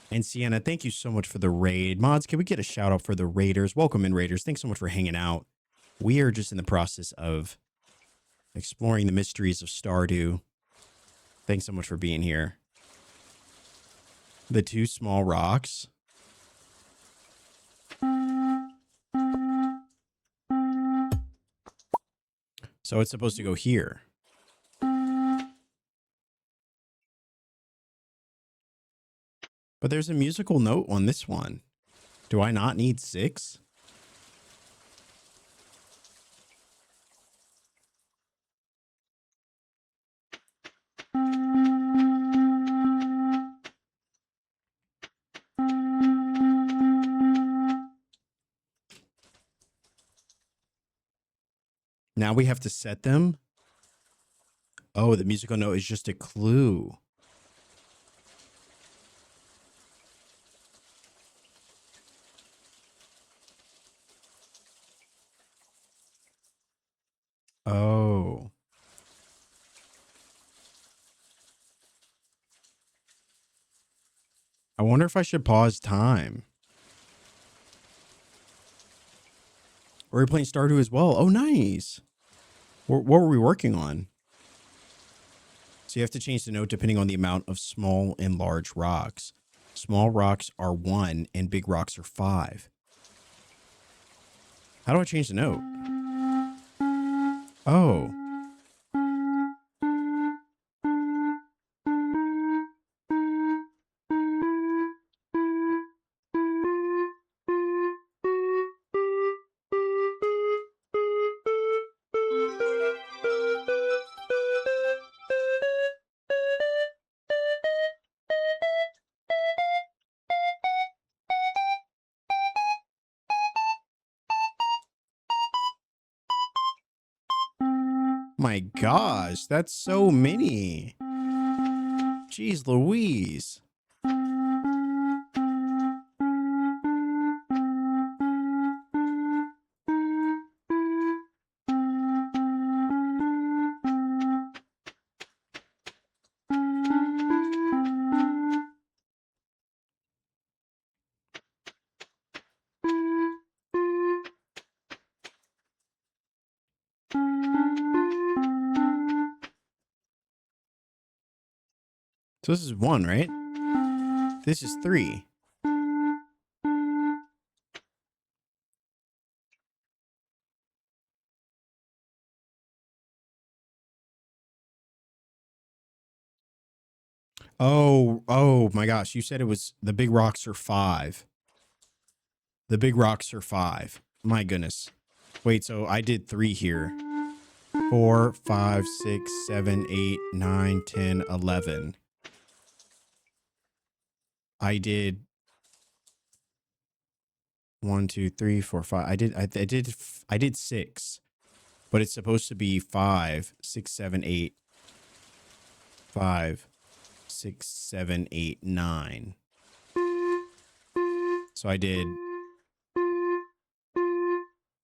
And Sienna, thank you so much for the raid. Mods, can we get a shout out for the raiders? Welcome in, raiders. Thanks so much for hanging out. We are just in the process of exploring the mysteries of Stardew. Thanks so much for being here. The 2 small rocks. So it's supposed to go here. But there's a musical note on this one. Do I not need 6? Now we have to set them. Oh, the musical note is just a clue. Oh. I wonder if I should pause time. Or we're playing Stardew as well. Oh, nice. What were we working on? So you have to change the note depending on the amount of small and large rocks. Small rocks are 1 and big rocks are 5. How do I change the note? Oh. My gosh, that's so many. Jeez Louise. So this is 1, right? This is 3. Oh my gosh. You said it was the big rocks are 5. The big rocks are 5. My goodness. Wait, so I did 3 here. 4, 5, 6, 7, 8, 9, 10, 11. I did 1, 2, 3, 4, 5. I did 6, but it's supposed to be 5, 6, 7, 8, 5, 6, 7, 8, 9. So I did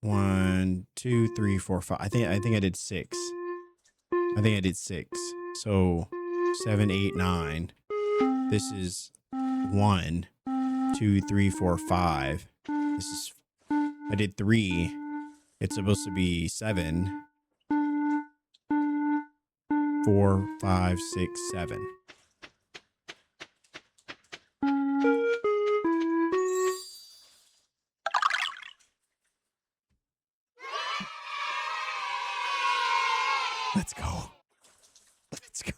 1, 2, 3, 4, 5. I think I did 6. I think I did 6. So 7, 8, 9. This is 1, 2, 3, 4, 5. This is, I did 3. It's supposed to be 7. 4, 5, 6, 7. Let's go. Let's go.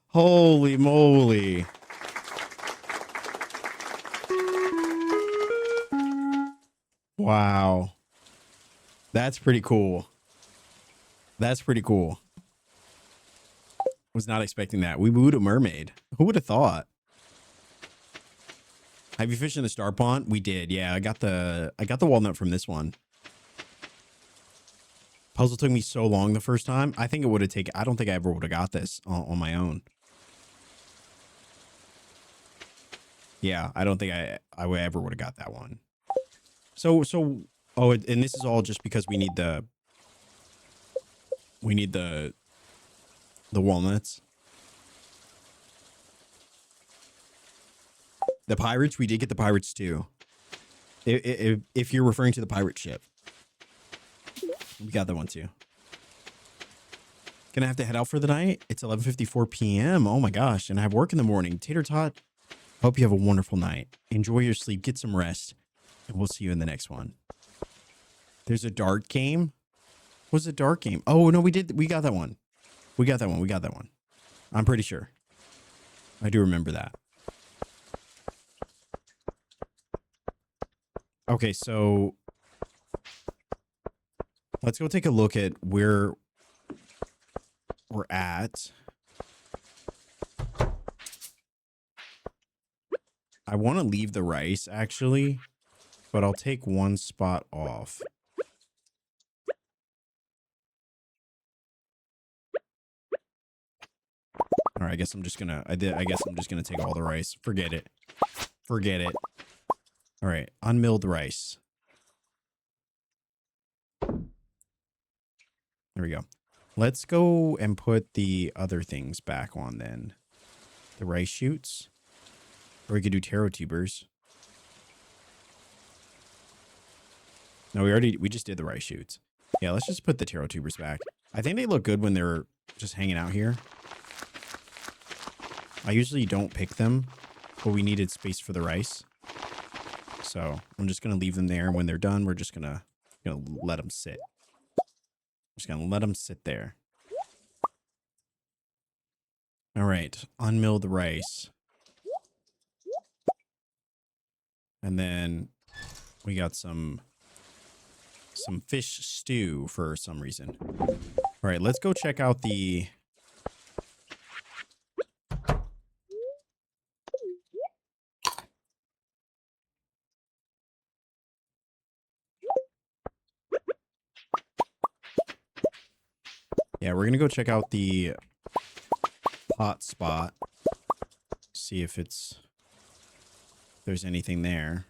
Holy moly. Wow. That's pretty cool. That's pretty cool. Was not expecting that. We wooed a mermaid. Who would have thought? Have you fished in the star pond? We did. Yeah, I got the walnut from this one. Puzzle took me so long the first time. I think it would have taken, I don't think I ever would have got this on my own. Yeah, I don't think I ever would have got that one. So oh, and this is all just because we need the walnuts. The pirates, we did get the pirates too. If you're referring to the pirate ship, we got that one too. Gonna have to head out for the night. It's 11:54 p.m. Oh my gosh, and I have work in the morning. Tater Tot, hope you have a wonderful night. Enjoy your sleep, get some rest, and we'll see you in the next one. There's a dart game. What's a dart game? Oh no, we got that one. We got that one. I'm pretty sure. I do remember that. Okay, so let's go take a look at where we're at. I want to leave the rice, actually, but I'll take one spot off. All right, I guess I'm just gonna take all the rice. Forget it. All right, unmilled rice. There we go. Let's go and put the other things back on then. The rice shoots. Or we could do taro tubers. No, we just did the rice shoots. Yeah, let's just put the taro tubers back. I think they look good when they're just hanging out here. I usually don't pick them, but we needed space for the rice. So I'm just going to leave them there. When they're done, we're just going to let them sit. Just going to let them sit there. All right. Unmill the rice. And then we got some fish stew for some reason. All right. Let's go check out the... Yeah, we're going to go check out the hot spot. See if there's anything there.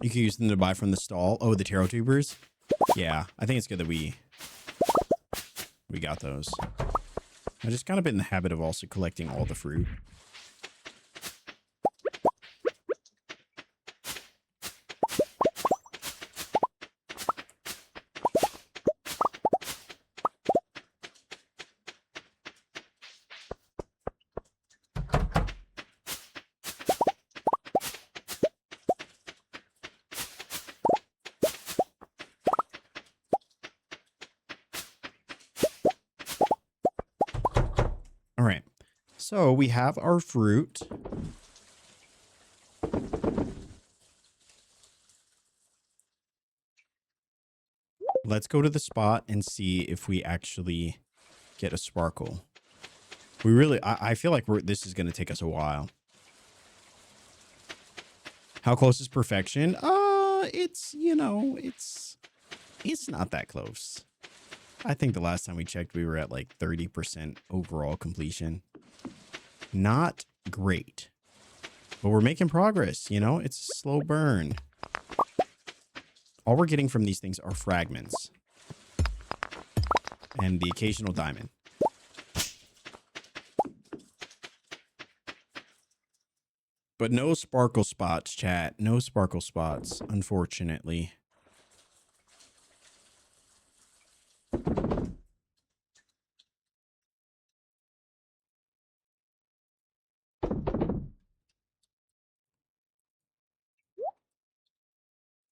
You can use them to buy from the stall. Oh, the taro tubers? Yeah, I think it's good that we got those. I've just kind of been in the habit of also collecting all the fruit. All right, so we have our fruit. Let's go to the spot and see if we actually get a sparkle. We really, I feel like this is going to take us a while. How close is perfection? It's not that close. I think the last time we checked, we were at like 30% overall completion. Not great, but we're making progress. It's a slow burn. All we're getting from these things are fragments and the occasional diamond. But no sparkle spots, chat. No sparkle spots, unfortunately.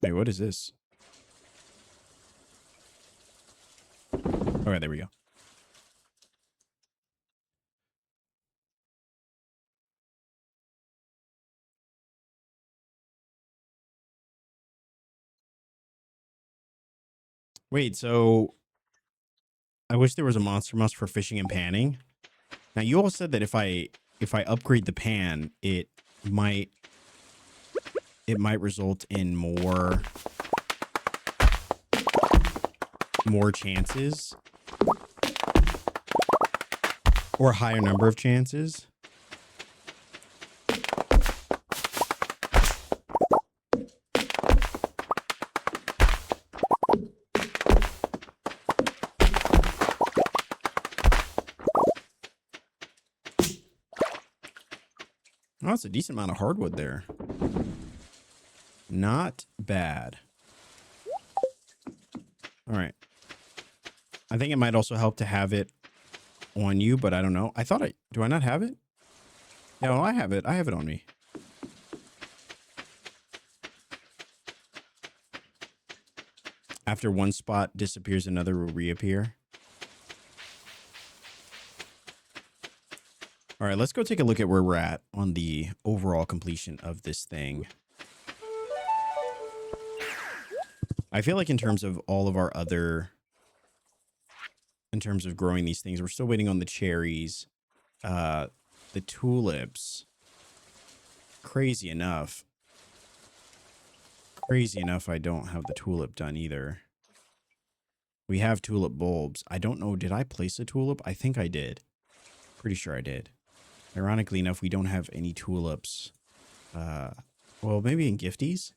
Wait, what is this? Okay, there we go. Wait, so I wish there was a monster must for fishing and panning. Now you all said that if I upgrade the pan, it might result in more more chances or a higher number of chances. Oh, it's a decent amount of hardwood there. Not bad. All right. I think it might also help to have it on you, but I don't know. Do I not have it? No, I have it. I have it on me. After one spot disappears, another will reappear. All right, let's go take a look at where we're at on the overall completion of this thing. I feel like in terms of all of our other, in terms of growing these things, we're still waiting on the cherries, the tulips. Crazy enough, I don't have the tulip done either. We have tulip bulbs. I don't know. Did I place a tulip? I think I did. Pretty sure I did. Ironically enough, we don't have any tulips. Well, maybe in gifties.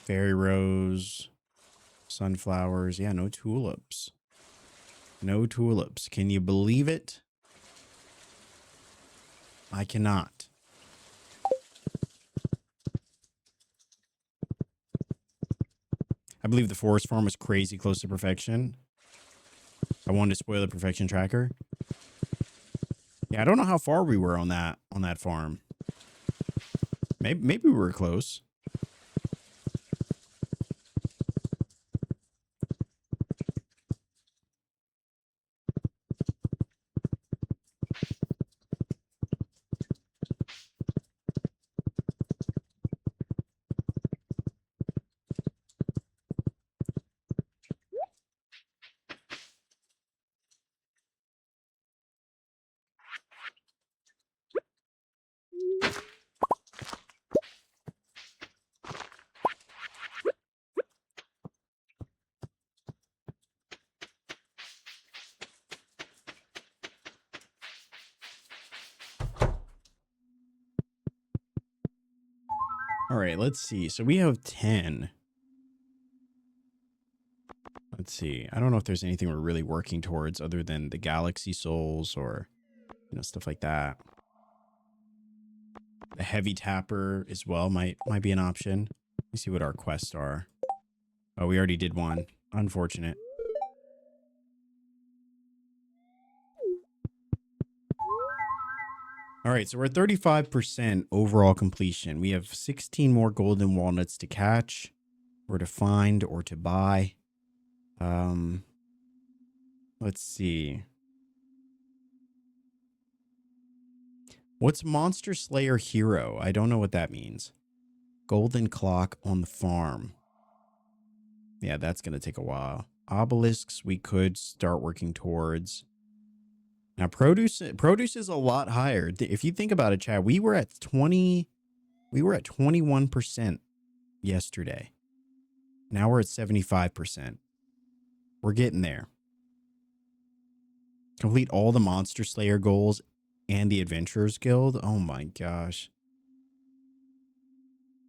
Fairy rose, sunflowers. Yeah, no tulips. No tulips. Can you believe it? I cannot. I believe the forest farm was crazy close to perfection. I wanted to spoil the perfection tracker. Yeah, I don't know how far we were on that farm. Maybe we were close. All right, let's see. So we have 10. Let's see. I don't know if there's anything we're really working towards other than the galaxy souls or, stuff like that. The heavy tapper as well might be an option. Let me see what our quests are. Oh, we already did one. Unfortunate. All right, so we're at 35% overall completion. We have 16 more golden walnuts to catch or to find or to buy. Let's see. What's Monster Slayer Hero? I don't know what that means. Golden clock on the farm. Yeah, that's going to take a while. Obelisks we could start working towards. Now, produce is a lot higher. If you think about it, Chad, we were at 21% yesterday. Now we're at 75%. We're getting there. Complete all the Monster Slayer goals and the Adventurers Guild. Oh my gosh.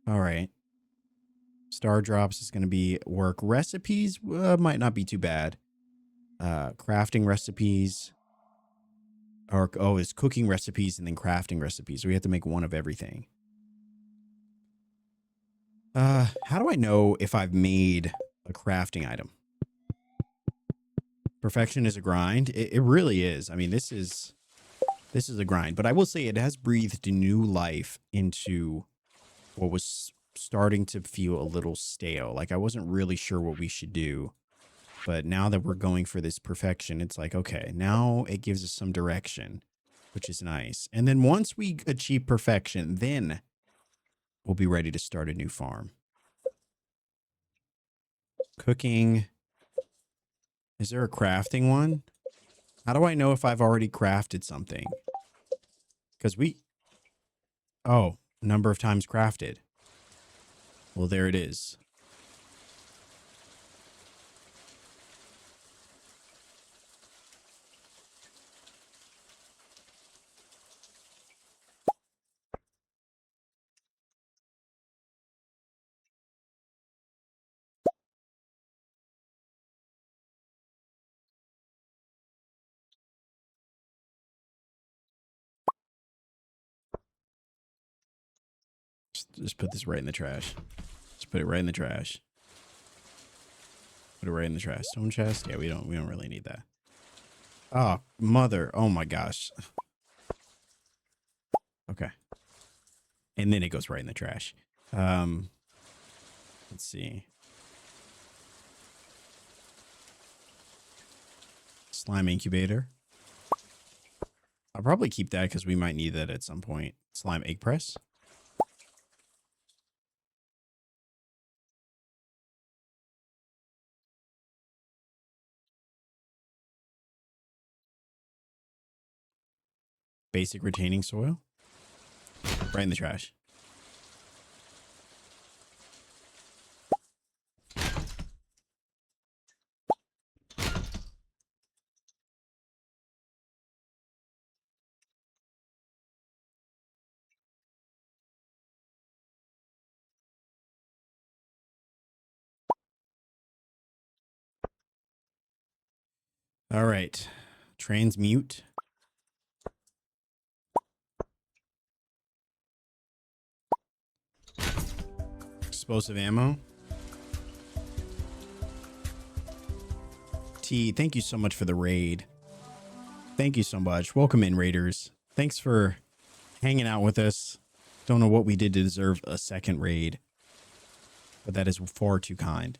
All right. Star drops is going to be work. Recipes might not be too bad. Crafting recipes. It's cooking recipes and then crafting recipes. So we have to make one of everything. How do I know if I've made a crafting item? Perfection is a grind. It really is. I mean, this is a grind. But I will say it has breathed new life into what was starting to feel a little stale. Like I wasn't really sure what we should do. But now that we're going for this perfection, it's like, okay, now it gives us some direction, which is nice. And then once we achieve perfection, then we'll be ready to start a new farm. Cooking. Is there a crafting one? How do I know if I've already crafted something? Because number of times crafted. Well, there it is. just put this right in the trash. Just put it right in the trash. Put it right in the trash. Stone chest. Yeah, we don't really need that. Oh, mother. Oh my gosh. Okay. And then it goes right in the trash. Let's see. Slime incubator. I'll probably keep that because we might need that at some point. Slime egg press. Basic retaining soil. Right in the trash. All right. Transmute. Explosive ammo. T, thank you so much for the raid. Thank you so much. Welcome in, raiders. Thanks for hanging out with us. Don't know what we did to deserve a second raid, but that is far too kind.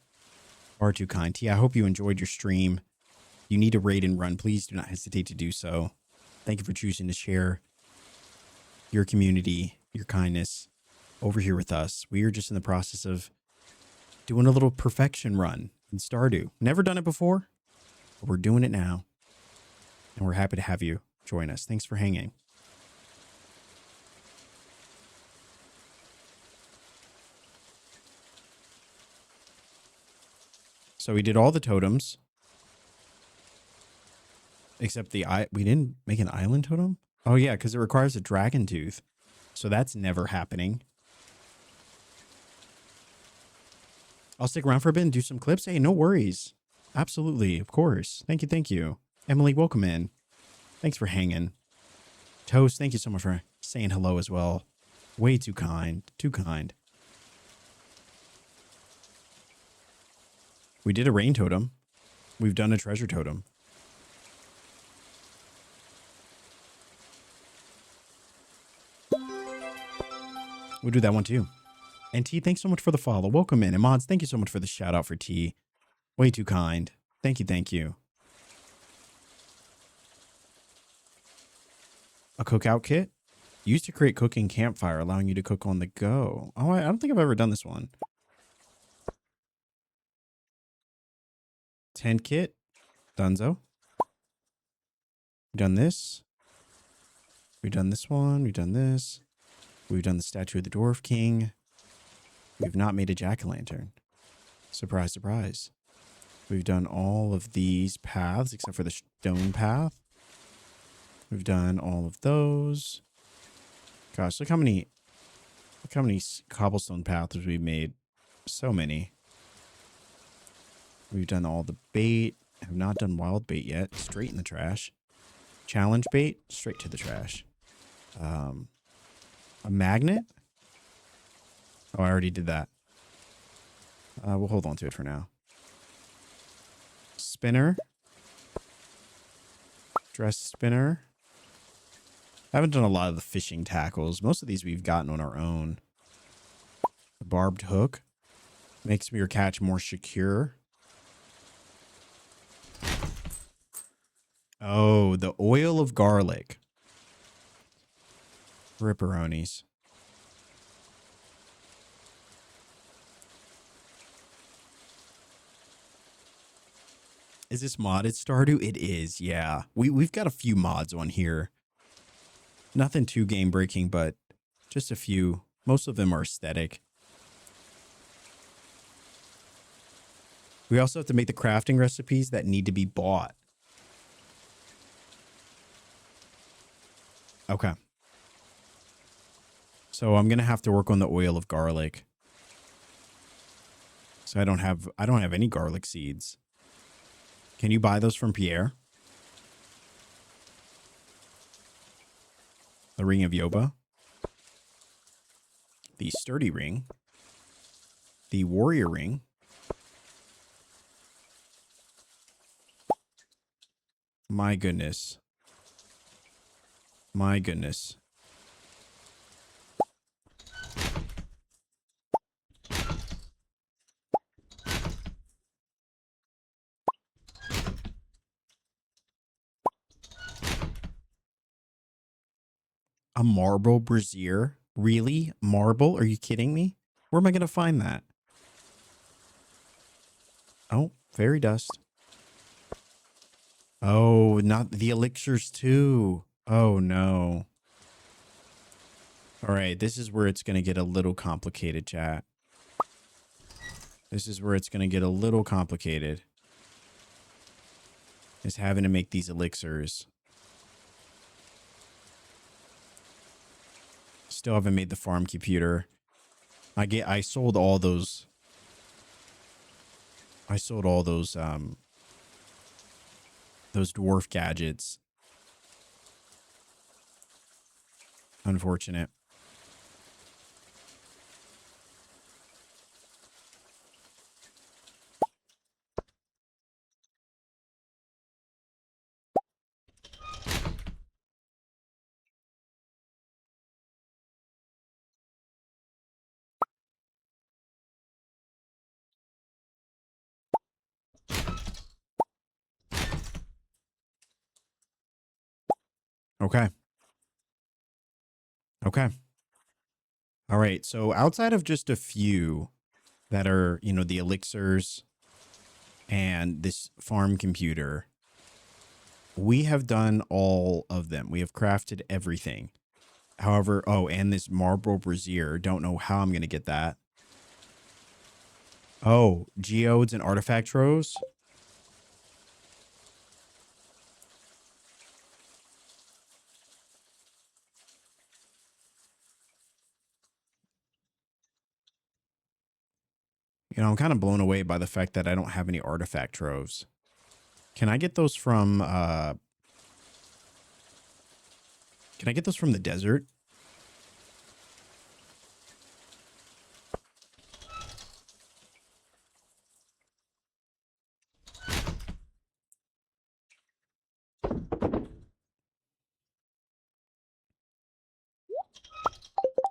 Far too kind. T, I hope you enjoyed your stream. You need to raid and run. Please do not hesitate to do so. Thank you for choosing to share your community, your kindness over here with us. We are just in the process of doing a little perfection run in Stardew. Never done it before, but we're doing it now. And we're happy to have you join us. Thanks for hanging. So we did all the totems. Except we didn't make an island totem? Oh yeah, because it requires a dragon tooth. So that's never happening. I'll stick around for a bit and do some clips. Hey, no worries. Absolutely, of course. Thank you, thank you. Emily, welcome in. Thanks for hanging. Toast, thank you so much for saying hello as well. Way too kind. Too kind. We did a rain totem. We've done a treasure totem. We'll do that one too. And T, thanks so much for the follow. Welcome in. And Mods, thank you so much for the shout out for T. Way too kind. Thank you, thank you. A cookout kit? Used to create cooking campfire, allowing you to cook on the go. Oh, I don't think I've ever done this one. Tent kit? Dunzo. We've done this. We've done this one. We've done this. We've done the statue of the Dwarf King. We've not made a jack-o'-lantern. Surprise, surprise. We've done all of these paths except for the stone path. We've done all of those. Gosh, look how many cobblestone paths we've made. So many. We've done all the bait. Have not done wild bait yet. Straight in the trash. Challenge bait. Straight to the trash. A magnet? Oh, I already did that. We'll hold on to it for now. Spinner. Dress spinner. I haven't done a lot of the fishing tackles. Most of these we've gotten on our own. The barbed hook. Makes your catch more secure. Oh, the oil of garlic. Ripperonis. Is this modded Stardew? It is, yeah. We've got a few mods on here. Nothing too game breaking, but just a few. Most of them are aesthetic. We also have to make the crafting recipes that need to be bought. Okay. So I'm gonna have to work on the oil of garlic. So I don't have any garlic seeds. Can you buy those from Pierre? The Ring of Yoba. the sturdy ring, the warrior ring, my goodness. My goodness. A marble brazier? Really? Marble? Are you kidding me? Where am I going to find that? Oh, fairy dust. Oh, not the elixirs too. Oh, no. All right, this is where it's going to get a little complicated, chat. This is where it's going to get a little complicated. Is having to make these elixirs. Still haven't made the farm computer. I sold all those. I sold all those dwarf gadgets. Unfortunate. Okay. Okay. All right. So outside of just a few that are, you know, the elixirs and this farm computer, we have done all of them. We have crafted everything. However, oh, and this marble brazier. Don't know how I'm going to get that. Oh, geodes and artifact troves. You know, I'm kind of blown away by the fact that I don't have any artifact troves. Can I get those from, can I get those from the desert?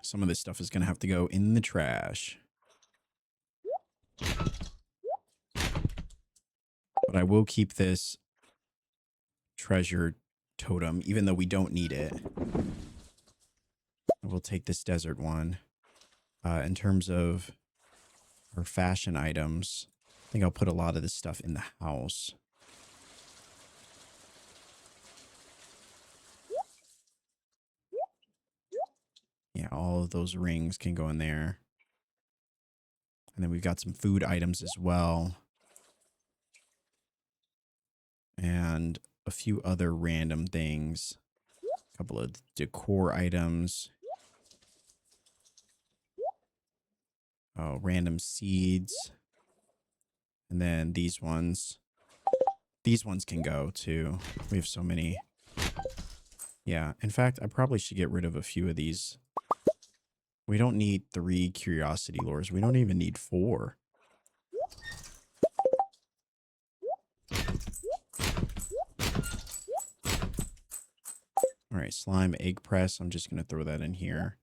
Some of this stuff is going to have to go in the trash. But I will keep this treasure totem, even though we don't need it. I will take this desert one. In terms of our fashion items, I think I'll put a lot of this stuff in the house. Yeah, all of those rings can go in there. And then we've got some food items as well. And a few other random things. A couple of decor items. Oh, random seeds. And then these ones. These ones can go too. We have so many. Yeah, in fact, I probably should get rid of a few of these. We don't need 3 curiosity lures. We don't even need 4. All right, slime egg press. I'm just going to throw that in here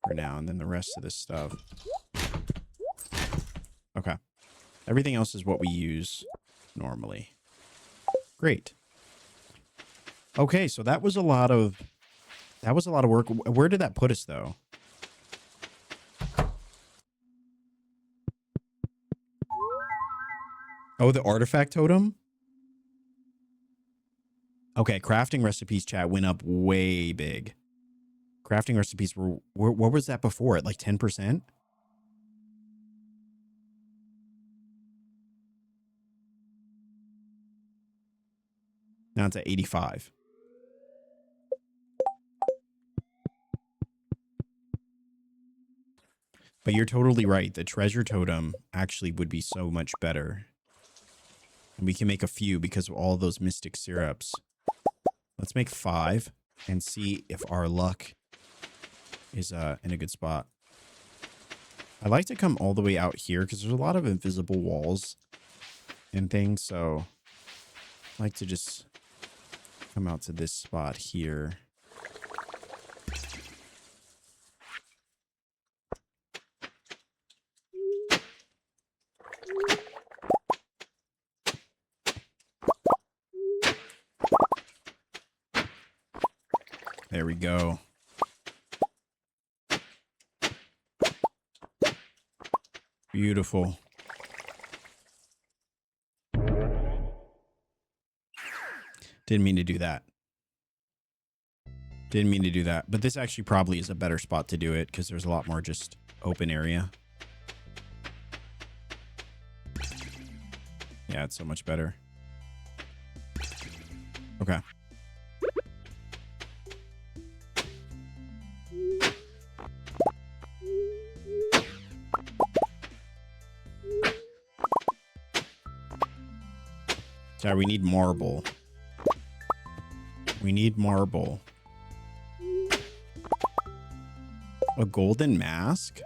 for now. And then the rest of this stuff. Okay. Everything else is what we use normally. Great. Okay, so that was a lot of work. Where did that put us though? Oh, the artifact totem? Okay, crafting recipes chat went up way big. Crafting recipes were what was that before? At like 10%? Now it's at 85. But you're totally right. The treasure totem actually would be so much better. And we can make a few because of all those mystic syrups. Let's make 5 and see if our luck is in a good spot. I like to come all the way out here because there's a lot of invisible walls and things. So I like to just come out to this spot here. There we go. Beautiful. Didn't mean to do that. Didn't mean to do that. But this actually probably is a better spot to do it because there's a lot more just open area. Yeah, it's so much better. Okay. Sorry, we need marble. We need marble. A golden mask?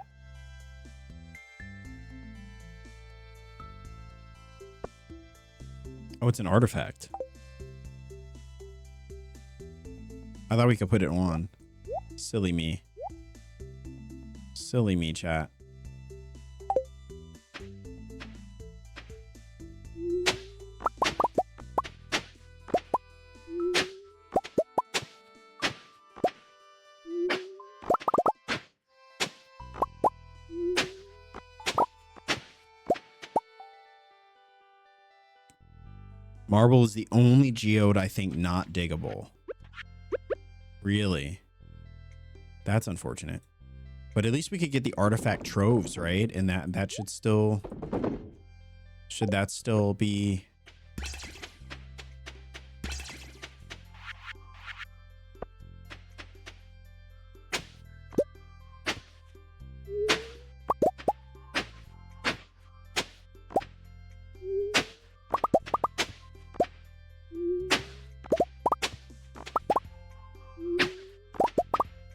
Oh, it's an artifact. I thought we could put it on. Silly me. Silly me, chat. Marble is the only geode I think not diggable. Really? That's unfortunate. But at least we could get the artifact troves, right? And that should still... Should that still be...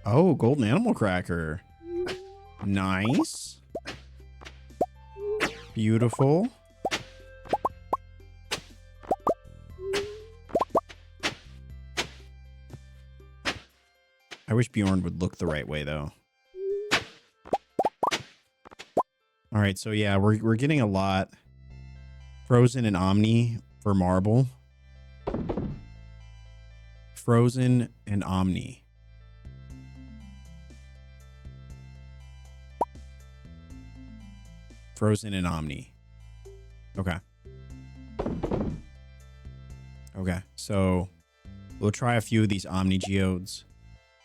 Oh, golden animal cracker. Nice. Beautiful. I wish Bjorn would look the right way, though. All right, so yeah, we're getting a lot. Frozen and Omni for marble. Frozen and Omni. Frozen and Omni. Okay. Okay, so we'll try a few of these Omni geodes,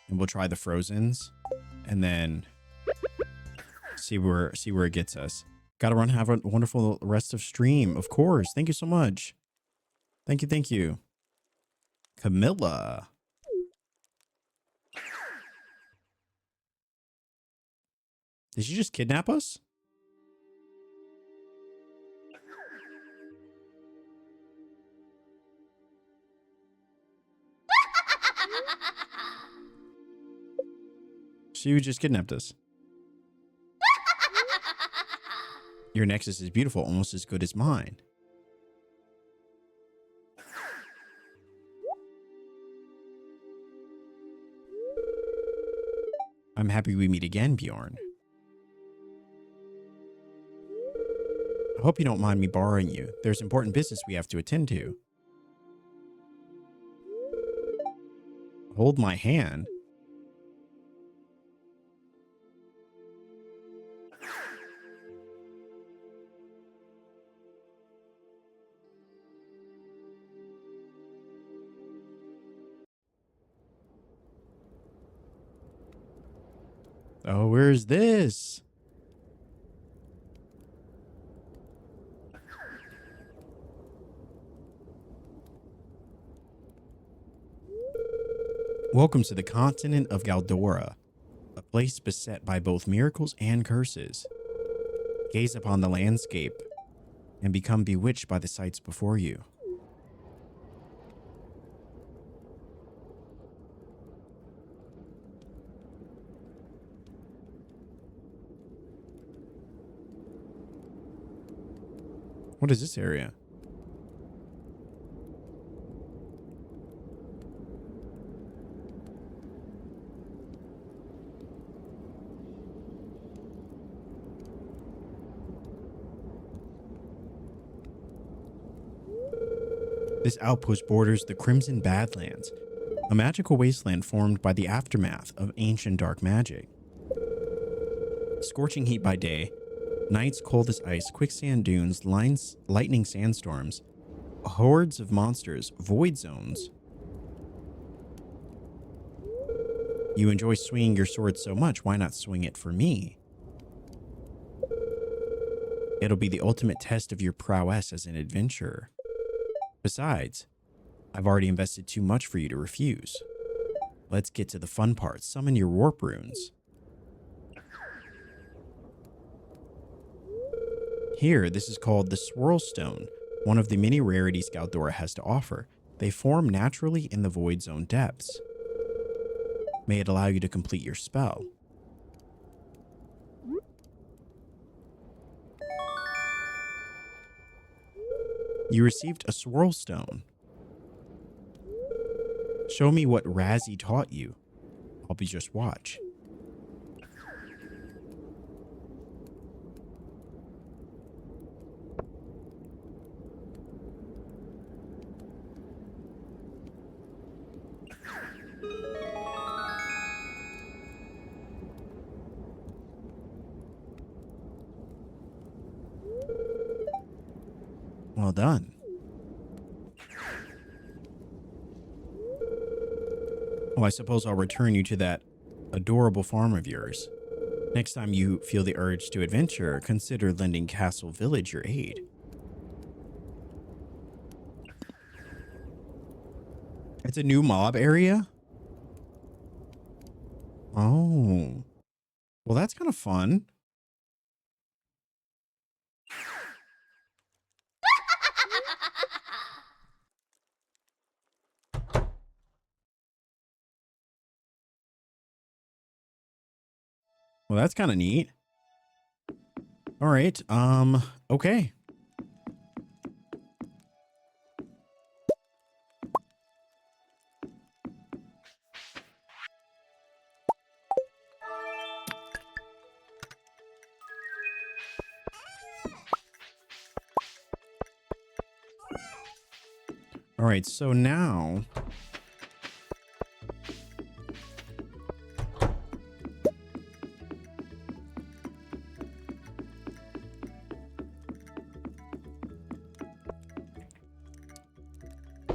and we'll try the Frozens, and then see where it gets us. Gotta run. Have a wonderful rest of stream, of course. Thank you so much. Thank you, thank you, Camilla. Did she just kidnap us? She just kidnapped us. Your Nexus is beautiful, almost as good as mine. I'm happy we meet again, Bjorn. I hope you don't mind me borrowing you. There's important business we have to attend to. Hold my hand. Oh, where's this? Welcome to the continent of Galdora, a place beset by both miracles and curses. Gaze upon the landscape and become bewitched by the sights before you. What is this area? This outpost borders the Crimson Badlands, a magical wasteland formed by the aftermath of ancient dark magic. Scorching heat by day, nights cold as ice, quicksand dunes, lightning sandstorms, hordes of monsters, void zones. You enjoy swinging your sword so much, why not swing it for me? It'll be the ultimate test of your prowess as an adventurer. Besides, I've already invested too much for you to refuse. Let's get to the fun part. Summon your warp runes. Here, this is called the Swirl Stone, one of the many rarities Galdora has to offer. They form naturally in the Void Zone depths. May it allow you to complete your spell. You received a Swirl Stone. Show me what Razzie taught you. I'll be just watch. Well done. Oh, I suppose I'll return you to that adorable farm of yours. Next time you feel the urge to adventure, consider lending Castle Village your aid. It's a new mob area? Oh. Well, that's kind of fun. Well, that's kind of neat. All right. Okay. All right, so now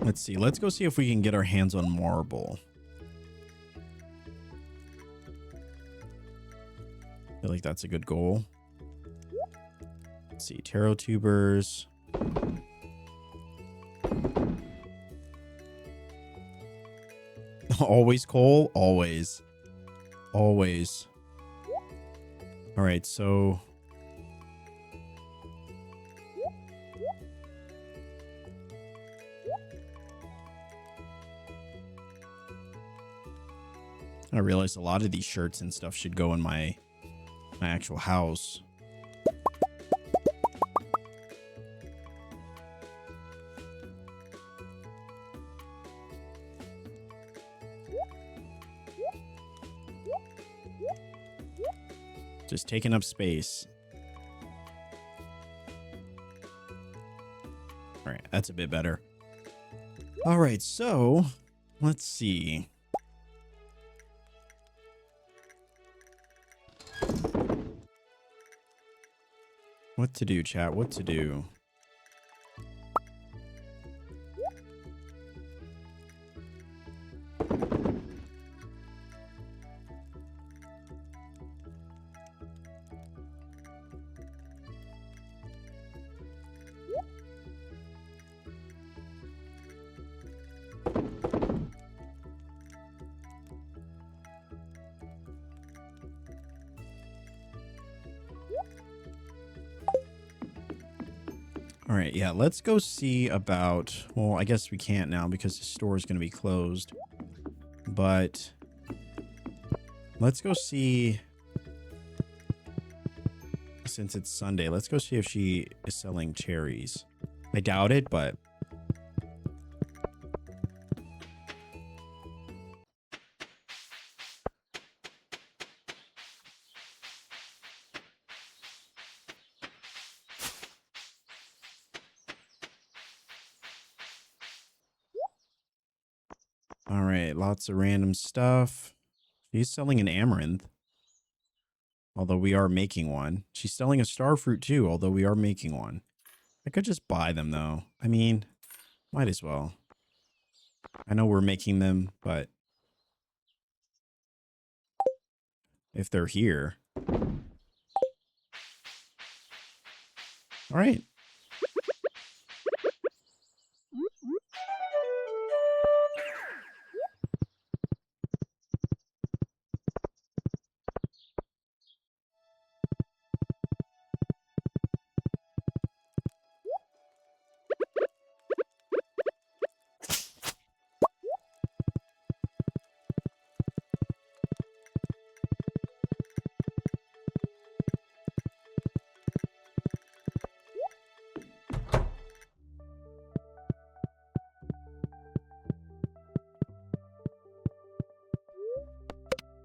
let's see. Let's go see if we can get our hands on marble. I feel like that's a good goal. Let's see. Taro tubers. Always coal? Always. Always. All right, so... I realized a lot of these shirts and stuff should go in my actual house. Just taking up space. All right, that's a bit better. All right, so let's see. What to do, chat? What to do? All right, yeah, let's go see about, well, I guess we can't now because the store is going to be closed. But let's go see since it's Sunday. Let's go see if she is selling cherries. I doubt it, but... All right, lots of random stuff. She's selling an amaranth, although we are making one. She's selling a star fruit too, although we are making one. I could just buy them though. I mean, might as well. I know we're making them, but if they're here. All right.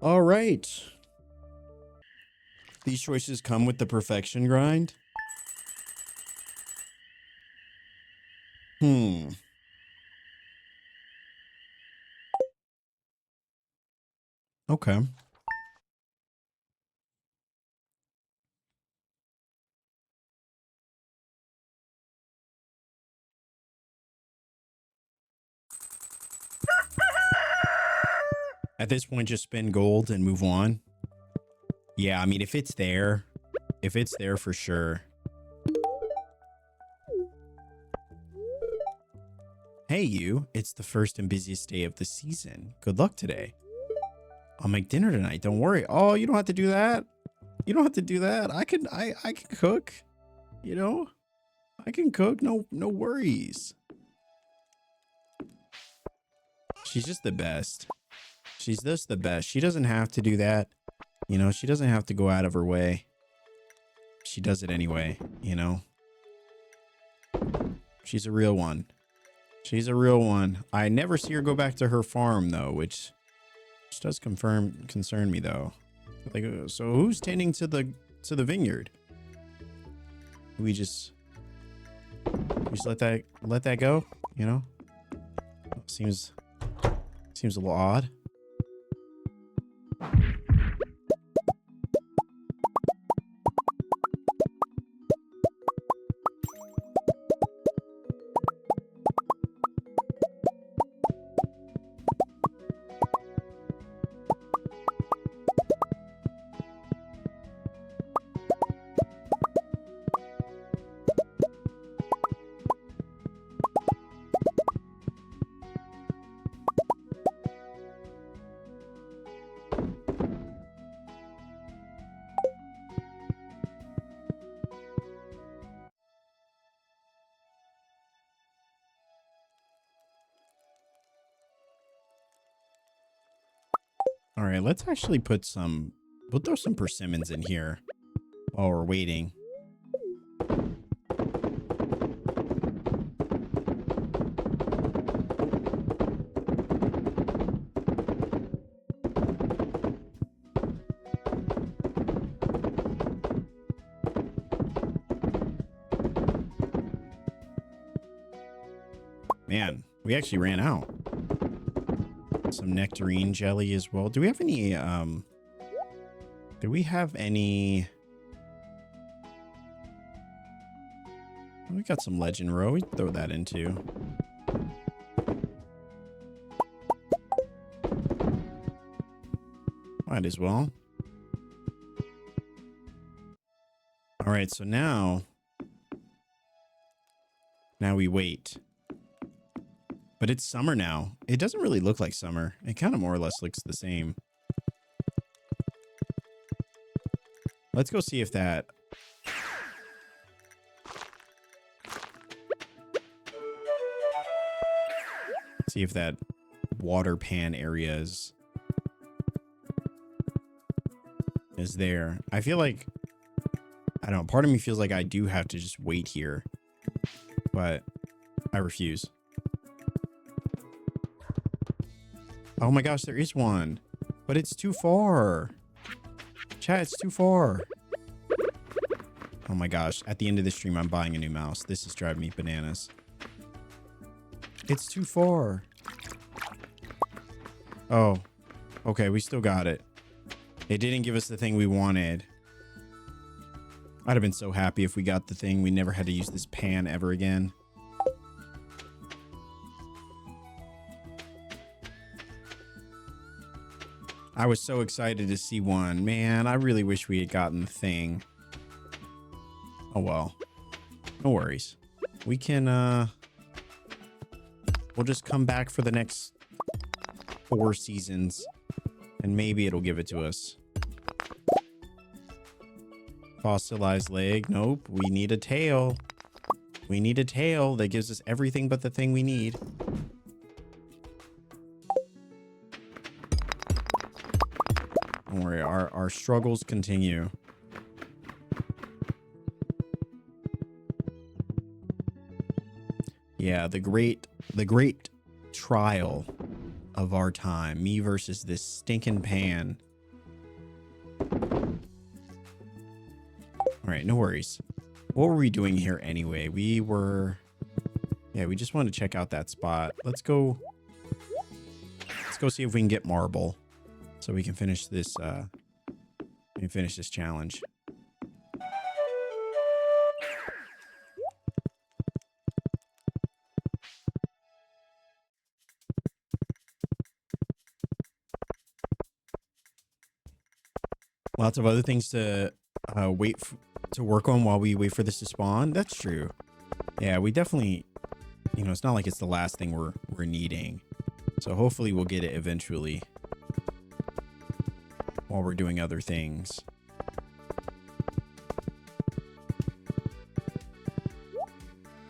All right. These choices come with the perfection grind. Okay. At this point, just spend gold and move on. Yeah, I mean, if it's there for sure. Hey, you. It's the first and busiest day of the season. Good luck today. I'll make dinner tonight. Don't worry. Oh, you don't have to do that. You don't have to do that. I can cook. You know? I can cook. No worries. She's just the best. She's just the best. She doesn't have to do that. You know, she doesn't have to go out of her way. She does it anyway, you know? She's a real one. She's a real one. I never see her go back to her farm, though, which does concern me, though. Like, so who's tending to the vineyard? We just let that go, you know? Seems a little odd. All right, let's actually we'll throw some persimmons in here while we're waiting. Man, we actually ran out. Some nectarine jelly as well. Do we have any we got some legend row. We can throw that into. Might as well. All right, so now we wait. But it's summer now. It doesn't really look like summer. It kind of more or less looks the same. Let's go see if that... See if that water pan area is there. I feel like I don't know. Part of me feels like I do have to just wait here, but I refuse. Oh my gosh, there is one, but it's too far. Chat, it's too far. Oh my gosh, at the end of the stream, I'm buying a new mouse. This is driving me bananas. It's too far. Oh, okay, we still got it. It didn't give us the thing we wanted. I'd have been so happy if we got the thing. We never had to use this pan ever again. I was so excited to see one. Man, I really wish we had gotten the thing. Oh well. No worries. We can, we'll just come back for the next 4 seasons. And maybe it'll give it to us. Fossilized leg. Nope. We need a tail. We need a tail that gives us everything but the thing we need. Don't worry. Our struggles continue. Yeah, the great trial of our time. Me versus this stinking pan. All right, no worries. What were we doing here anyway? We just wanted to check out that spot. Let's go see if we can get marble so we can finish this challenge. Lots of other things to to work on while we wait for this to spawn. That's true. Yeah, we definitely, it's not like it's the last thing we're needing. So hopefully we'll get it eventually while we're doing other things.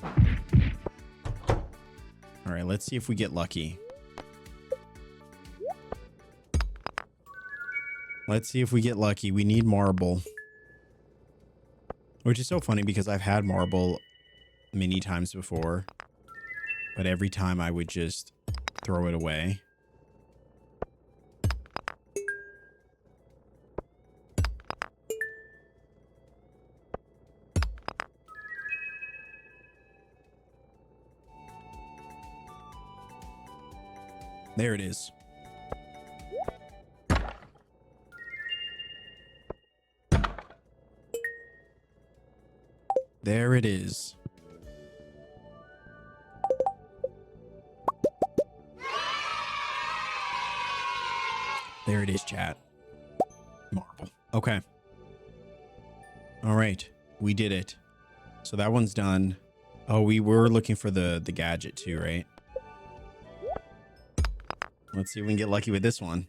All right, let's see if we get lucky. Let's see if we get lucky. We need marble. Which is so funny because I've had marble many times before. But every time I would just throw it away. There it is. There it is. There it is, chat. Marble. Okay. All right. We did it. So that one's done. Oh, we were looking for the gadget too, right? Let's see if we can get lucky with this one.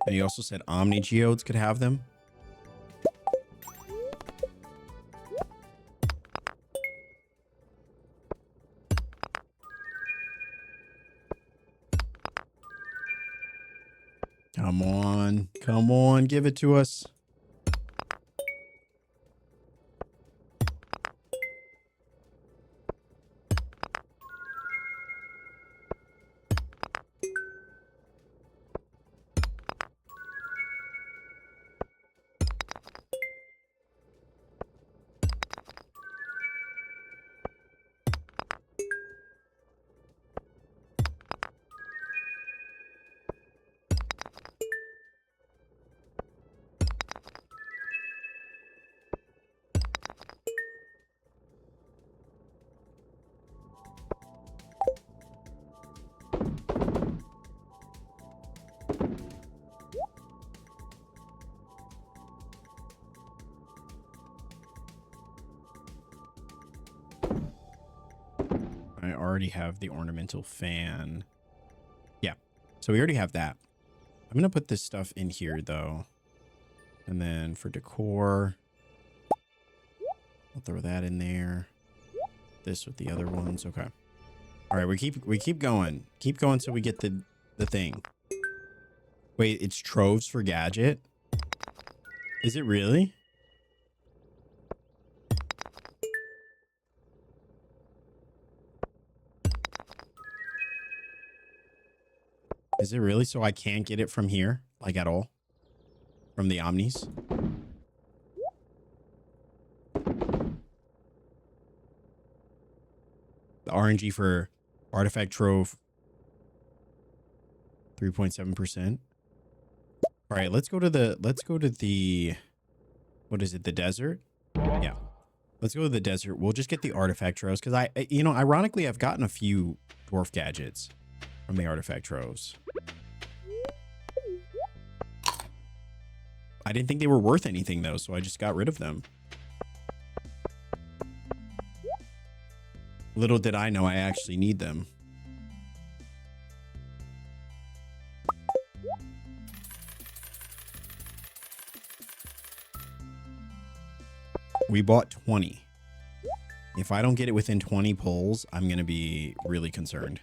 And he also said Omni Geodes could have them. Come on. Come on. Give it to us. I already have the ornamental fan. Yeah, so we already have that. I'm going to put this stuff in here, though. And then for decor, I'll throw that in there. This with the other ones. Okay. All right, we keep going. Keep going till we get the thing. Wait, it's troves for gadget? Is it really? Is it really? So I can't get it from here? Like at all? From the Omnis? The RNG for artifact trove 3.7%. All right, let's go to the what is it? The desert? Yeah. Let's go to the desert. We'll just get the artifact troves because ironically I've gotten a few dwarf gadgets from the artifact troves. I didn't think they were worth anything though, so I just got rid of them. Little did I know I actually need them. We bought 20. If I don't get it within 20 pulls, I'm going to be really concerned.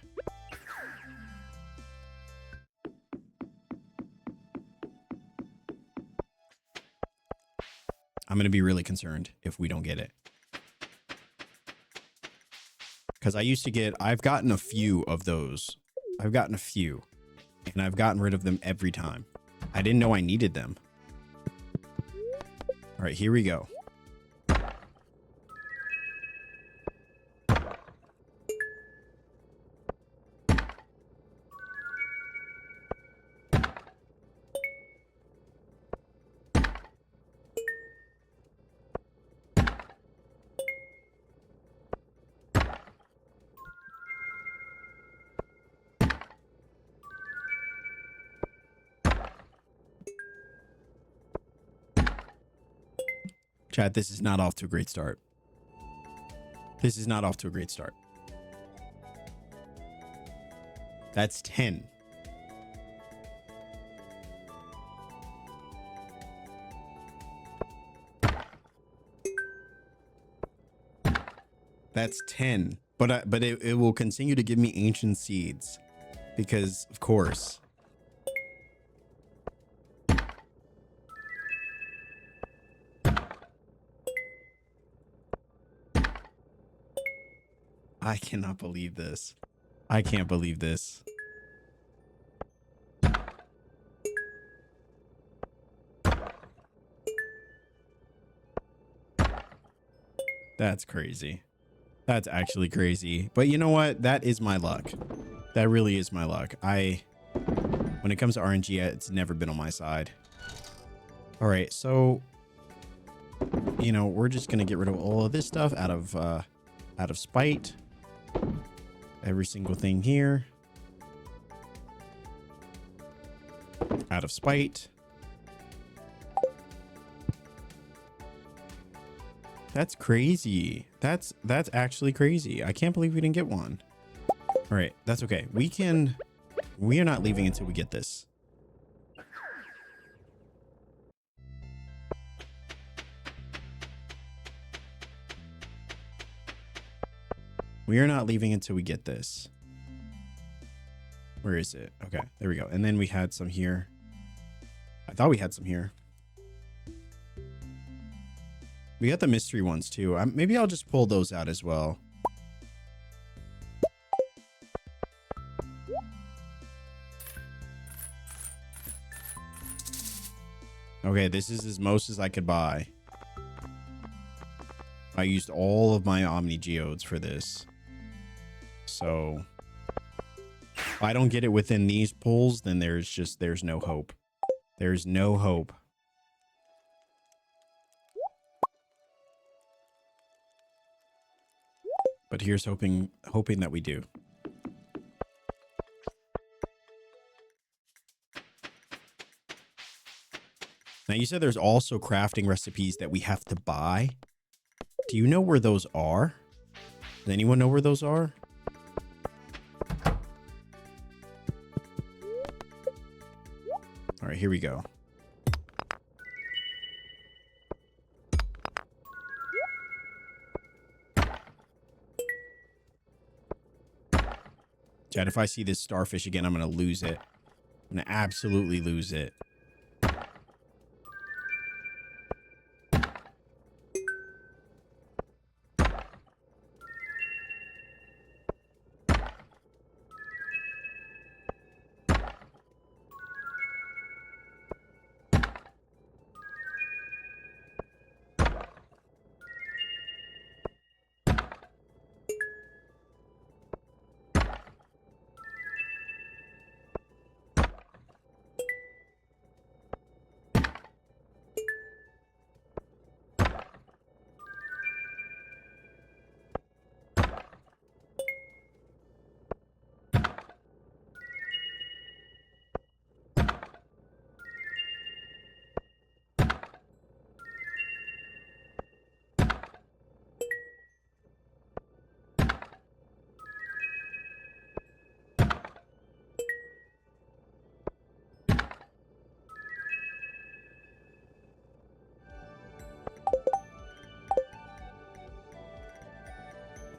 I'm going to be really concerned if we don't get it. Because I've gotten a few of those. I've gotten a few. And I've gotten rid of them every time. I didn't know I needed them. All right, here we go. Chat, this is not off to a great start. This is not off to a great start. That's 10. That's 10. But it will continue to give me ancient seeds. Because, of course. I cannot believe this. I can't believe this. That's crazy. That's actually crazy. But you know what? That is my luck. That really is my luck. When it comes to RNG, it's never been on my side. All right, so we're just gonna get rid of all of this stuff out of spite. Every single thing here. Out of spite. That's crazy. That's actually crazy. I can't believe we didn't get one. All right, that's okay. We are not leaving until we get this. We are not leaving until we get this. Where is it? Okay, there we go. And then we had some here. I thought we had some here. We got the mystery ones too. Maybe I'll just pull those out as well. Okay, this is as most as I could buy. I used all of my Omni Geodes for this. So if I don't get it within these pulls, then there's no hope. There's no hope. But here's hoping that we do. Now you said there's also crafting recipes that we have to buy. Do you know where those are? Does anyone know where those are? All right, here we go. Chad, if I see this starfish again, I'm going to lose it. I'm gonna absolutely lose it.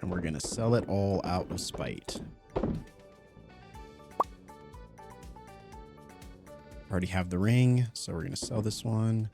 And we're going to sell it all out of spite. Already have the ring, so we're going to sell this one.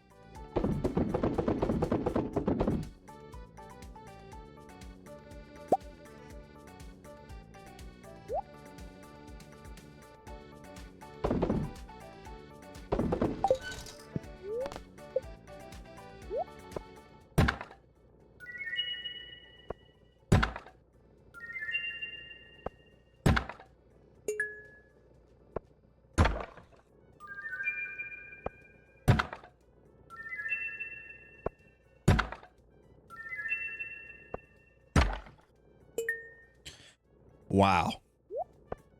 Wow.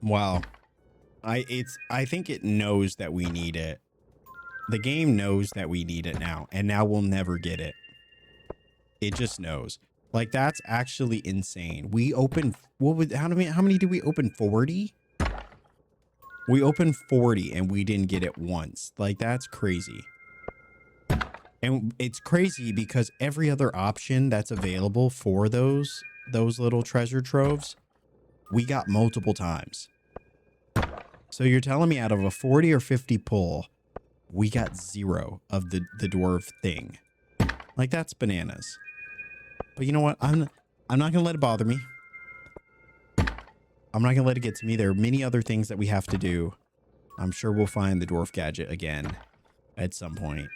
Wow. I think it knows that we need it. The game knows that we need it now, and now we'll never get it. It just knows. Like, that's actually insane. We opened, how many did we open? 40? We opened 40 and we didn't get it once. Like, that's crazy. And it's crazy because every other option that's available for those little treasure troves, we got multiple times. So you're telling me out of a 40 or 50 pull, we got 0 of the dwarf thing. Like, that's bananas. But you know what? I'm not gonna let it bother me. I'm not gonna let it get to me. There are many other things that we have to do. I'm sure we'll find the dwarf gadget again at some point.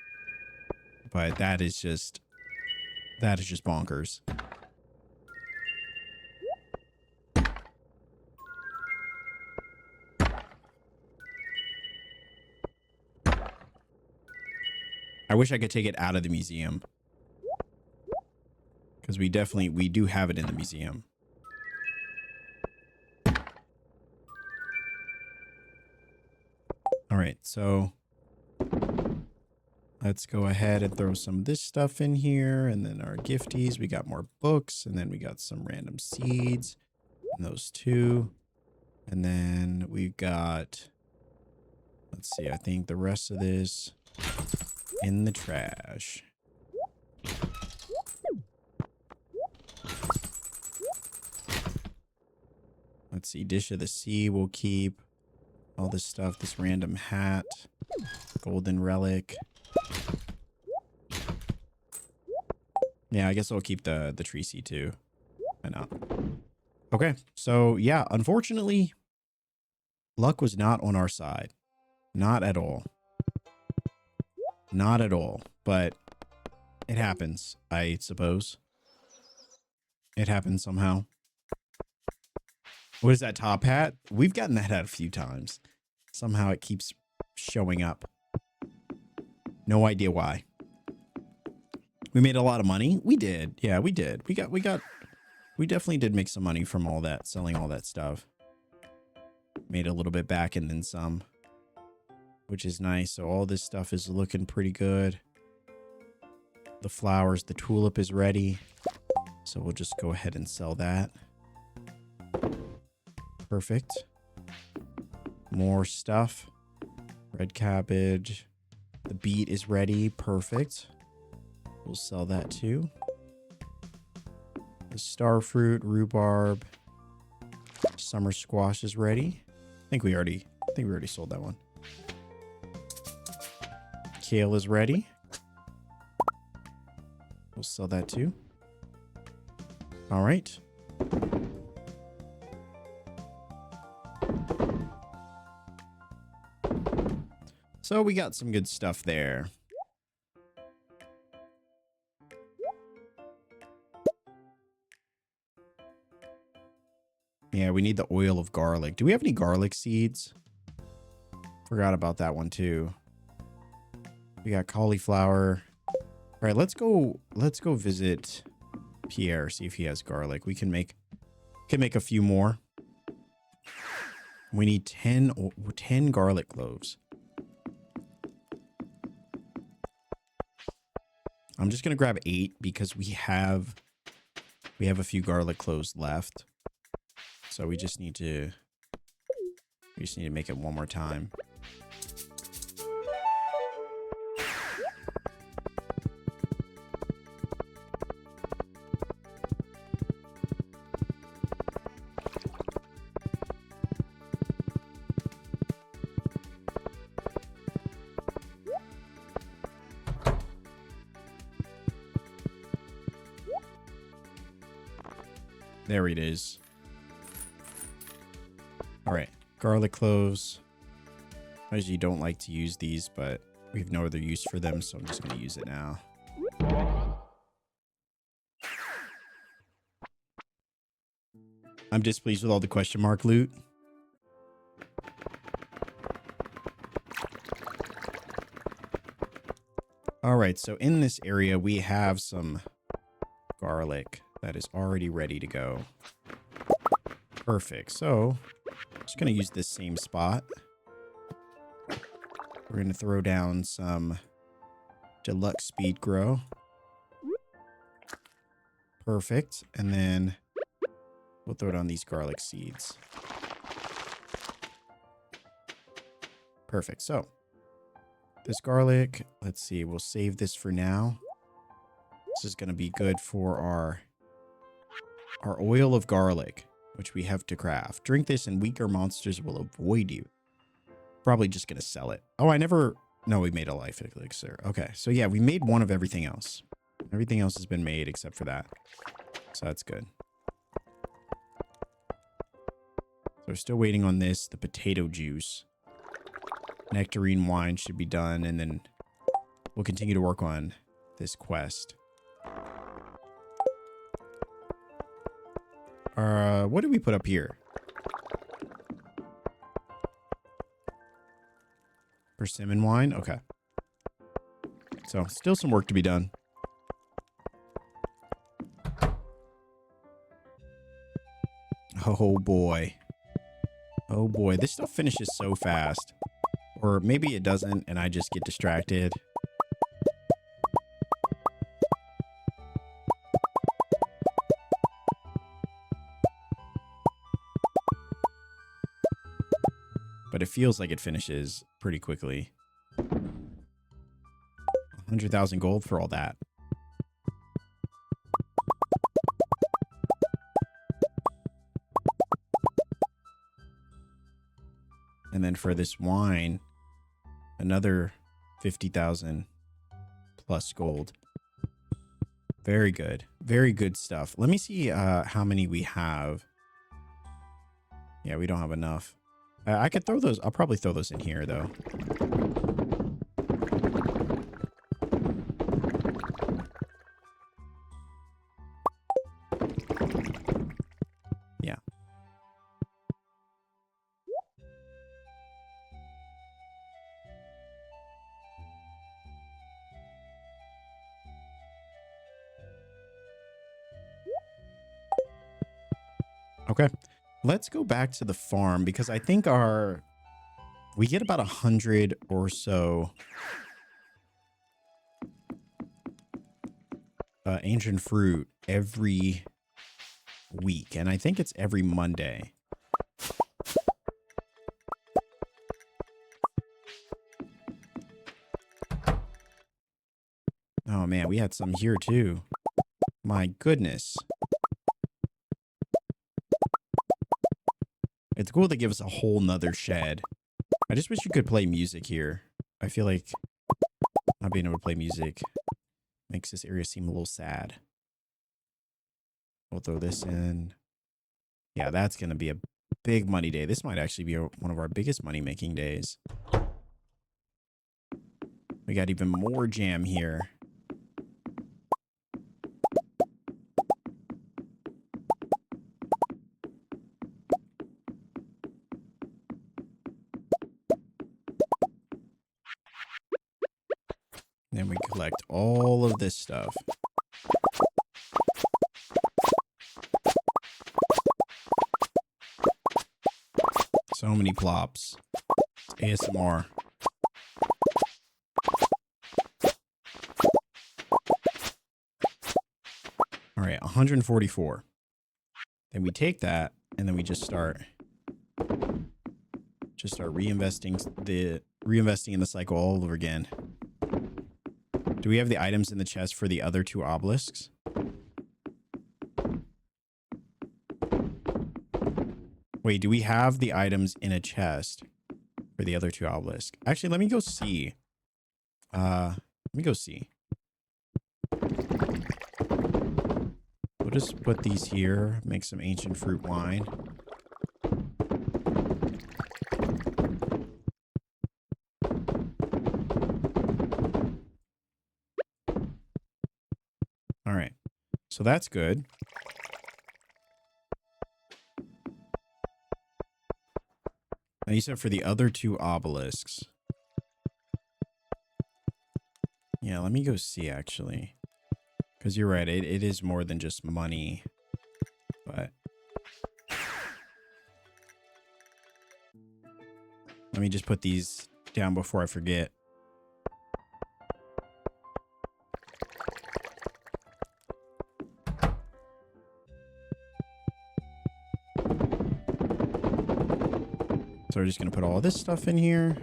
But that is just bonkers. I wish I could take it out of the museum. Because we do have it in the museum. All right, so let's go ahead and throw some of this stuff in here. And then our gifties, we got more books. And then we got some random seeds. And those 2. And then we've got, let's see, I think the rest of this in the trash. Let's see, Dish of the Sea we'll keep. All this stuff, this random hat, golden relic. Yeah, I guess I'll keep the tree seed too. Why not? Okay, so yeah, unfortunately, luck was not on our side. Not at all. Not at all, but it happens, I suppose. It happens somehow. What is that top hat? We've gotten that hat a few times. Somehow it keeps showing up. No idea why. We made a lot of money. We did. Yeah, we did. We definitely did make some money from all that, selling all that stuff. Made a little bit back and then some, which is nice. So all this stuff is looking pretty good. The flowers, the tulip is ready. So we'll just go ahead and sell that. Perfect. More stuff. Red cabbage. The beet is ready. Perfect. We'll sell that too. The star fruit, rhubarb, summer squash is ready. I think we already sold that one. kale is ready. We'll sell that too. All right. So we got some good stuff there. Yeah, we need the oil of garlic. Do we have any garlic seeds? Forgot about that one too. We got cauliflower. All right, let's go visit Pierre, see if he has garlic. We can make a few more. We need 10 garlic cloves. I'm just going to grab 8 because we have a few garlic cloves left. So we just need to make it one more time. There it is. All right, garlic cloves. I usually don't like to use these, but we have no other use for them, so I'm just going to use it now. I'm displeased with all the question mark loot. All right, so in this area, we have some garlic that is already ready to go. Perfect. So I'm just going to use this same spot. We're going to throw down some deluxe speed grow. Perfect. And then we'll throw down these garlic seeds. Perfect. So this garlic, let's see, we'll save this for now. This is going to be good for our oil of garlic, which we have to craft. Drink this and weaker monsters will avoid you. Probably just going to sell it. Oh, no, we made a life elixir. Okay, so yeah, we made one of everything else. Everything else has been made except for that. So that's good. So we're still waiting on this, the potato juice. Nectarine wine should be done, and then we'll continue to work on this quest. What did we put up here? Persimmon wine? Okay. So, still some work to be done. Oh boy. Oh boy. This stuff finishes so fast. Or maybe it doesn't and I just get distracted. But it feels like it finishes pretty quickly. 100,000 gold for all that. And then for this wine, another 50,000 plus gold. Very good. Very good stuff. Let me see how many we have. Yeah, we don't have enough. I could throw those. I'll probably throw those in here, though. Yeah. Okay. Let's go back to the farm because I think we get about 100 or so ancient fruit every week. And I think it's every Monday. Oh man, we had some here too. My goodness. It's cool they give us a whole nother shed. I just wish you could play music here. I feel like Not being able to play music makes this area seem a little sad. We'll throw this in. Yeah, that's going to be a big money day. This might actually be one of our biggest money-making days. We got even more jam here. Then we collect all of this stuff. So many plops. ASMR. All right, 144. Then we take that and then we just start reinvesting in the cycle all over again. Do we have the items in the chest for the other two obelisks? Wait, do we have the items in a chest for the other two obelisks? Actually, let me go see. We'll just put these here, make some ancient fruit wine. All right, so that's good. Now you said for the other two obelisks. Yeah, let me go see actually. Because you're right, it is more than just money. But let me just put these down before I forget. So we're just going to put all this stuff in here.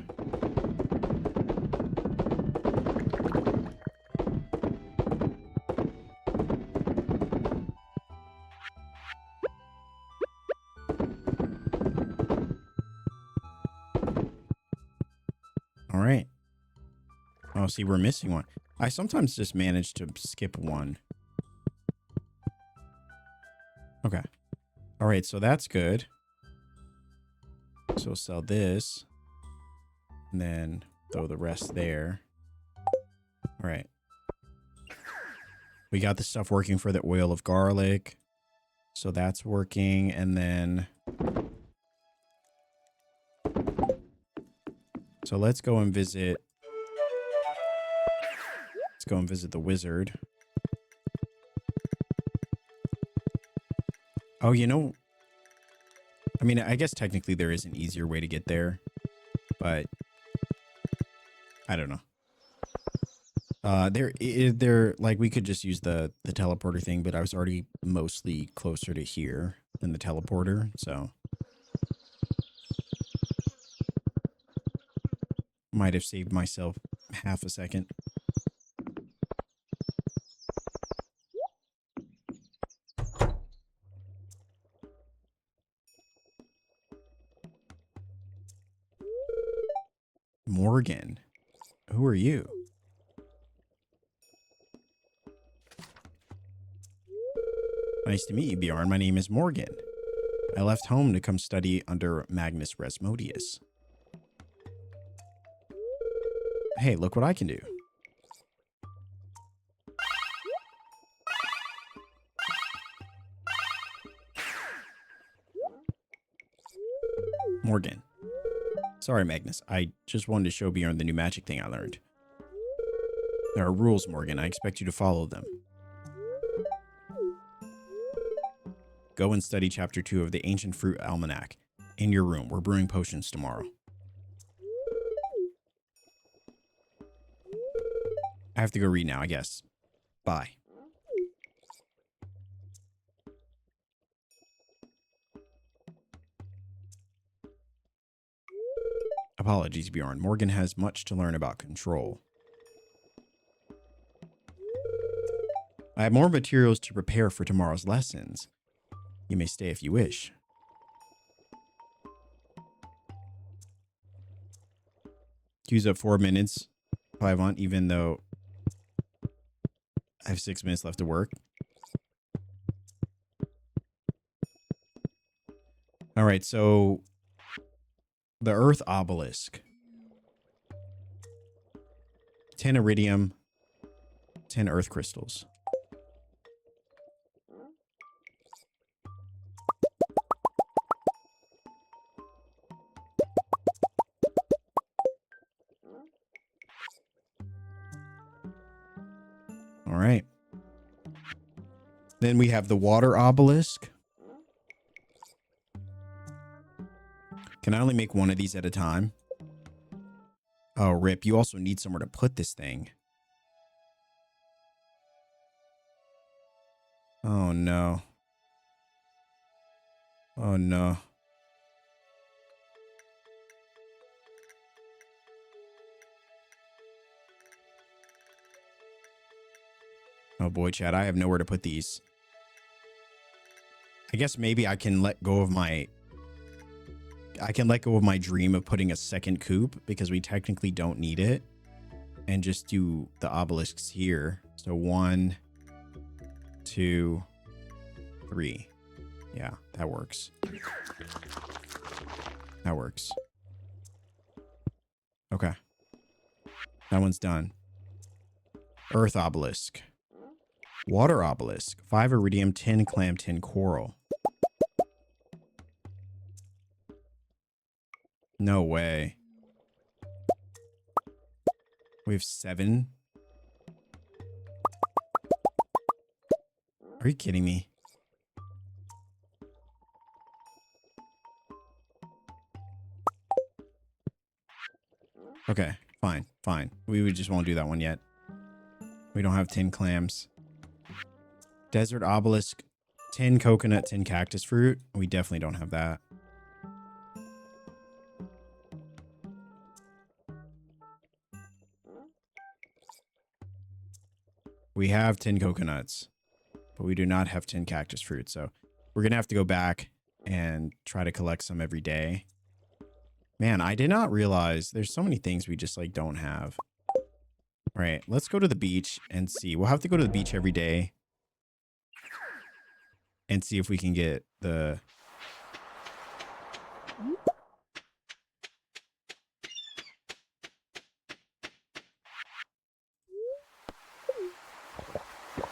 All right. Oh, see, we're missing one. I sometimes just manage to skip one. Okay. All right, so that's good. So sell this. And then throw the rest there. All right. We got the stuff working for the oil of garlic. So that's working. And then... So let's go and visit... Let's go and visit the wizard. Oh, you know... I mean, I guess technically there is an easier way to get there. But... I don't know. There, like, we could just use the teleporter thing, but I was already mostly closer to here than the teleporter, so... Might have saved myself half a second. Morgan, who are you? Nice to meet you, Bjorn. My name is Morgan. I left home to come study under Magnus Resmodius. Hey, look what I can do. Morgan. Sorry, Magnus. I just wanted to show Bjorn the new magic thing I learned. There are rules, Morgan. I expect you to follow them. Go and study Chapter 2 of the Ancient Fruit Almanac. In your room. We're brewing potions tomorrow. I have to go read now, I guess. Bye. Apologies, Bjorn. Morgan has much to learn about control. I have more materials to prepare for tomorrow's lessons. You may stay if you wish. Use up 4 minutes I want, even though I have 6 minutes left to work. All right, so the Earth obelisk. 10 iridium, 10 earth crystals. All right. Then we have the water obelisk. Can I only make one of these at a time? Oh, rip. You also need somewhere to put this thing. Oh, no. Oh, no. Oh, boy, Chad. I have nowhere to put these. I guess maybe I can let go of my... I can let go of my dream of putting a second coop because we technically don't need it. And just do the obelisks here. So 1, 2, 3. Yeah, that works. That works. Okay. That one's done. Earth obelisk. Water obelisk. 5 iridium, 10 clam, 10 coral. No way. We have 7. Are you kidding me? Okay, fine, fine. We just won't do that one yet. We don't have 10 clams. Desert obelisk, 10 coconut, 10 cactus fruit. We definitely don't have that. We have 10 coconuts, but we do not have 10 cactus fruit. So we're going to have to go back and try to collect some every day. Man, I did not realize there's so many things we just like don't have. All right, let's go to the beach and see. We'll have to go to the beach every day and see if we can get the...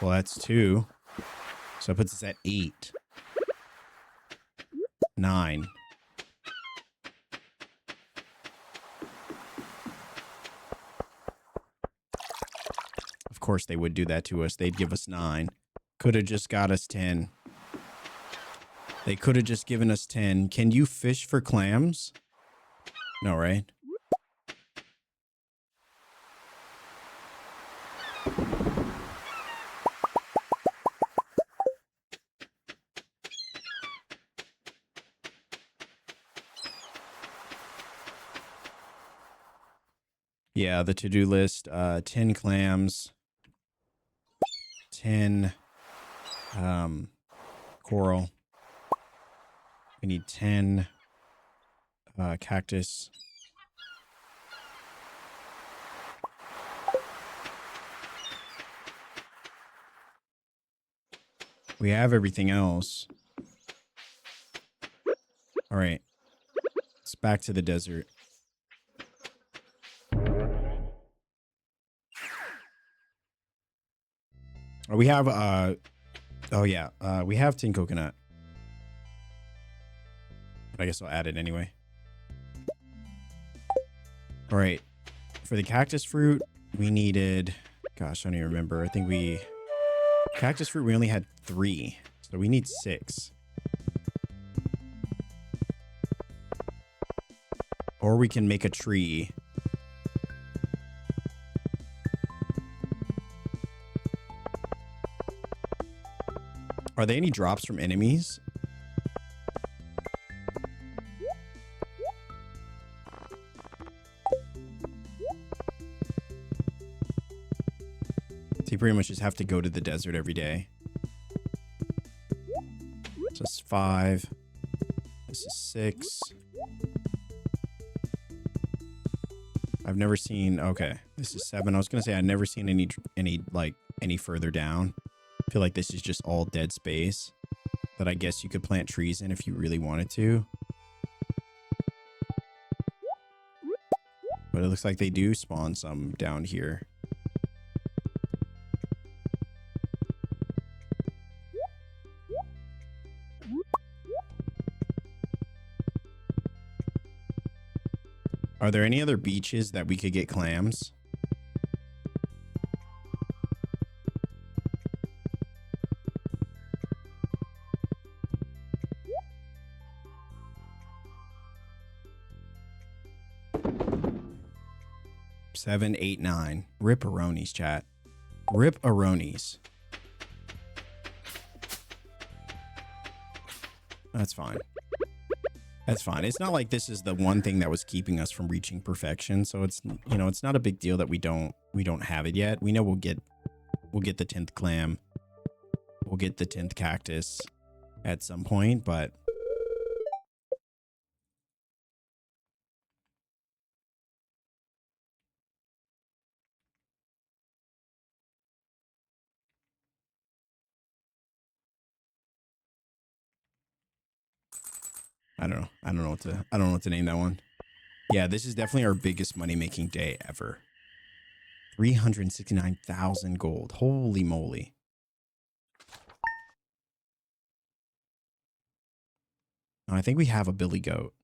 Well, that's 2. So that puts us at 8. 9. Of course they would do that to us. They'd give us 9. Could have just got us 10. They could have just given us 10. Can you fish for clams? No, right? Yeah, the to-do list, 10 clams, 10 coral. We need 10 cactus. We have everything else. All right. It's back to the desert. We have, oh yeah, we have 10 coconut. But I guess I'll add it anyway. All right. For the cactus fruit, we needed, gosh, I don't even remember. I think cactus fruit, we only had 3. So we need 6. Or we can make a tree. Are there any drops from enemies? So you pretty much just have to go to the desert every day. So it's 5. This is 6. I've never seen... Okay, This is 7. I was gonna say I'd never seen any further down. I feel like this is just all dead space that I guess you could plant trees in if you really wanted to. But it looks like they do spawn some down here. Are there any other beaches that we could get clams? Seven, 8, 9. Rip-a-ronies, chat. Rip-a-ronies. That's fine. That's fine. It's not like this is the one thing that was keeping us from reaching perfection. So it's, you know, it's not a big deal that we don't have it yet. We know we'll get the 10th clam. We'll get the 10th cactus at some point, but I don't know. I don't know what to name that one. Yeah, this is definitely our biggest money-making day ever. 369,000 gold. Holy moly. Oh, I think we have a billy goat.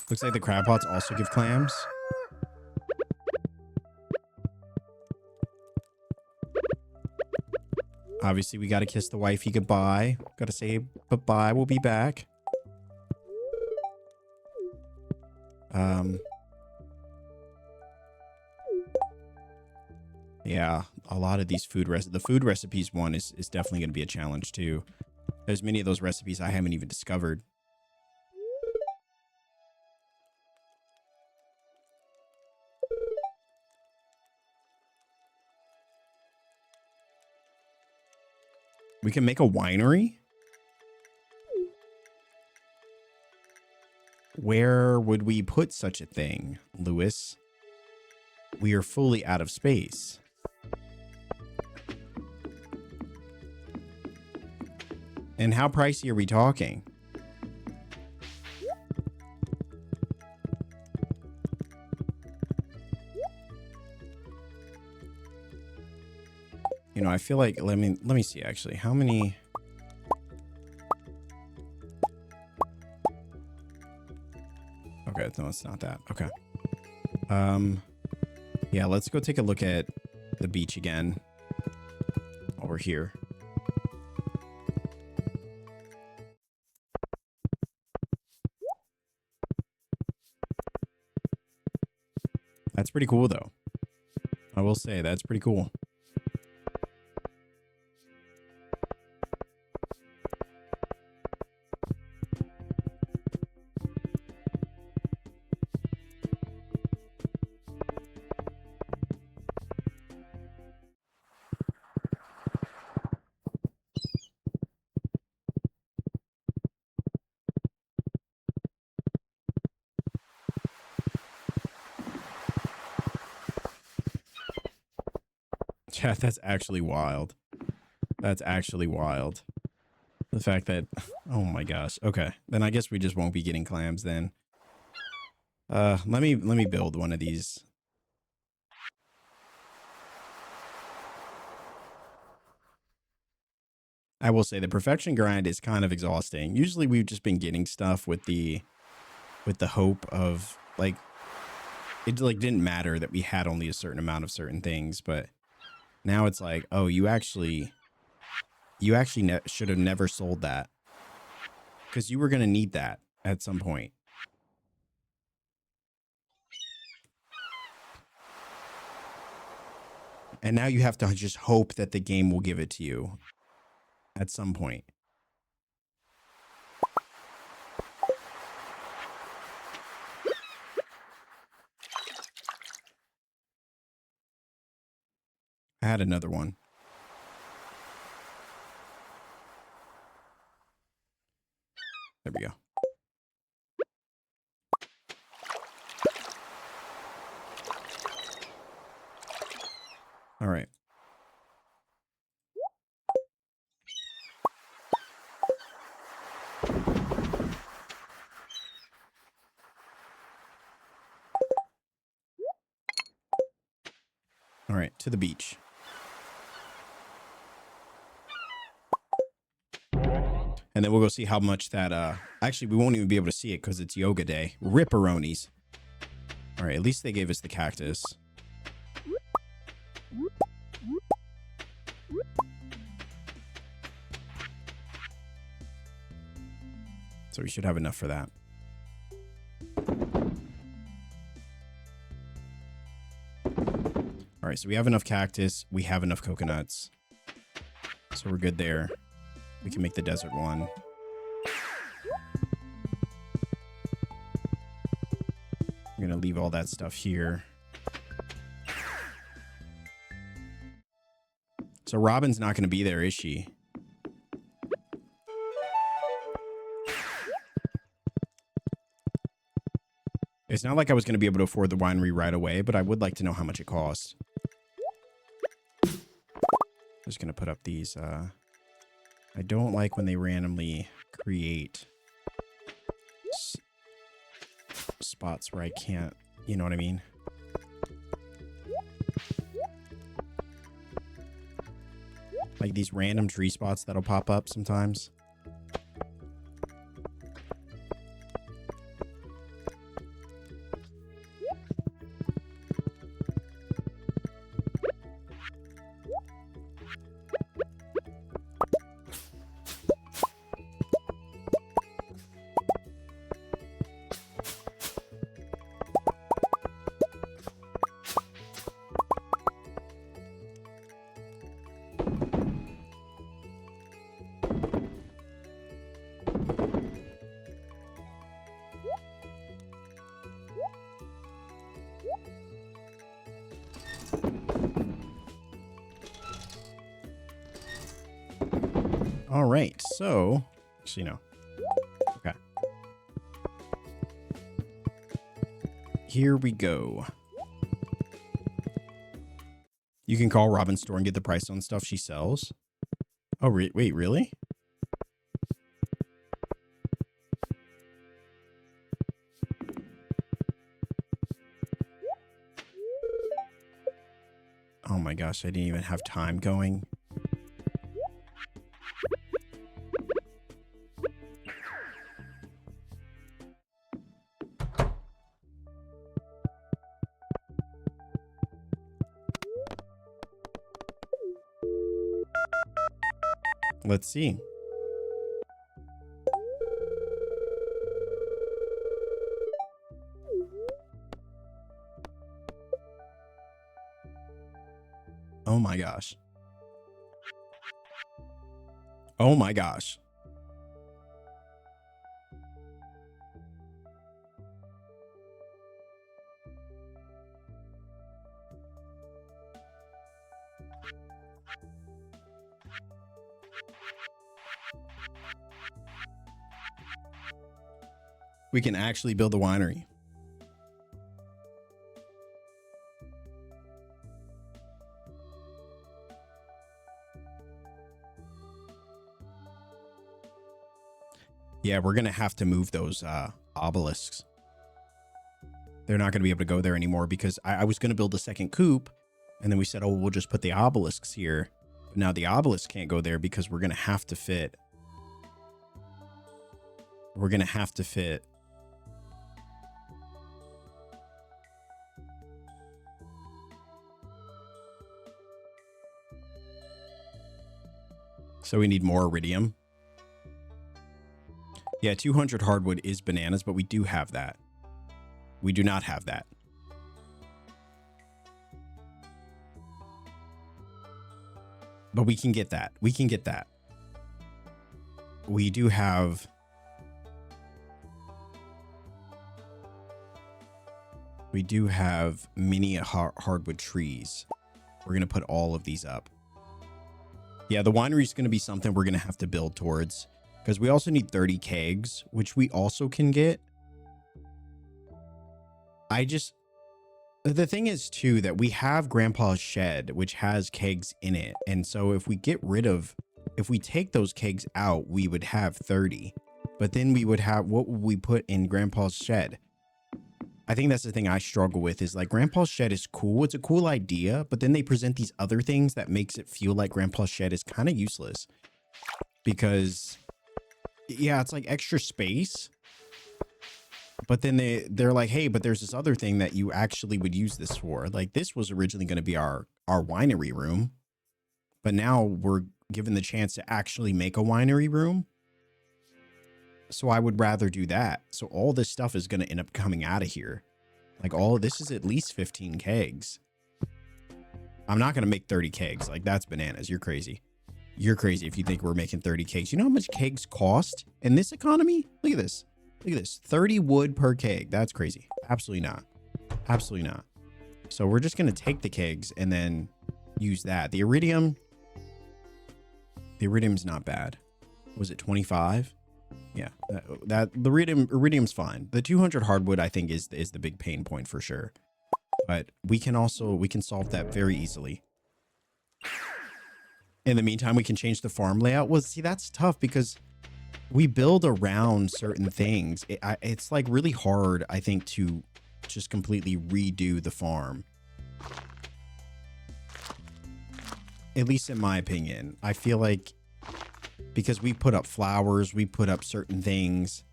Looks like the crab pots also give clams. Obviously, we got to kiss the wifey goodbye. Got to say bye-bye. We'll be back. Yeah, a lot of these the food recipes one is definitely going to be a challenge too. There's many of those recipes I haven't even discovered. We can make a winery? Where would we put such a thing, Lewis? We are fully out of space. And how pricey are we talking? You know, I feel like let me see actually. How many? Okay, no, it's not that. Okay. Yeah, let's go take a look at the beach again. Over here. That's pretty cool, though. I will say, that's pretty cool. Chat, that's actually wild. That's actually wild. The fact that, oh my gosh. Okay, then I guess we just won't be getting clams then. Let me build one of these. I will say the perfection grind is kind of exhausting. Usually we've just been getting stuff with the hope of like it like didn't matter that we had only a certain amount of certain things, but now it's like, oh, you actually should have never sold that because you were going to need that at some point. And now you have to just hope that the game will give it to you at some point. I had another one. There we go. All right. All right, to the beach. And then we'll go see how much that, actually, we won't even be able to see it because it's yoga day. Ripperonis. All right, at least they gave us the cactus. So we should have enough for that. All right, so we have enough cactus. We have enough coconuts. So we're good there. We can make the desert one. I'm going to leave all that stuff here. So Robin's not going to be there, is she? It's not like I was going to be able to afford the winery right away, but I would like to know how much it costs. I'm just going to put up these. I don't like when they randomly create spots where I can't, you know what I mean? Like these random tree spots that'll pop up sometimes. All right, so actually no. Okay. Here we go. You can call Robin's store and get the price on stuff she sells. Oh, wait, really? Oh my gosh, I didn't even have time going. Let's see. Oh my gosh. Oh my gosh. We can actually build a winery. Yeah, we're going to have to move those obelisks. They're not going to be able to go there anymore because I was going to build a second coop. And then we said, oh, we'll just put the obelisks here. But now the obelisk can't go there because we're going to have to fit. We're going to have to fit. So we need more iridium. Yeah, 200 hardwood is bananas, but we do have that. We do not have that. But we can get that. We can get that. We do have... We do have mini hardwood trees. We're going to put all of these up. Yeah, the winery is going to be something we're going to have to build towards. Because we also need 30 kegs, which we also can get. The thing is too that we have Grandpa's shed, which has kegs in it. And so if we take those kegs out, we would have 30. But then we would have, what would we put in Grandpa's shed? I think that's the thing I struggle with is like Grandpa's shed is cool. It's a cool idea, but then they present these other things that makes it feel like Grandpa's shed is kind of useless because yeah, it's like extra space. But then they're like, hey, but there's this other thing that you actually would use this for. Like this was originally going to be our winery room, but now we're given the chance to actually make a winery room. So I would rather do that. So all this stuff is going to end up coming out of here. Like all of this is at least 15 kegs. I'm not going to make 30 kegs. Like that's bananas. You're crazy. You're crazy if you think we're making 30 kegs. You know how much kegs cost in this economy? Look at this. Look at this. 30 wood per keg. That's crazy. Absolutely not. Absolutely not. So we're just going to take the kegs and then use that. The iridium's not bad. Was it 25? Yeah, the iridium's fine. The 200 hardwood I think is the big pain point for sure. But we can solve that very easily. In the meantime, we can change the farm layout. Well, see, that's tough because we build around certain things. It's like really hard, I think, to just completely redo the farm. At least in my opinion, I feel like because we put up flowers, we put up certain things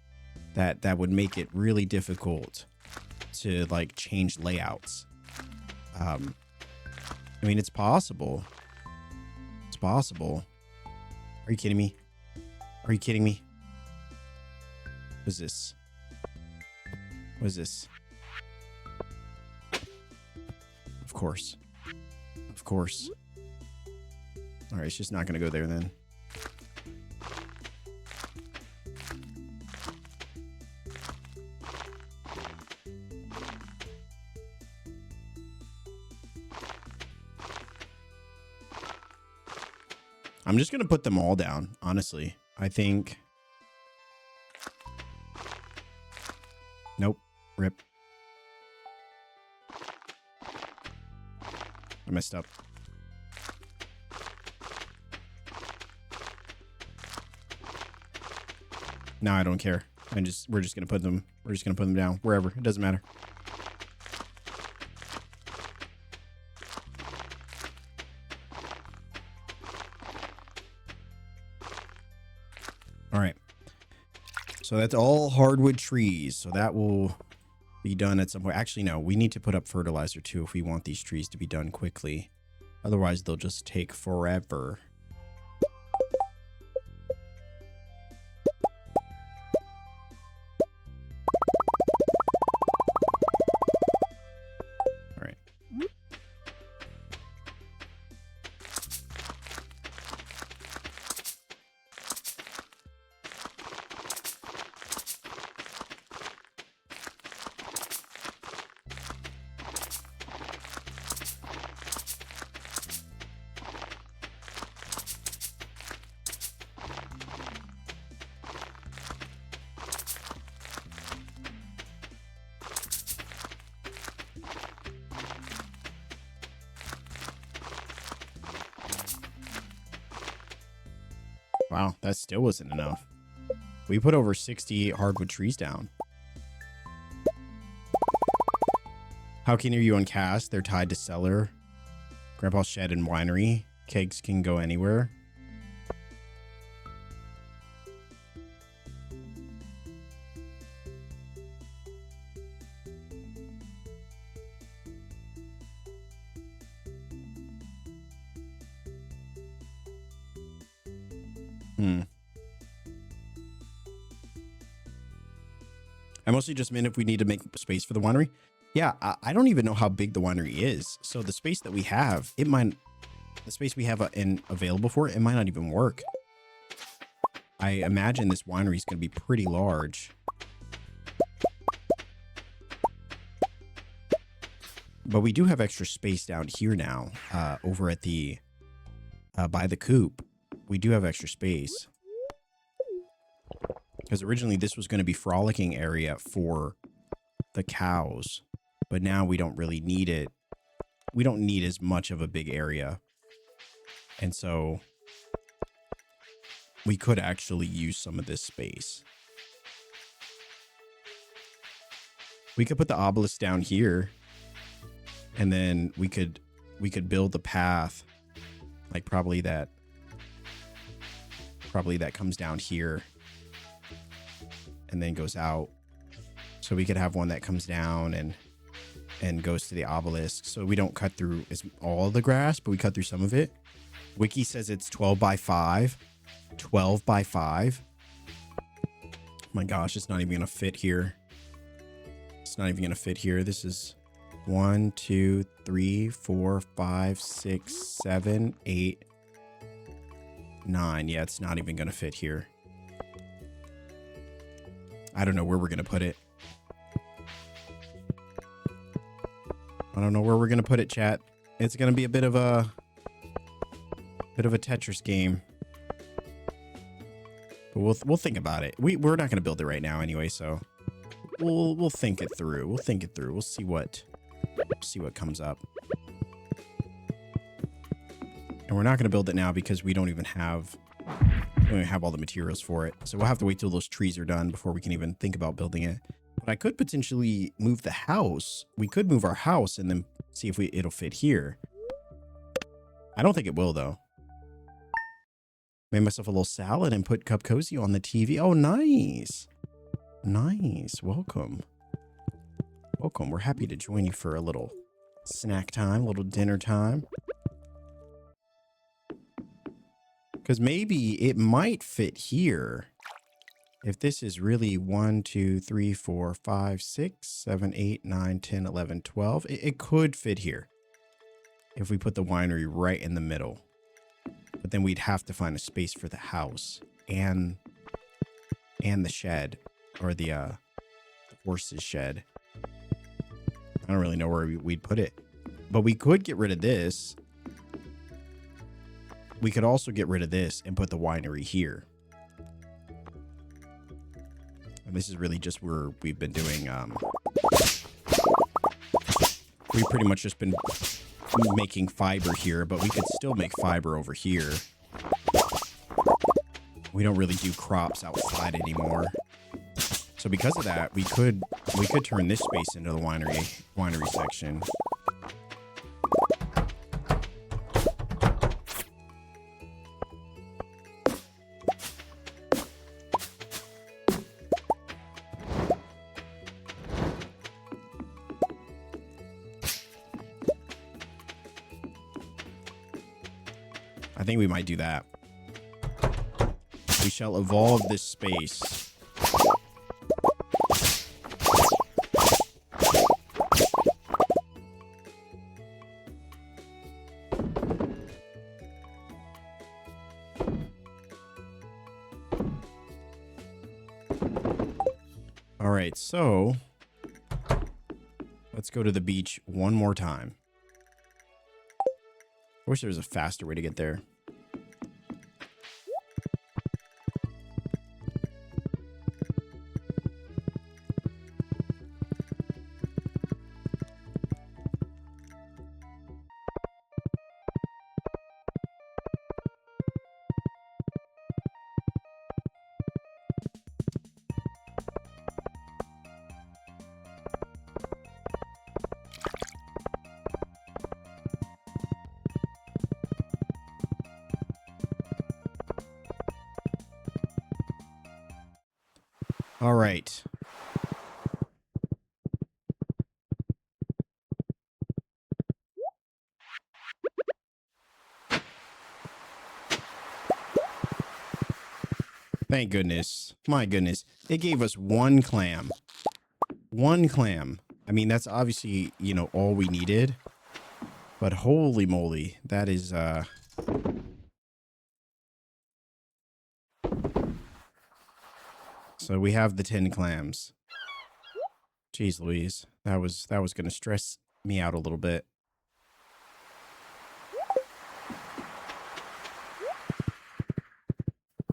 that would make it really difficult to like change layouts. I mean, it's possible. It's possible. Are you kidding me? Are you kidding me? What is this? What is this? Of course. Of course. All right, it's just not going to go there then. I'm just going to put them all down, honestly. I think... Nope. Rip. I messed up. No, I don't care. We're just going to put them down wherever. It doesn't matter. All right. So that's all hardwood trees. So that will be done at some point. Actually, no, we need to put up fertilizer too if we want these trees to be done quickly. Otherwise, they'll just take forever. All right. Wow, that still wasn't enough. We put over 60 hardwood trees down. How keen are you on cast? They're tied to cellar. Grandpa's shed and winery. Kegs can go anywhere. I mostly just meant if we need to make space for the winery. Yeah, I don't even know how big the winery is. So the space that we have, the space we have available for it, it might not even work. I imagine this winery is going to be pretty large. But we do have extra space down here now, over at the, by the coop. We do have extra space. Because originally this was going to be frolicking area for the cows. but now we don't really need it. We don't need as much of a big area. And so we could actually use some of this space. We could put the obelisk down here, and then we could build the path, like probably that comes down here and then goes out. So we could have one that comes down and goes to the obelisk. So we don't cut through all the grass, but we cut through some of it. Wiki says it's 12 by 5. 12 by 5. Oh my gosh, it's not even gonna fit here. It's not even gonna fit here. This is 1, 2, 3, 4, 5, 6, 7, 8, 9. Yeah, it's not even gonna fit here. I don't know where we're gonna put it. I don't know where we're gonna put it, chat. It's gonna be a bit of a Tetris game. But we'll think about it. We're not gonna build it right now anyway, so we'll think it through. We'll think it through. We'll see what comes up. And we're not gonna build it now because we don't even have all the materials for it. So we'll have to wait till those trees are done before we can even think about building it. But I could potentially move the house. We could move our house and then see if it'll fit here. I don't think it will though. Made myself a little salad and put Cup Cozy on the TV. Oh, nice. Nice. Welcome. Welcome. We're happy to join you for a little snack time, a little dinner time. Because maybe it might fit here. If this is really 1, 2, 3, 4, 5, 6, 7, 8, 9, 10, 11, 12. It could fit here. If we put the winery right in the middle. But then we'd have to find a space for the house and the shed, or the horse's shed. I don't really know where we'd put it, but we could get rid of this. We could also get rid of this and put the winery here. And this is really just where we've been doing. We've pretty much just been making fiber here, but we could still make fiber over here. We don't really do crops outside anymore. So because of that, we could turn this space into the winery section. I think we might do that. We shall evolve this space. All right, so let's go to the beach one more time. I wish there was a faster way to get there. All right. Thank goodness. My goodness. It gave us one clam. One clam. I mean, that's obviously, you know, all we needed. But holy moly, that is So we have the 10 clams. Jeez Louise. That was going to stress me out a little bit.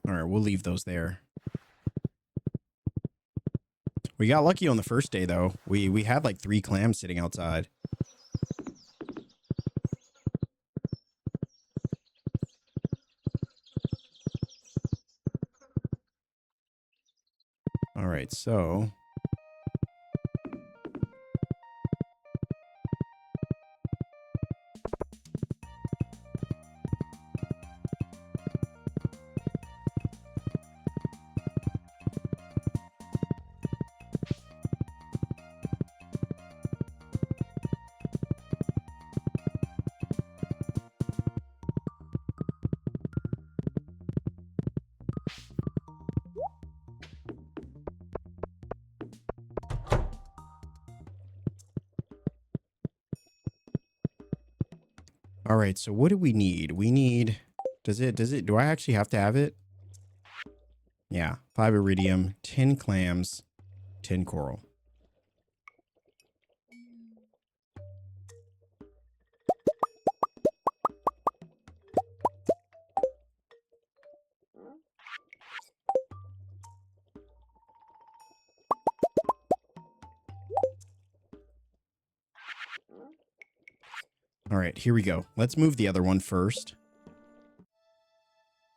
All right, we'll leave those there. We got lucky on the first day though. We had like 3 clams sitting outside. All right, so all right, so what do we need? We need, do I actually have to have it? Yeah, 5 iridium, 10 clams, 10 coral. All right, here we go. Let's move the other one first.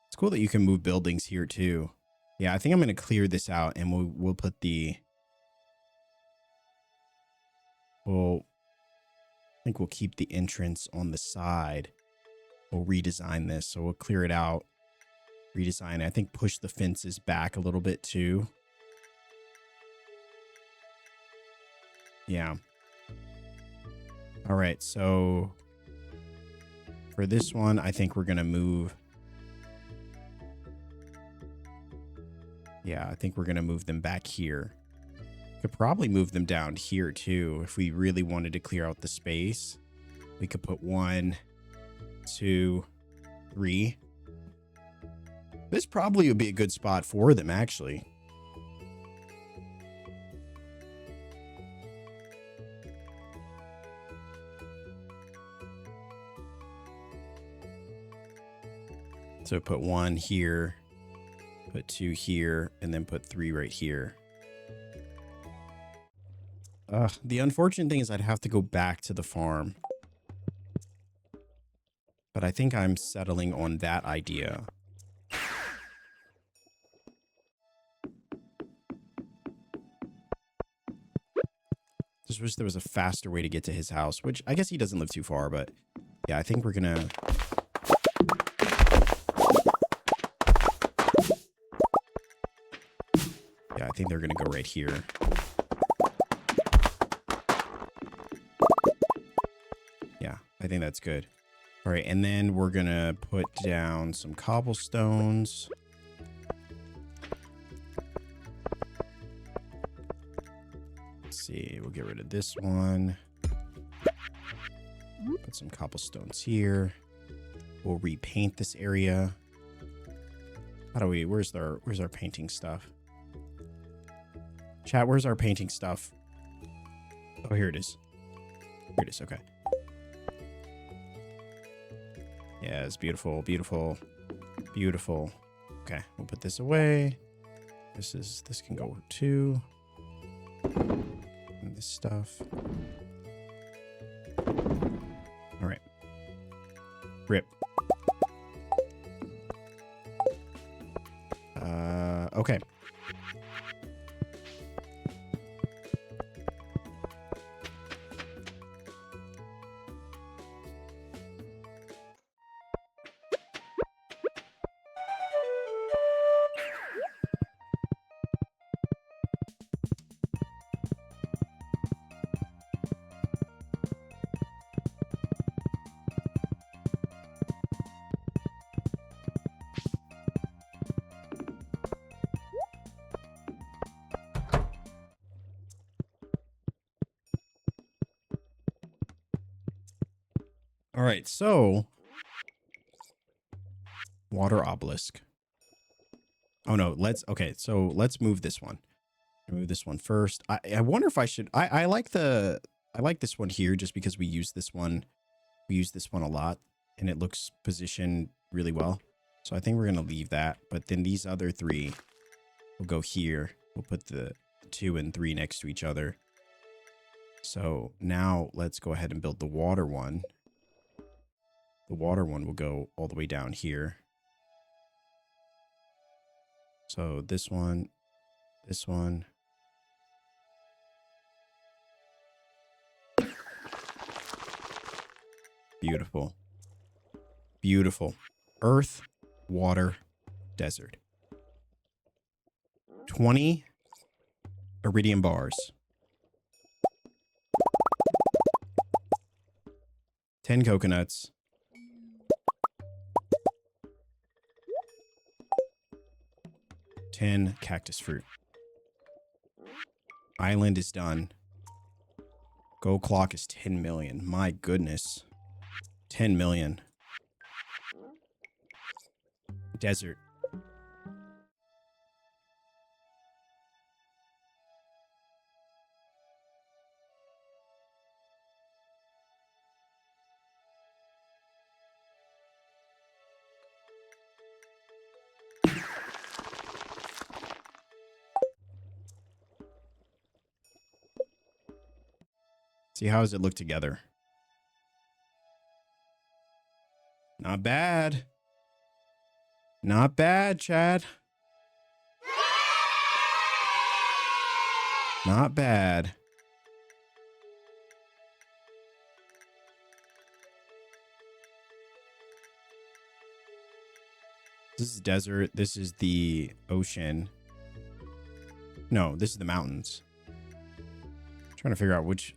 It's cool that you can move buildings here too. Yeah, I think I'm going to clear this out and we'll put the... I think we'll keep the entrance on the side. We'll redesign this. So we'll clear it out, redesign it. I think push the fences back a little bit too. Yeah. All right, so for this one, I think we're going to move. Yeah, I think we're going to move them back here. Could probably move them down here too. If we really wanted to clear out the space, we could put 1, 2, 3. This probably would be a good spot for them, actually. So put 1 here, put 2 here, and then put 3 right here. The unfortunate thing is I'd have to go back to the farm. But I think I'm settling on that idea. Just wish there was a faster way to get to his house, which I guess he doesn't live too far, but yeah, I think we're gonna... Yeah, I think they're gonna go right here. Yeah, I think that's good. All right, and then we're gonna put down some cobblestones. Let's see, we'll get rid of this one. Put some cobblestones here. We'll repaint this area. How do we, where's our painting stuff? Chat, where's our painting stuff? Oh, here it is. Here it is, okay. Yeah, it's beautiful, beautiful, beautiful. Okay, we'll put this away. This can go too. And this stuff. All right. Rip. Okay. All right, so water obelisk. Oh no, okay, so let's move this one. Move this one first. I wonder if I should. I like this one here just because we use this one. We use this one a lot and it looks positioned really well. So I think we're gonna leave that. But then these other 3 will go here. We'll put the 2 and 3 next to each other. So now let's go ahead and build the water one. The water one will go all the way down here. So this one, this one. Beautiful. Beautiful. Earth, water, desert. 20 iridium bars. 10 coconuts. 10 cactus fruit. Island is done. Go clock is 10 million. My goodness. 10 million. Desert. See, how does it look together? Not bad. Not bad, Chad. Not bad. This is desert. This is the ocean. No, this is the mountains. I'm trying to figure out which.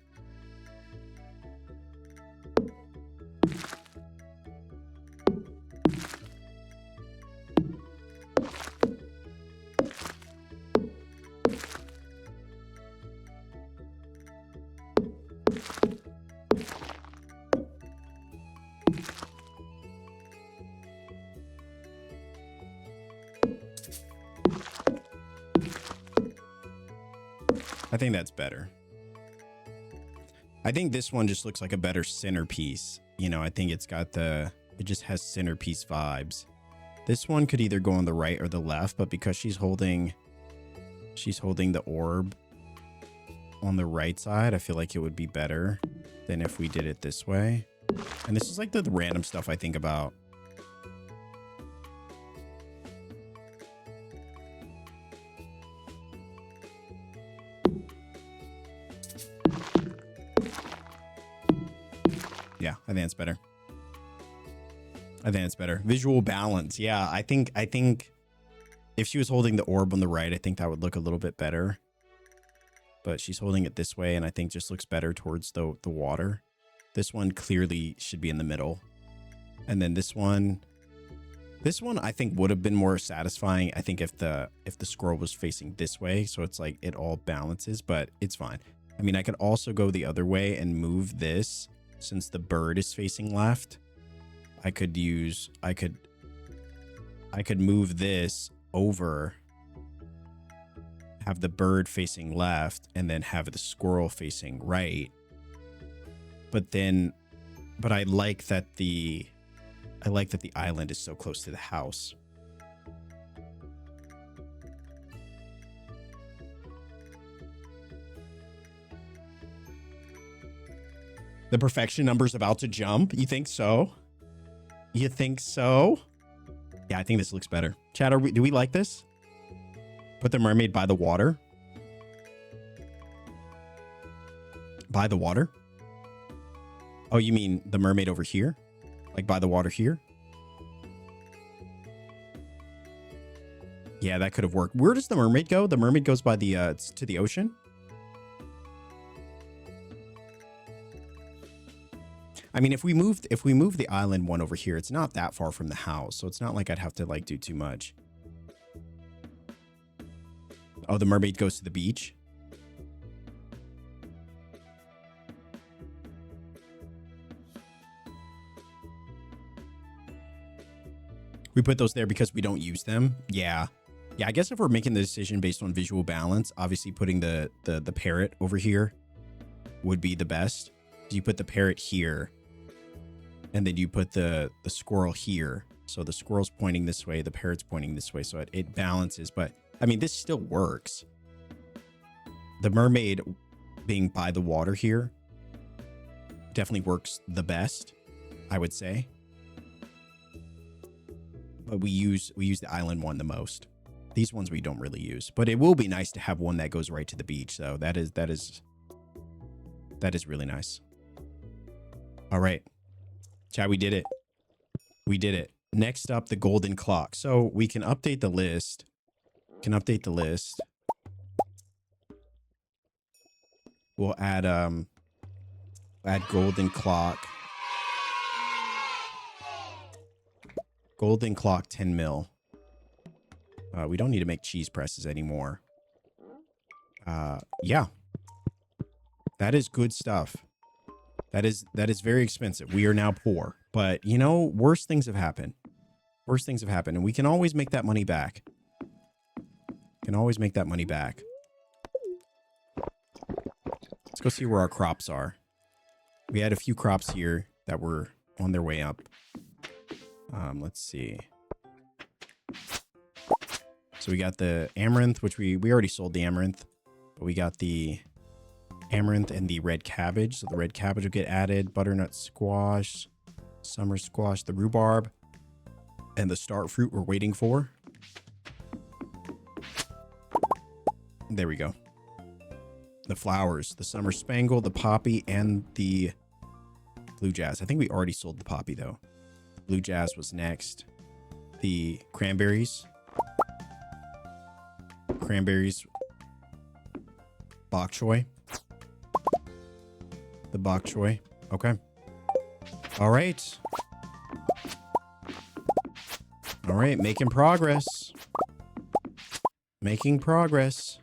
I think that's better. I think this one just looks like a better centerpiece. You know, I think it's got it just has centerpiece vibes. This one could either go on the right or the left, but because she's holding the orb on the right side, I feel like it would be better than if we did it this way. And this is like the random stuff I think about. Yeah, I think it's better. I think it's better. Visual balance. Yeah, I think if she was holding the orb on the right, I think that would look a little bit better. But she's holding it this way, and I think just looks better towards the water. This one clearly should be in the middle. And then this one I think would have been more satisfying. I think if the squirrel was facing this way, so it's like it all balances, but it's fine. I mean, I could also go the other way and move this. Since the bird is facing left, I could move this over, have the bird facing left, and then have the squirrel facing right. But I like that the island is so close to the house. The perfection number's about to jump. You think so? You think so? Yeah, I think this looks better. Chad, do we like this? Put the mermaid by the water. By the water? Oh, you mean the mermaid over here? Like by the water here? Yeah, that could have worked. Where does the mermaid go? The mermaid goes by the to the ocean. I mean, if we move the island one over here, it's not that far from the house, so it's not like I'd have to like do too much. Oh, the mermaid goes to the beach. We put those there because we don't use them. Yeah. Yeah, I guess if we're making the decision based on visual balance, obviously putting the parrot over here would be the best. You put the parrot here, and then you put the squirrel here. So the squirrel's pointing this way, the parrot's pointing this way, so it balances. But I mean, this still works. The mermaid being by the water here definitely works the best, I would say. But we use the island one the most. These ones we don't really use, but it will be nice to have one that goes right to the beach. So that is really nice. All right, chat, we did it. We did it. Next up, the golden clock. So we can update the list. We'll add golden clock. Golden clock 10 mil. We don't need to make cheese presses anymore. Yeah. That is good stuff. That is very expensive. We are now poor. But, you know, worse things have happened. Worse things have happened. And we can always make that money back. Let's go see where our crops are. We had a few crops here that were on their way up. Let's see. So we got the amaranth, which we already sold the amaranth. But we got the amaranth and the red cabbage. So the red cabbage will get added. Butternut squash, summer squash, the rhubarb, and the star fruit we're waiting for. There we go. The flowers, the summer spangle, the poppy, and the blue jazz. I think we already sold the poppy though. Blue jazz was next. The cranberries. Bok choy. The bok choy. Okay. All right. All right, making progress. Making progress.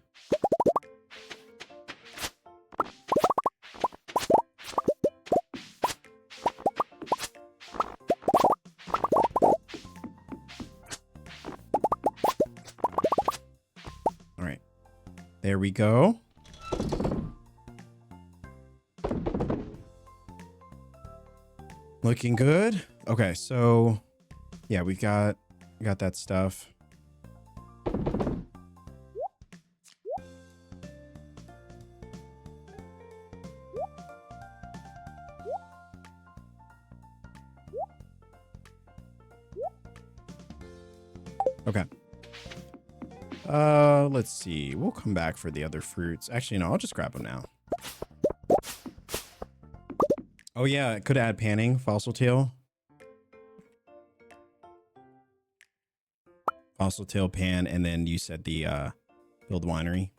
All right. There we go. Looking good. Okay, so yeah, we got that stuff. Okay. Let's see. We'll come back for the other fruits. Actually, no, I'll just grab them now. Oh yeah, it could add panning, fossil tail. Fossil tail, pan, and then you said the build winery.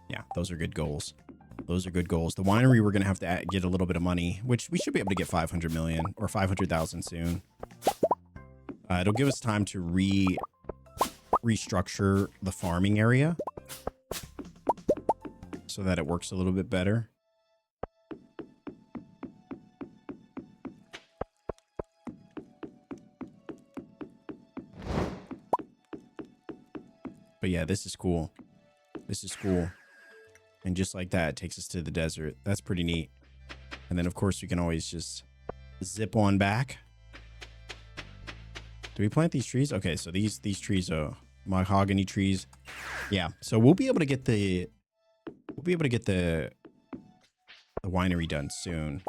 Yeah, those are good goals. Those are good goals. The winery, we're gonna have to get a little bit of money, which we should be able to get 500 million or 500,000 soon. It'll give us time to restructure the farming area so that it works a little bit better. But yeah, this is cool. This is cool. And just like that, it takes us to the desert. That's pretty neat. And then, of course, we can always just zip on back. Do we plant these trees? Okay, so these trees are mahogany trees. Yeah, so we'll be able to get the winery done soon.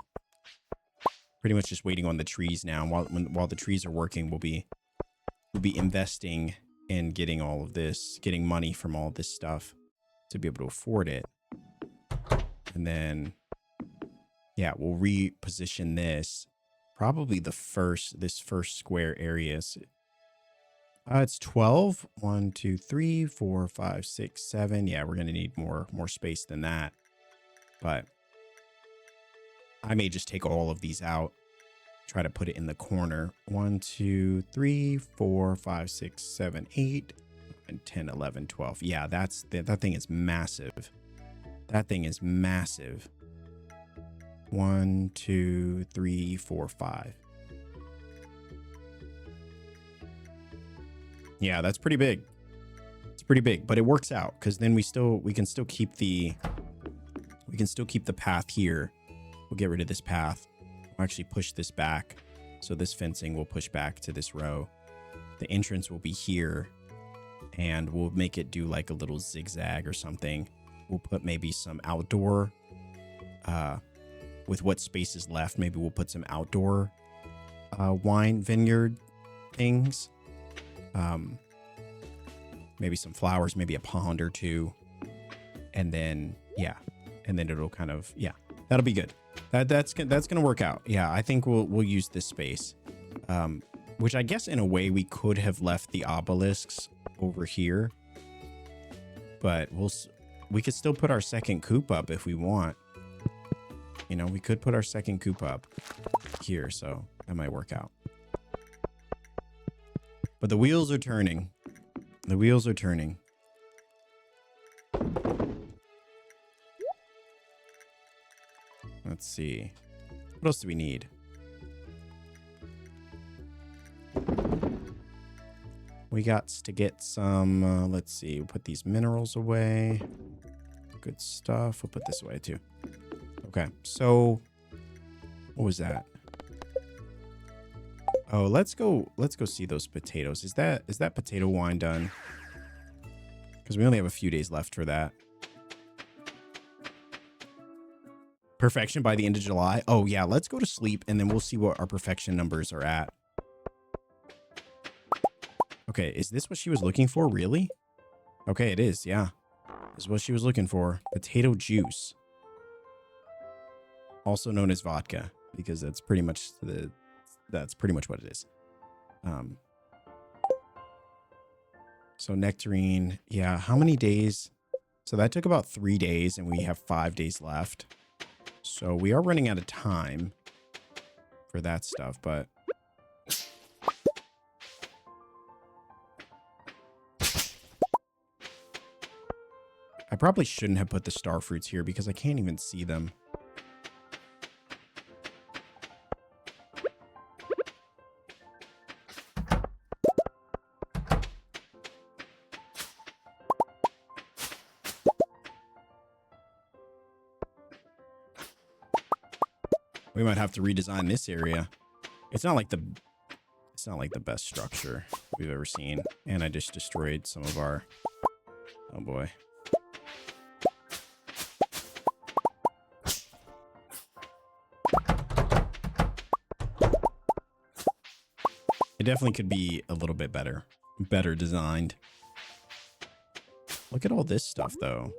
Pretty much just waiting on the trees now. While the trees are working, we'll be investing in getting all of this, getting money from all this stuff to be able to afford it. And then, yeah, we'll reposition this. Probably this first square areas. It's 12. 1, 2, 3, 4, 5, 6, 7. Yeah, we're gonna need more space than that. But I may just take all of these out. Try to put it in the corner. 1, 2, 3, 4, 5, 6, 7, 8, and 10, 11, 12. Yeah, that thing is massive. That thing is massive. 1, 2, 3, 4, 5. Yeah, that's pretty big. It's pretty big, but it works out because then we can still keep the path here. We'll get rid of this path. We'll actually push this back. So this fencing will push back to this row. The entrance will be here. and we'll make it do like a little zigzag or something. We'll put maybe some outdoor, with what space is left, maybe we'll put some outdoor wine vineyard things. Maybe some flowers, maybe a pond or two. And then, yeah. And then it'll kind of, yeah, that'll be good. That's going to work out. Yeah, I think we'll use this space. Which I guess in a way we could have left the obelisks over here. But we could still put our second coop up if we want. You know, we could put our second coop up here, so that might work out. But the wheels are turning. The wheels are turning. Let's see. What else do we need? We got to get some, let's see, we'll put these minerals away. Good stuff. We'll put this away too. Okay, so what was that? Oh, let's go see those potatoes. Is that potato wine done? Because we only have a few days left for that. Perfection by the end of July. Oh yeah, let's go to sleep and then we'll see what our perfection numbers are at. Okay, is this what she was looking for? Really? Okay, it is. Yeah, this is what she was looking for. Potato juice, also known as vodka, because that's pretty much what it is. So nectarine. Yeah, how many days? So that took about 3 days, and we have 5 days left. So we are running out of time for that stuff, but I probably shouldn't have put the star fruits here because I can't even see them. We might have to redesign this area. It's not like the best structure we've ever seen. And I just destroyed some of our, oh boy. It definitely could be a little bit better designed. Look at all this stuff though.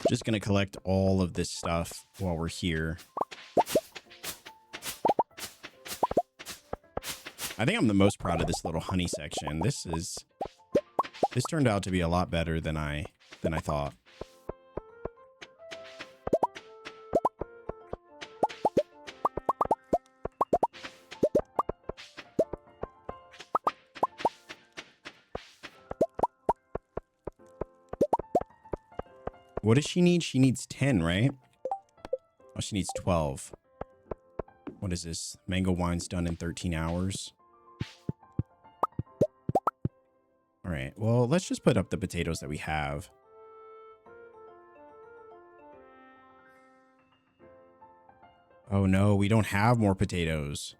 Just gonna collect all of this stuff while we're here. I think I'm the most proud of this little honey section. This turned out to be a lot better than I thought. What does she need? She needs 10, right? Oh, she needs 12. What is this? Mango wine's done in 13 hours. All right. Well, let's just put up the potatoes that we have. Oh, no. We don't have more potatoes.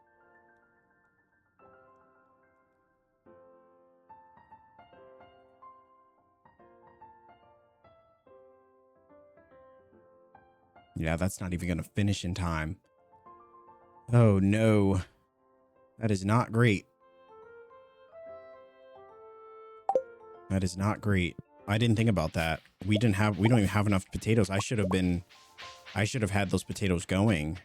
Yeah, that's not even going to finish in time. Oh, no. That is not great. That is not great. I didn't think about that. We don't even have enough potatoes. I should have had those potatoes going.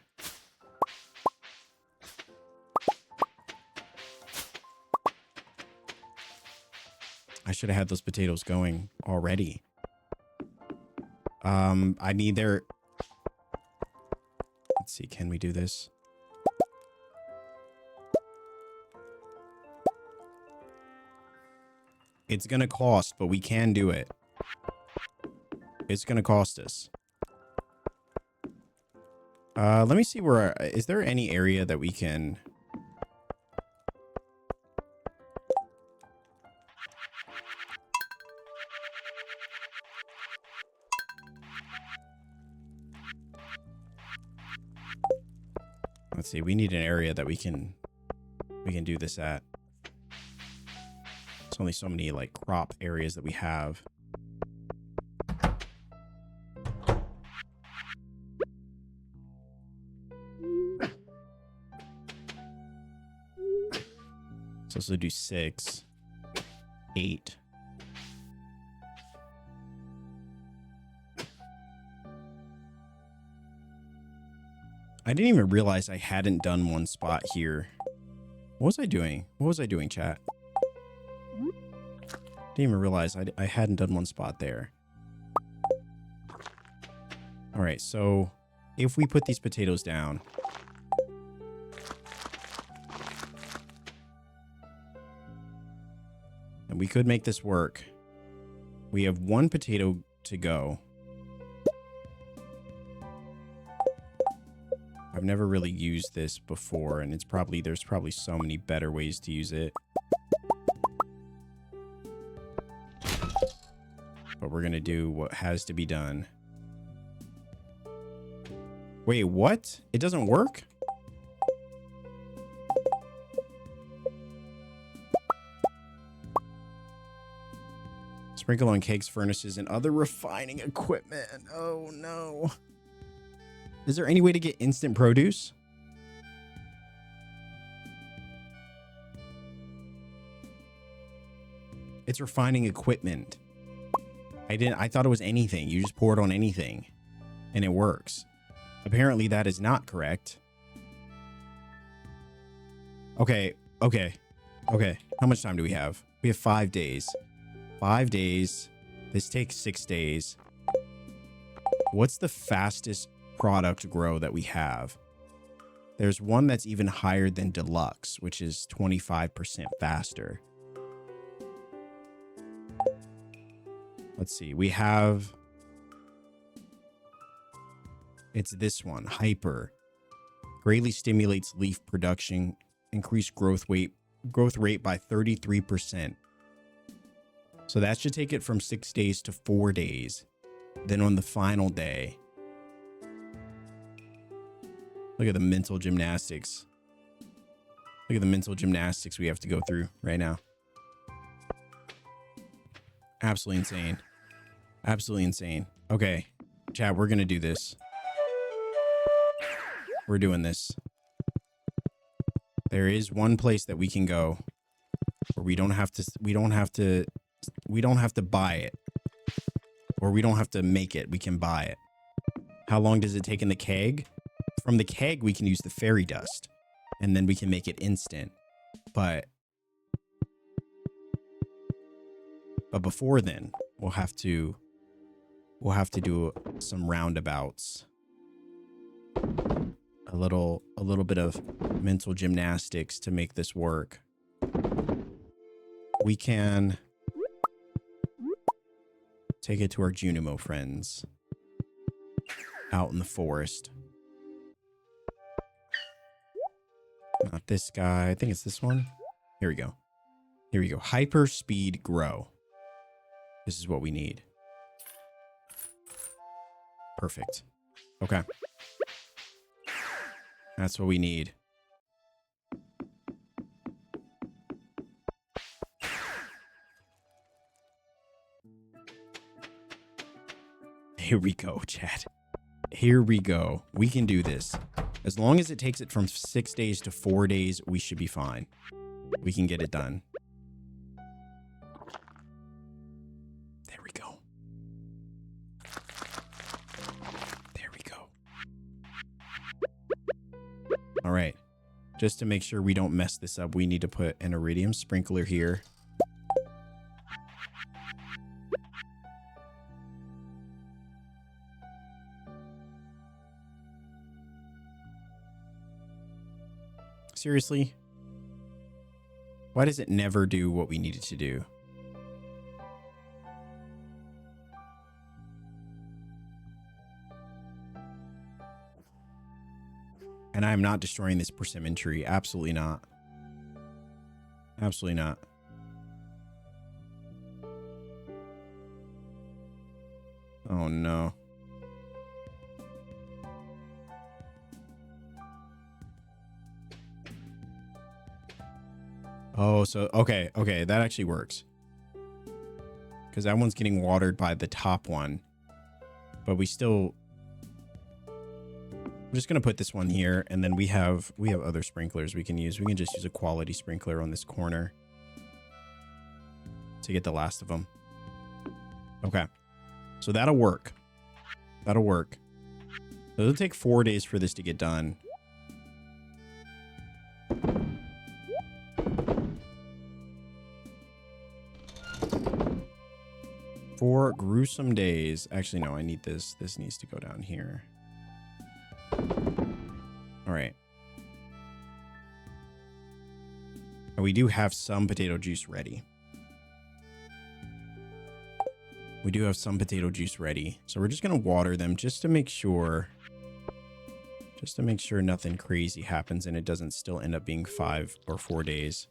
I should have had those potatoes going already. I need their... Let's see, can we do this? It's gonna cost, but we can do it. It's gonna cost us. Let me see where... Is there any area that we can... Let's see, we need an area that we can do this at. There's only so many like crop areas that we have. So let's do 6, 8. I didn't even realize I hadn't done one spot here. What was I doing? What was I doing, chat? Didn't even realize I hadn't done one spot there. All right, so if we put these potatoes down... And we could make this work. We have 1 potato to go. I've never really used this before, and there's probably so many better ways to use it. But we're gonna do what has to be done. Wait, what? It doesn't work? Sprinkle on cakes, furnaces, and other refining equipment. Oh no. Is there any way to get instant produce? It's refining equipment. I thought it was anything. You just pour it on anything and it works. Apparently that is not correct. Okay. How much time do we have? We have 5 days. 5 days. This takes 6 days. What's the fastest product grow that we have? There's one that's even higher than deluxe, which is 25% faster. Let's see. We have... It's this one. Hyper. Greatly stimulates leaf production. Increased growth rate by 33%. So that should take it from 6 days to 4 days. Then on the final day... Look at the mental gymnastics. Look at the mental gymnastics we have to go through right now. Absolutely insane. Absolutely insane. Okay, chat, we're gonna do this. We're doing this. There is one place that we can go where we don't have to buy it. Or we don't have to make it. We can buy it. How long does it take in the keg? From the keg, we can use the fairy dust. And then we can make it instant. But before then, we'll have to do some roundabouts. A little bit of mental gymnastics to make this work. We can take it to our Junimo friends out in the forest. Not this guy. I think it's this one. Here we go. Here we go. Hyper speed grow. This is what we need. Perfect. Okay. That's what we need. Here we go, chat. Here we go. We can do this. As long as it takes it from 6 days to 4 days, we should be fine. We can get it done. There we go. There we go. All right. Just to make sure we don't mess this up, we need to put an iridium sprinkler here. seriously? Why does it never do what we need it to do? And I'm not destroying this persimmon tree. Absolutely not. Absolutely not. Oh no. Oh, so okay, that actually works. Because that one's getting watered by the top one. But we still... I'm just gonna put this one here, and then we have other sprinklers we can use. We can just use a quality sprinkler on this corner to get the last of them. Okay, so that'll work. That'll work. So it'll take 4 days for this to get done. Four gruesome days. Actually, no, I need this. This needs to go down here. All right. And we do have some potato juice ready. We do have some potato juice ready. So we're just going to water them just to make sure. Just to make sure nothing crazy happens and it doesn't still end up being 5 or 4 days.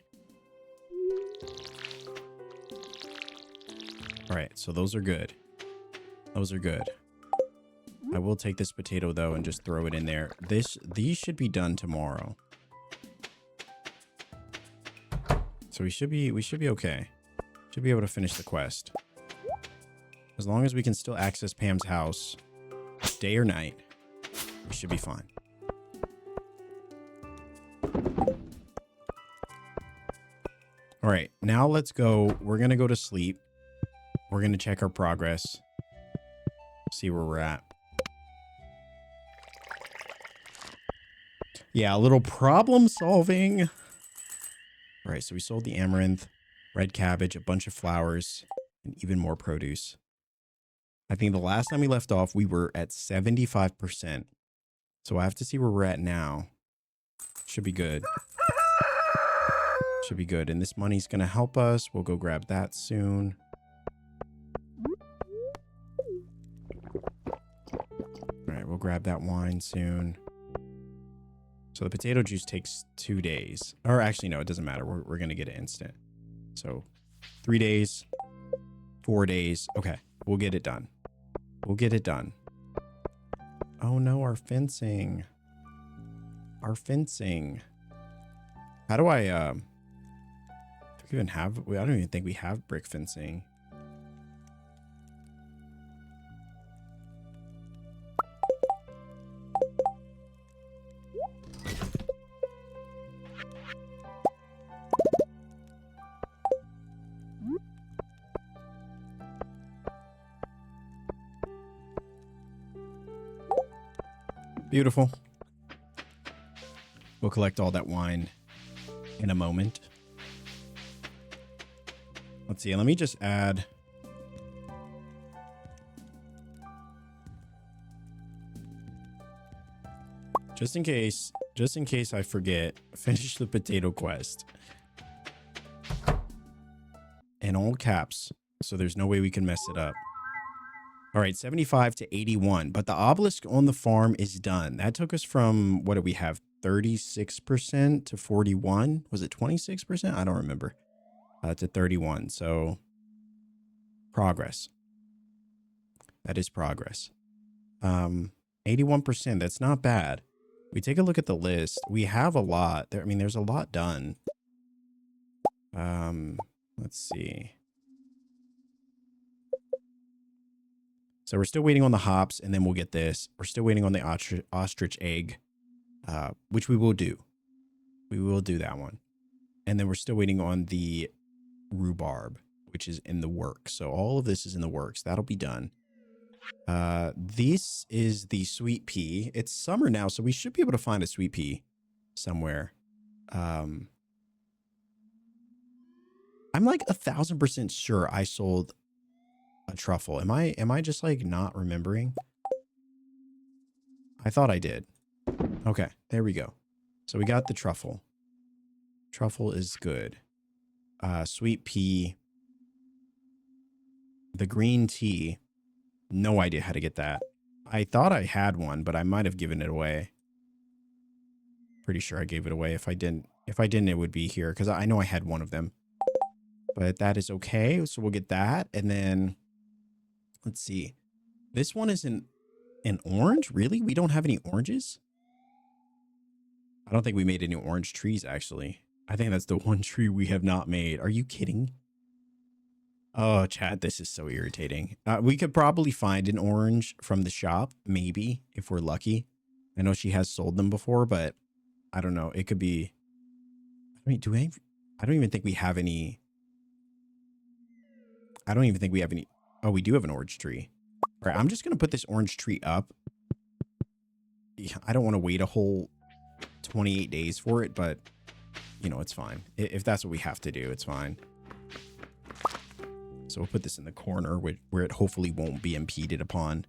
All right, so those are good. Those are good. I will take this potato though and just throw it in there. These should be done tomorrow. So we should be okay. Should be able to finish the quest. As long as we can still access Pam's house day or night, we should be fine. All right, now let's go. We're going to go to sleep. We're going to check our progress. See where we're at. Yeah, a little problem solving. All right, so we sold the amaranth, red cabbage, a bunch of flowers, and even more produce. I think the last time we left off, we were at 75%. So I have to see where we're at now. Should be good. Should be good. And this money's going to help us. We'll go grab that soon. All right, we'll grab that wine soon. So the potato juice takes 2 days. Or actually, no, it doesn't matter. We're going to get it instant. So 3 days, 4 days. Okay, we'll get it done. We'll get it done. Oh no, our fencing. Our fencing. How do I, do we even have, I don't even think we have brick fencing. Beautiful. We'll collect all that wine in a moment. Let's see. Let me just add. Just in case I forget, finish the potato quest. In all caps. So there's no way we can mess it up. All right, 75 to 81, but the obelisk on the farm is done. That took us from, what do we have, 36% to 41? Was it 26%? I don't remember. To 31, so progress. That is progress. 81%, that's not bad. We take a look at the list. We have a lot. I mean, there's a lot done. Let's see. So we're still waiting on the hops, and then we'll get this. We're still waiting on the ostrich egg, which we will do. We will do that one. And then we're still waiting on the rhubarb, which is in the works. So all of this is in the works. That'll be done. This is the sweet pea. It's summer now, so we should be able to find a sweet pea somewhere. I'm like 1,000% sure I sold a truffle. Am I just like not remembering? I thought I did. Okay, there we go. So we got the truffle. Truffle is good. Sweet pea. The green tea. No idea how to get that. I thought I had one, but I might have given it away. Pretty sure I gave it away. If I didn't, it would be here because I know I had one of them. But that is okay. So we'll get that. And then let's see. This one is an orange? Really? We don't have any oranges? I don't think we made any orange trees, actually. I think that's the one tree we have not made. Are you kidding? Oh, chat, this is so irritating. We could probably find an orange from the shop, maybe, if we're lucky. I know she has sold them before, but I don't know. It could be... I mean, I don't even think we have any... I don't even think we have any... Oh, we do have an orange tree. All right, I'm just going to put this orange tree up. Yeah, I don't want to wait a whole 28 days for it, but, you know, it's fine. If that's what we have to do, it's fine. So we'll put this in the corner where it hopefully won't be impeded upon.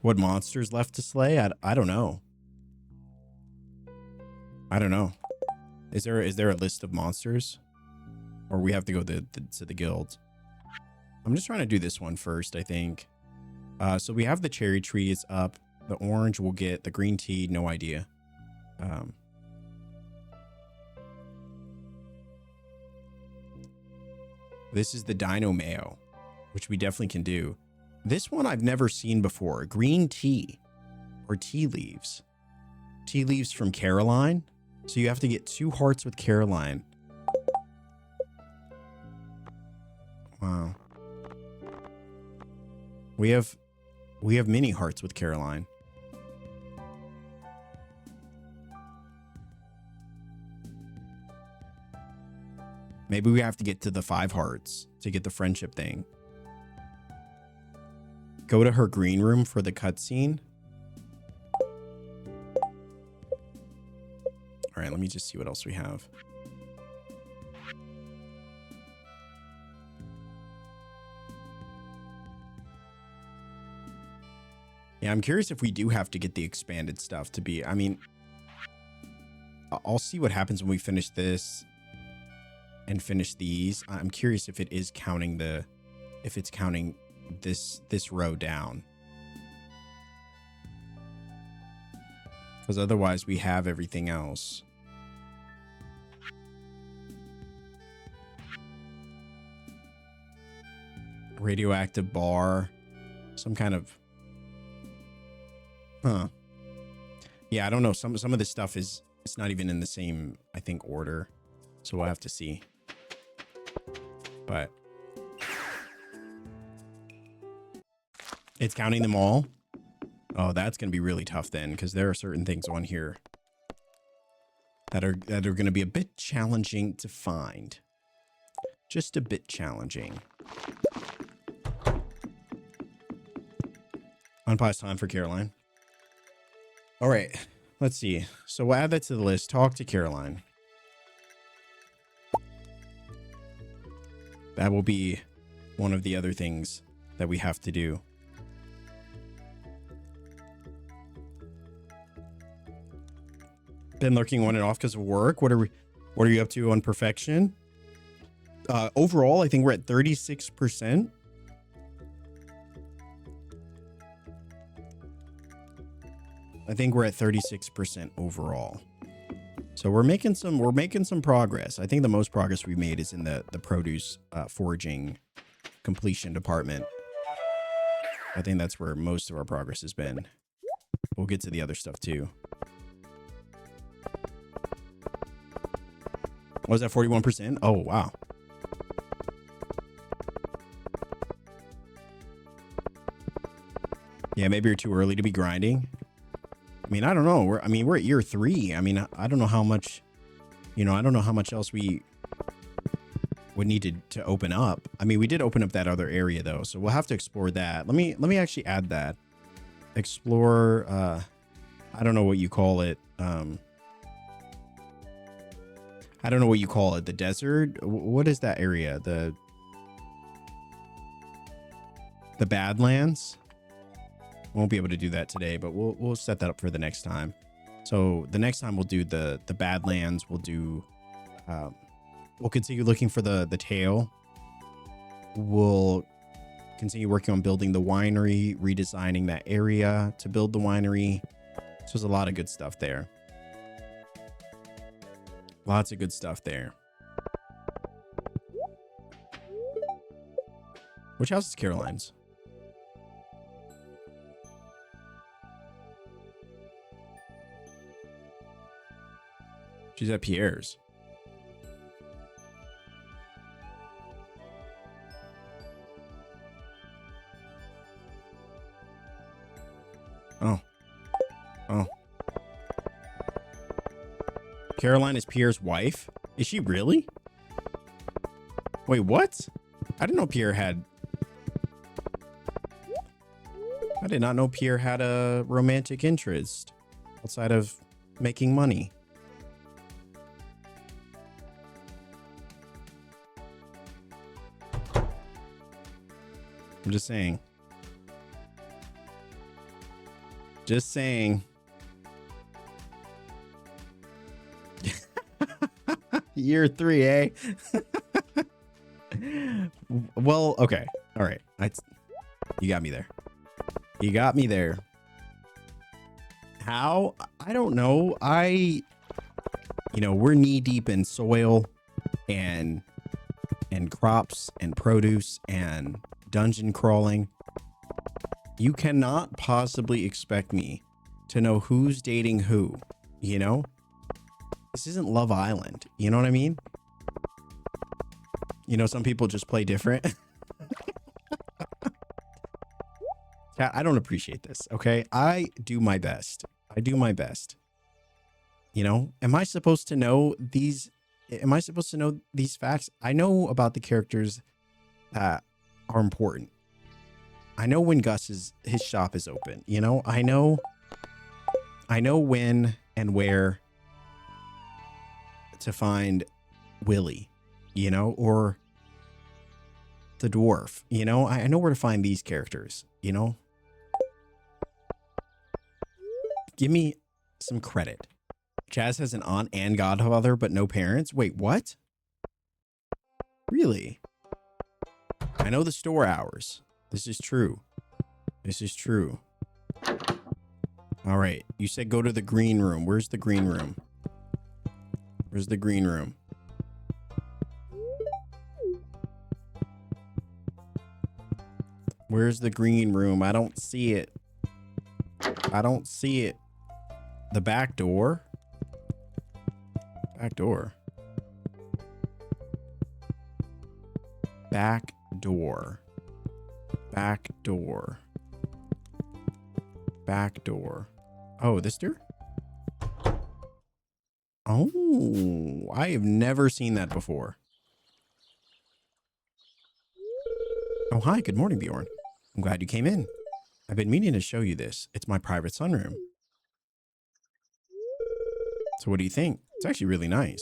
What monsters left to slay? I don't know. I don't know. Is there a list of monsters? Or we have to go to the guild? I'm just trying to do this one first, I think. So we have the cherry tree is up. The orange will get the green tea. No idea. This is the Dino Mayo, which we definitely can do. This one I've never seen before. Green tea or tea leaves. Tea leaves from Caroline. So you have to get 2 hearts with Caroline. Wow. We have mini hearts with Caroline. Maybe we have to get to the 5 hearts to get the friendship thing. Go to her green room for the cutscene. All right, let me just see what else we have. Yeah, I'm curious if we do have to get the expanded stuff to be... I mean, I'll see what happens when we finish this and finish these. I'm curious if it is counting if it's counting this row down. Because otherwise we have everything else. Radioactive bar. Some kind of... Huh. Yeah, I don't know. Some of this stuff it's not even in the same, I think, order. So we'll have to see. But it's counting them all. Oh, that's going to be really tough then, because there are certain things on here that are going to be a bit challenging to find. Just a bit challenging. Unpause time for Caroline. All right, let's see. So we'll add that to the list. Talk to Caroline. That will be one of the other things that we have to do. Been lurking on and off because of work. What are you up to on perfection? Overall, I think we're at 36%. I think we're at 36% overall. So we're making some progress. I think the most progress we've made is in the produce foraging completion department. I think that's where most of our progress has been. We'll get to the other stuff too. Was that 41%? Oh, wow. Yeah, maybe you're too early to be grinding. I mean, I don't know. We're at year 3. I mean, I don't know how much, I don't know how much else we would need to open up. I mean, we did open up that other area though, so we'll have to explore that. Let me actually add that. Explore, I don't know what you call it. I don't know what you call it. The desert? What is that area? The Badlands? Won't be able to do that today, but we'll set that up for the next time. So the next time we'll do the Badlands. We'll do, we'll continue looking for the tail. We'll continue working on building the winery, redesigning that area to build the winery. So there's a lot of good stuff there. Lots of good stuff there. Which house is Caroline's? She's at Pierre's. Oh. Oh. Caroline is Pierre's wife? Is she really? Wait, what? I didn't know Pierre had... I did not know Pierre had a romantic interest outside of making money. I'm just saying. Just saying. Year 3, eh? Well, okay. All right. You got me there. You got me there. How? I don't know. We're knee deep in soil and crops and produce and dungeon crawling. You cannot possibly expect me to know who's dating who, you know? This isn't Love Island. You know what I mean? You know, some people just play different. I don't appreciate this, okay? I do my best. I do my best. You know, am I supposed to know these facts? I know about the characters that are important. I know when his shop is open, you know? I know when and where to find Willie, you know, or the dwarf, you know? I know where to find these characters, you know? Give me some credit. Chaz has an aunt and godfather, but no parents? Wait, what? Really? I know the store hours. This is true. This is true. All right. You said go to the green room. Where's the green room? Where's the green room? Where's the green room? I don't see it. I don't see it. The back door? Back door. Back door. Back door. Back door. Oh, this door? Oh, I have never seen that before. Oh, hi. Good morning, Bjorn. I'm glad you came in. I've been meaning to show you this. It's my private sunroom. So what do you think? It's actually really nice.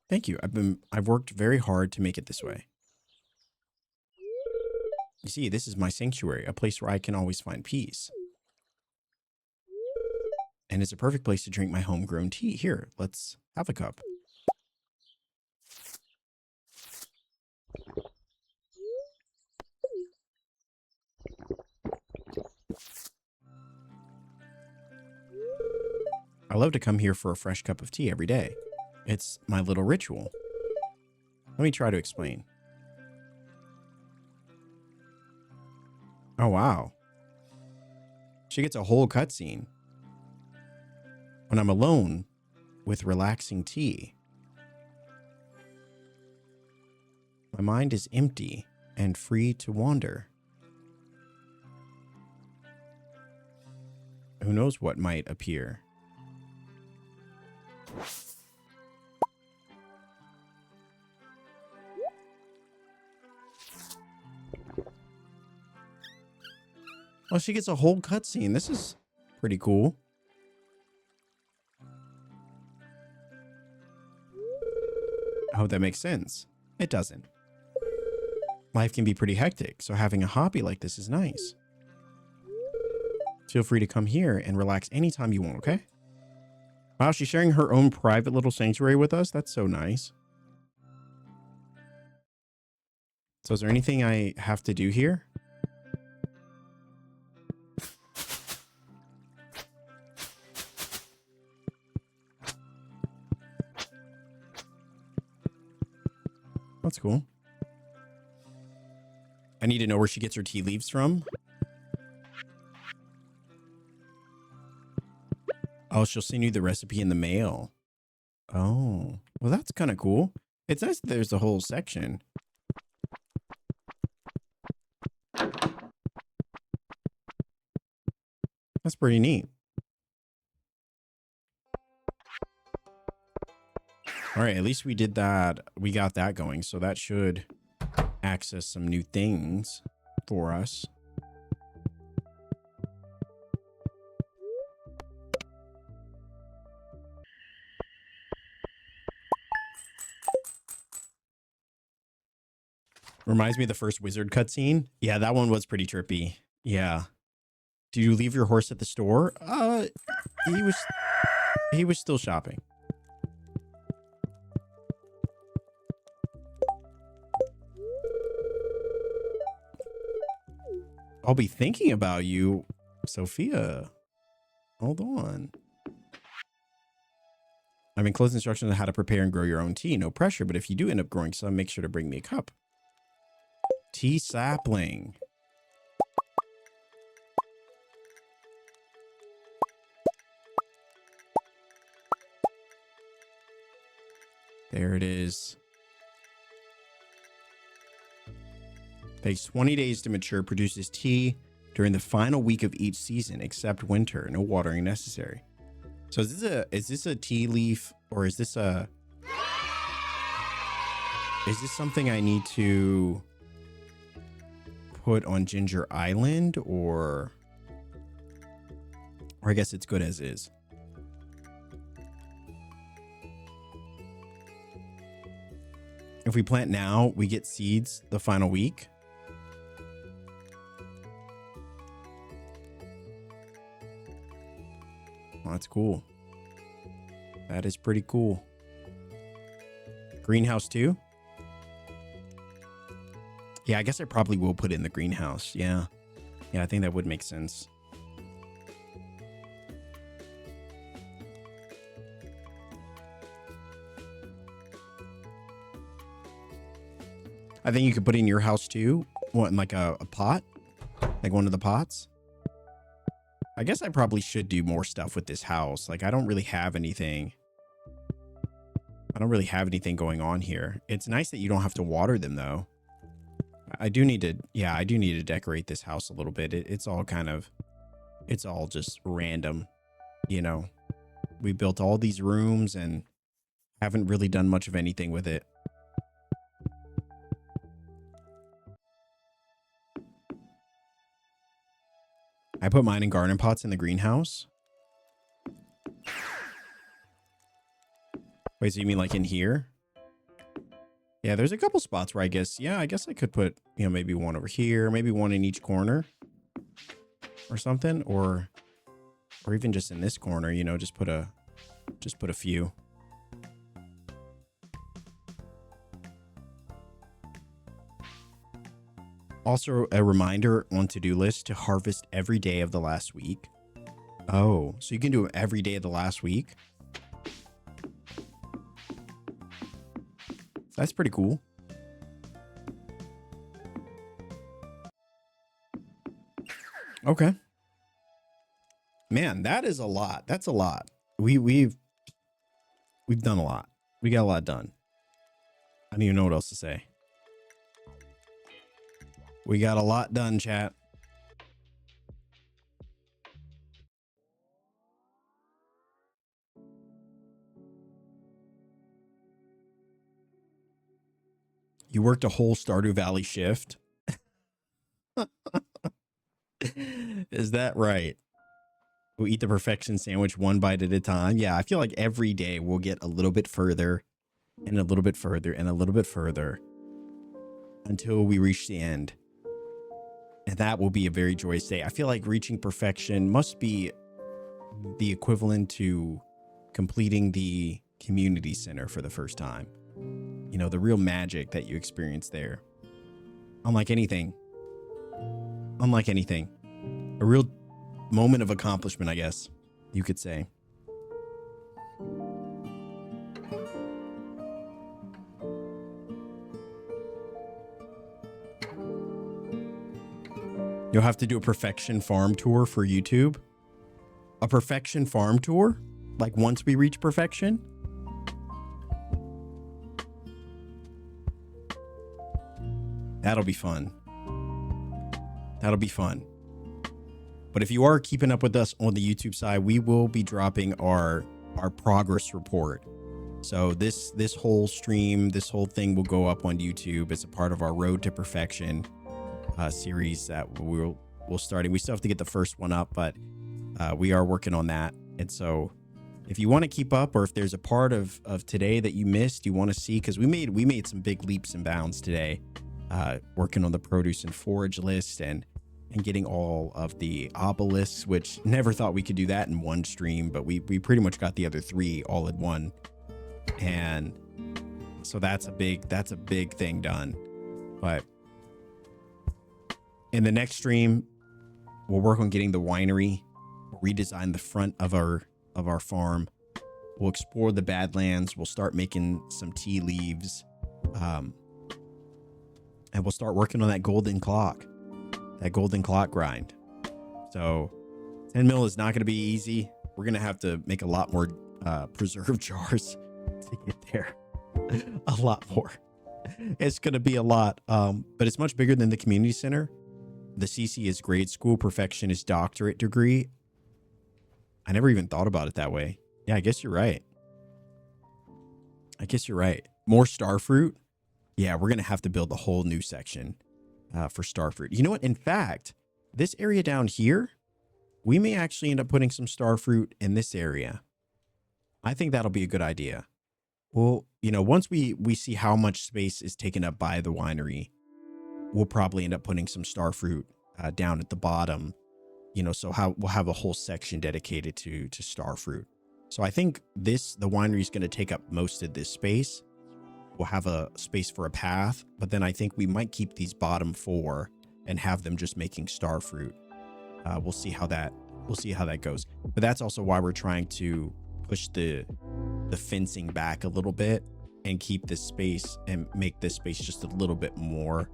Thank you. I've worked very hard to make it this way. You see, this is my sanctuary, a place where I can always find peace. And it's a perfect place to drink my homegrown tea. Here, let's have a cup. I love to come here for a fresh cup of tea every day. It's my little ritual. Let me try to explain. Oh, wow. She gets a whole cutscene. When I'm alone with relaxing tea, my mind is empty and free to wander. Who knows what might appear? Oh, she gets a whole cutscene. This is pretty cool. I hope that makes sense. It doesn't. Life can be pretty hectic, so having a hobby like this is nice. Feel free to come here and relax anytime you want, okay? Wow, she's sharing her own private little sanctuary with us. That's so nice. So is there anything I have to do here? That's cool. I need to know where she gets her tea leaves from. Oh, she'll send you the recipe in the mail. Oh, well, that's kind of cool. It's nice that there's a whole section. That's pretty neat. All right, at least we did that. We got that going. So that should access some new things for us. Reminds me of the first wizard cutscene. Yeah, that one was pretty trippy. Yeah. Did you leave your horse at the store? He was still shopping. I'll be thinking about you, Sophia. Hold on. I'm enclosed instructions on how to prepare and grow your own tea. No pressure, but if you do end up growing some, make sure to bring me a cup. Tea sapling. There it is. Takes 20 days to mature, produces tea during the final week of each season, except winter. No watering necessary. So is this a tea leaf, or is this something I need to put on Ginger Island, or I guess it's good as is. If we plant now, we get seeds the final week. Well, that's cool. That is pretty cool. Greenhouse too? Yeah, I guess I probably will put it in the greenhouse. Yeah. Yeah, I think that would make sense. I think you could put it in your house too. What, in like a pot? Like one of the pots? I guess I probably should do more stuff with this house. Like, I don't really have anything. I don't really have anything going on here. It's nice that you don't have to water them though. I do need to, yeah, I do need to decorate this house a little bit. It's all just random, you know. We built all these rooms and haven't really done much of anything with it. I put mine in garden pots in the greenhouse. Wait, so you mean like in here? Yeah, there's a couple spots where I guess I could put, you know, maybe one over here, maybe one in each corner or something, or even just in this corner, you know, just put a few. Also, a reminder on to-do list to harvest every day of the last week. Oh, so you can do it every day of the last week? That's pretty cool. Okay. Man, that is a lot. That's a lot. We've done a lot. We got a lot done. I don't even know what else to say. We got a lot done, chat. You worked a whole Stardew Valley shift. Is that right? We'll eat the perfection sandwich one bite at a time. Yeah, I feel like every day we'll get a little bit further and a little bit further and a little bit further until we reach the end. And that will be a very joyous day. I feel like reaching perfection must be the equivalent to completing the community center for the first time. You know, the real magic that you experience there. Unlike anything. A real moment of accomplishment, I guess you could say. You'll have to do a perfection farm tour for YouTube. A perfection farm tour? Like once we reach perfection? That'll be fun. That'll be fun. But if you are keeping up with us on the YouTube side, we will be dropping our progress report. So this whole stream, this whole thing will go up on YouTube as a part of our Road to Perfection series that we'll start. We still have to get the first one up, but we are working on that. And so if you want to keep up, or if there's a part of today that you missed, you want to see, because we made some big leaps and bounds today, working on the produce and forage list and getting all of the obelisks, which never thought we could do that in one stream, but we pretty much got the other 3 all in one. And so that's a big thing done. But in the next stream, we'll work on getting the winery, redesign the front of our farm. We'll explore the Badlands. We'll start making some tea leaves. And we'll start working on that golden clock grind. So 10 mil is not going to be easy. We're going to have to make a lot more preserve jars to get there. A lot more. It's going to be a lot. But it's much bigger than the community center. The CC is grade school, perfection is doctorate degree. I never even thought about it that way. Yeah, I guess you're right. More starfruit. Yeah, we're going to have to build a whole new section for starfruit. You know what? In fact, this area down here, we may actually end up putting some starfruit in this area. I think that'll be a good idea. Well, you know, once we see how much space is taken up by the winery, we'll probably end up putting some starfruit down at the bottom, you know, so we'll have a whole section dedicated to starfruit. So I think the winery is going to take up most of this space. We'll have a space for a path, but then I think we might keep these bottom 4 and have them just making starfruit. We'll see how that goes. But that's also why we're trying to push the fencing back a little bit and keep this space and make this space just a little bit more,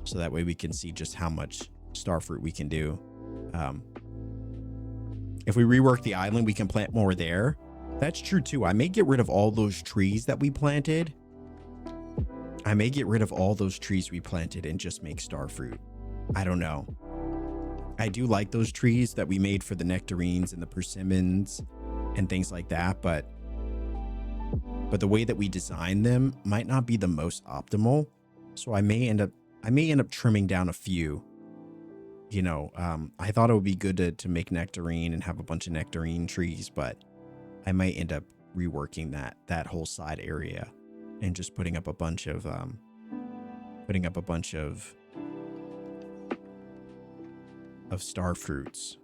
so that way we can see just how much starfruit we can do. If we rework the island, we can plant more there. That's true too. I may get rid of all those trees that we planted. And just make starfruit. I don't know. I do like those trees that we made for the nectarines and the persimmons and things like that, but the way that we designed them might not be the most optimal. So I may end up trimming down a few. You know, I thought it would be good to make nectarine and have a bunch of nectarine trees, but I might end up reworking that whole side area and just putting up a bunch of star fruits.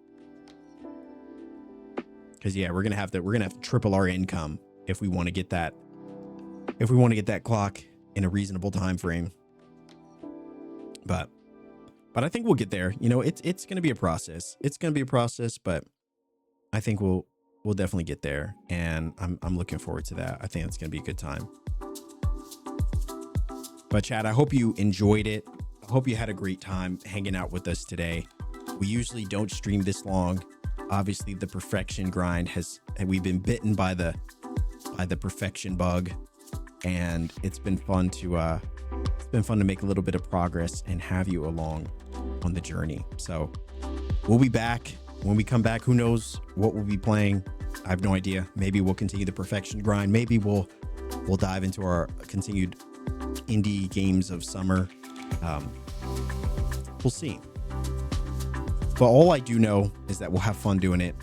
Because yeah, we're gonna have to triple our income if we want to get that clock in a reasonable time frame. But I think we'll get there. You know, it's gonna be a process. But I think we'll definitely get there, and I'm looking forward to that. I think it's gonna be a good time. But Chad, I hope you enjoyed it. I hope you had a great time hanging out with us today. We usually don't stream this long. Obviously, the perfection grind we've been bitten by the perfection bug, and it's been fun to make a little bit of progress and have you along on the journey. So we'll be back. When we come back, who knows what we'll be playing? I have no idea. Maybe we'll continue the perfection grind. Maybe we'll dive into our continued indie games of summer. We'll see. But all I do know is that we'll have fun doing it.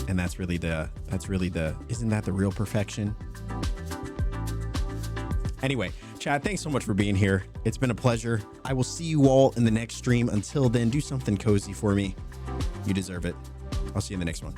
And isn't that the real perfection? Anyway, Chat, thanks so much for being here. It's been a pleasure. I will see you all in the next stream. Until then, do something cozy for me. You deserve it. I'll see you in the next one.